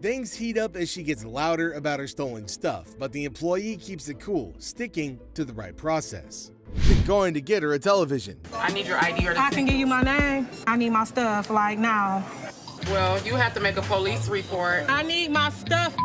Things heat up as she gets louder about her stolen stuff, but the employee keeps it cool, sticking to the right process. They're going to get her a television. I need your ID or the ticket. I can give you my name. I need my stuff, like now. Well, you have to make a police report. I need my stuff.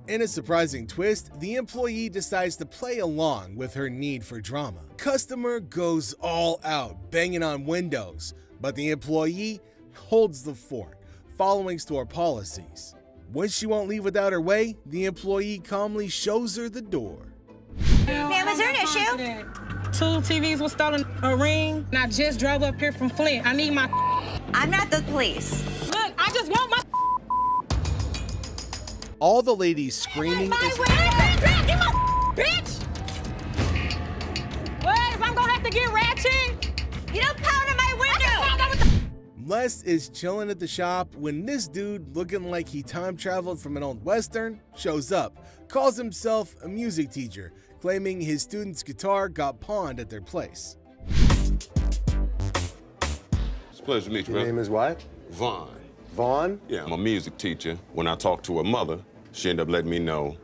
In a surprising twist, the employee decides to play along with her need for drama. Customer goes all out, banging on windows, but the employee holds the fort, following store policies. When she won't leave without her way, the employee calmly shows her the door. Ma'am, is there an issue? 2 TVs was stolen, a ring, and I just drove up here from Flint. I need my... I'm not the police. Look, I just want my... All the ladies screaming Get my bitch! What, if I'm gonna have to get ratchet? You don't pound on my window! Les is chilling at the shop when this dude, looking like he time traveled from an old western, shows up, calls himself a music teacher, claiming his student's guitar got pawned at their place. It's a pleasure to meet you, Your name is what? Vaughn. Vaughn? Yeah, I'm a music teacher. When I talked to her mother, she ended up letting me know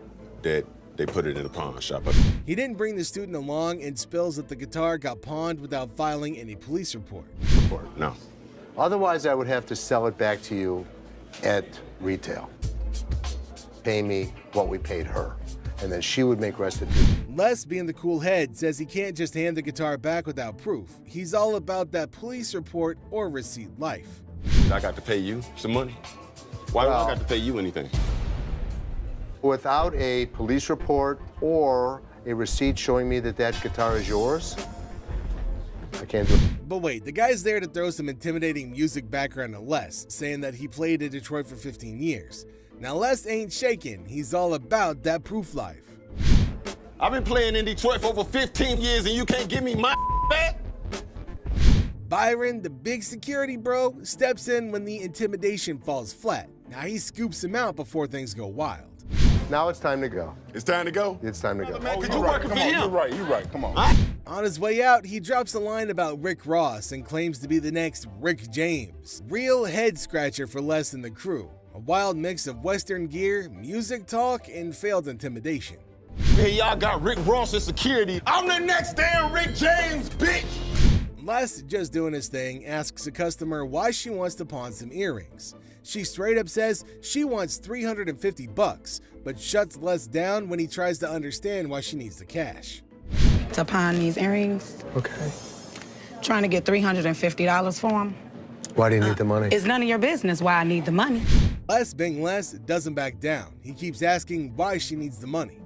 that they put it in a pawn shop. He didn't bring the student along and spills that the guitar got pawned without filing any police report. No. Otherwise, I would have to sell it back to you at retail. Pay me what we paid her, and then she would make restitution. Les, being the cool head, says he can't just hand the guitar back without proof. He's all about that police report or receipt life. I got to pay you some money? Why do I got to pay you anything? Without a police report or a receipt showing me that that guitar is yours, I can't do it. But wait, the guy's there to throw some intimidating music background to Les, saying that he played in Detroit for 15 years. Now Les ain't shaking, he's all about that proof life. I've been playing in Detroit for over 15 years and you can't give me my back? Byron, the big security bro, steps in when the intimidation falls flat. Now he scoops him out before things go wild. Now it's time to go. It's time to go? It's time to go. Man, could you work for him? You're right, come on. On his way out, he drops a line about Rick Ross and claims to be the next Rick James. Real head scratcher for Les and the crew. A wild mix of Western gear, music talk, and failed intimidation. Hey, y'all got Rick Ross in security. I'm the next damn Rick James, bitch! Les, just doing his thing, asks a customer why she wants to pawn some earrings. She straight up says she wants $350, but shuts Les down when he tries to understand why she needs the cash. To pawn these earrings. Okay. Trying to get $350 for them. Why do you need the money? It's none of your business why I need the money. Les, being Les, doesn't back down. He keeps asking why she needs the money.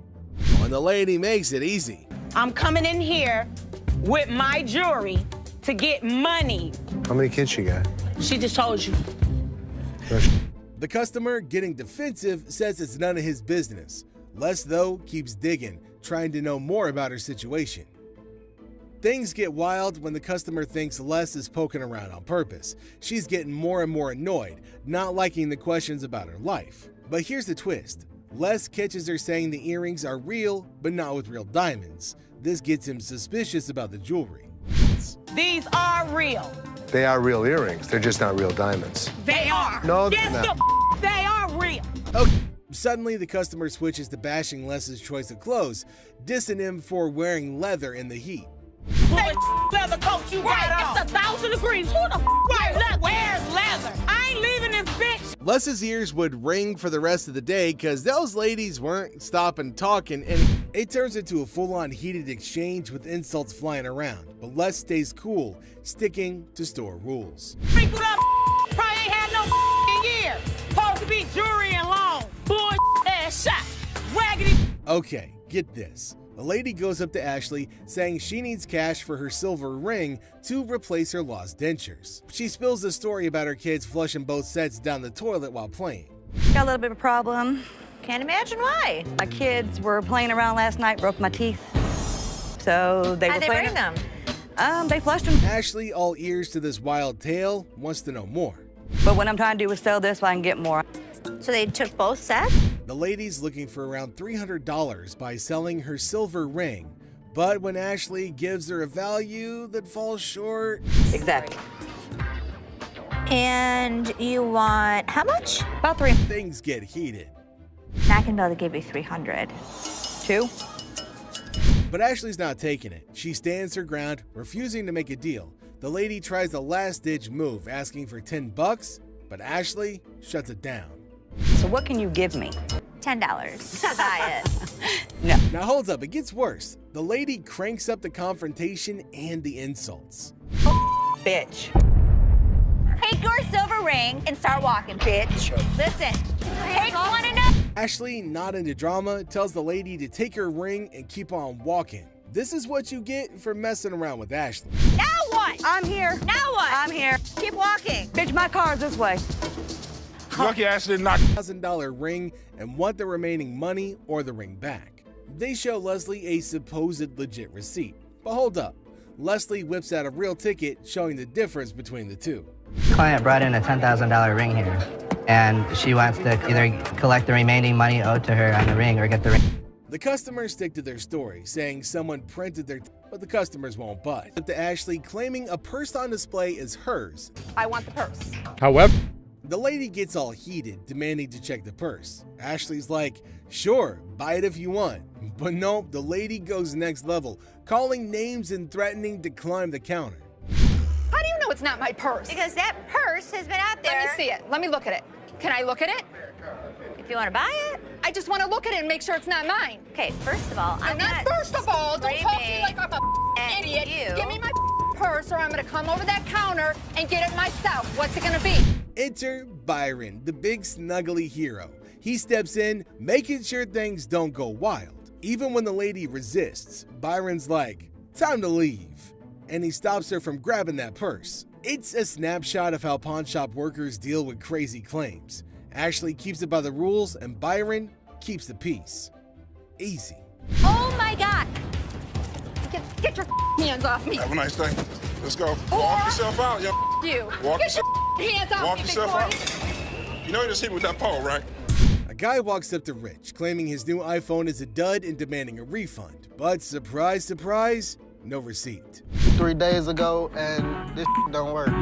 And the lady makes it easy. I'm coming in here with my jewelry to get money. How many kids you got? She just told you. The customer, getting defensive, says it's none of his business. Les, though, keeps digging, trying to know more about her situation. Things get wild when the customer thinks Les is poking around on purpose. She's getting more and more annoyed, not liking the questions about her life. But here's the twist. Les catches her saying the earrings are real, but not with real diamonds. This gets him suspicious about the jewelry. These are real. They are real earrings. They're just not real diamonds. They are. No, yes, they're not. They are real. Okay. Suddenly, the customer switches to bashing Les's choice of clothes, dissing him for wearing leather in the heat. Leather coat you right. It's 1,000 degrees. Who the wears leather? I ain't leaving this bitch. Les's ears would ring for the rest of the day because those ladies weren't stopping talking, and it turns into a full-on heated exchange with insults flying around. But Les stays cool, sticking to store rules. Wrinkled up probably ain't had no in years. Supposed to be jewelry and long. Bull ass shot. Raggedy. Okay, get this. A lady goes up to Ashley saying she needs cash for her silver ring to replace her lost dentures. She spills the story about her kids flushing both sets down the toilet while playing. Got a little bit of a problem. Can't imagine why. My kids were playing around last night, broke my teeth. So they How'd were they playing. bring them? They flushed them. Ashley, all ears to this wild tale, wants to know more. But what I'm trying to do is sell this so I can get more. So they took both sets? The lady's looking for around $300 by selling her silver ring. But when Ashley gives her a value that falls short... Exactly. And you want how much? About 3. Things get heated. I can barely give you 300. 2. But Ashley's not taking it. She stands her ground, refusing to make a deal. The lady tries a last-ditch move, asking for $10, but Ashley shuts it down. So what can you give me? $10. I'll buy it. No. Now hold up, it gets worse. The lady cranks up the confrontation and the insults. Bitch. Take your silver ring and start walking, bitch. Listen, take one enough. Ashley, not into drama, tells the lady to take her ring and keep on walking. This is what you get for messing around with Ashley. Now what? I'm here. Now what? I'm here. Keep walking. Bitch, my car's this way. Lucky Ashley knocked $1,000 ring and want the remaining money or the ring back. They show Leslie a supposed legit receipt. But hold up. Leslie whips out a real ticket showing the difference between the two. Client brought in a $10,000 ring here, and she wants to either collect the remaining money owed to her on the ring or get the ring. The customers stick to their story, saying someone printed their but the customers won't budge. Up to Ashley claiming a purse on display is hers. I want the purse. However, The lady gets all heated, demanding to check the purse. Ashley's like, sure, buy it if you want. But nope, the lady goes next level, calling names and threatening to climb the counter. How do you know it's not my purse? Because that purse has been out there. Let me see it. Let me look at it. Can I look at it? If you want to buy it. I just want to look at it and make sure it's not mine. Okay, first of all, I'm not First of all, don't talk to me like I'm a idiot. You. Give me my purse or I'm going to come over that counter and get it myself. What's it going to be? Enter Byron, the big snuggly hero. He steps in, making sure things don't go wild. Even when the lady resists, Byron's like, time to leave. And he stops her from grabbing that purse. It's a snapshot of how pawn shop workers deal with crazy claims. Ashley keeps it by the rules and Byron keeps the peace. Easy. Oh my God. Get your hands off me. Have a nice day. Let's go. Walk yourself out, yo. You. Walk Get your hands off Walk me, yourself big boy. out. You know you just hit me with that pole, right? A guy walks up to Rich, claiming his new iPhone is a dud and demanding a refund. But surprise, surprise, no receipt. 3 days ago, and this don't work.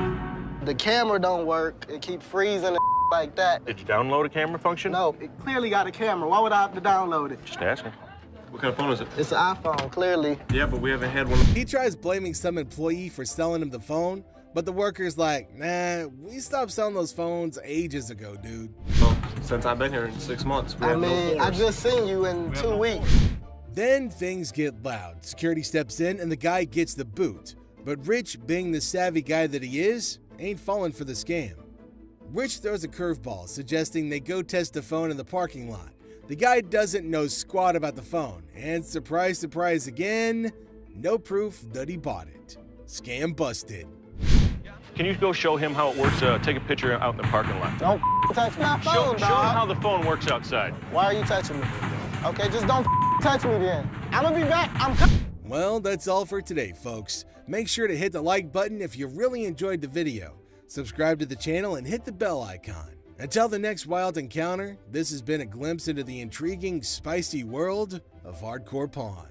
The camera don't work. It keep freezing and like that. Did you download a camera function? No, it clearly got a camera. Why would I have to download it? Just asking. What kind of phone is it? It's an iPhone, clearly. Yeah, but we haven't had one. He tries blaming some employee for selling him the phone, but the worker's like, nah, we stopped selling those phones ages ago, dude. Well, since I've been here in 6 months, we have no I phones. just seen you in 2 weeks. Then things get loud. Security steps in and the guy gets the boot. But Rich, being the savvy guy that he is, ain't falling for the scam. Rich throws a curveball, suggesting they go test the phone in the parking lot. The guy doesn't know squat about the phone, and surprise, surprise again, no proof that he bought it. Scam busted. Can you go show him how it works? Take a picture out in the parking lot. Don't touch my phone, Show him dog. how the phone works outside. Why are you touching me? Okay, just don't touch me then. I'm gonna be back. Well, that's all for today, folks. Make sure to hit the like button if you really enjoyed the video. Subscribe to the channel and hit the bell icon. Until the next wild encounter, this has been a glimpse into the intriguing, spicy world of hardcore pawn.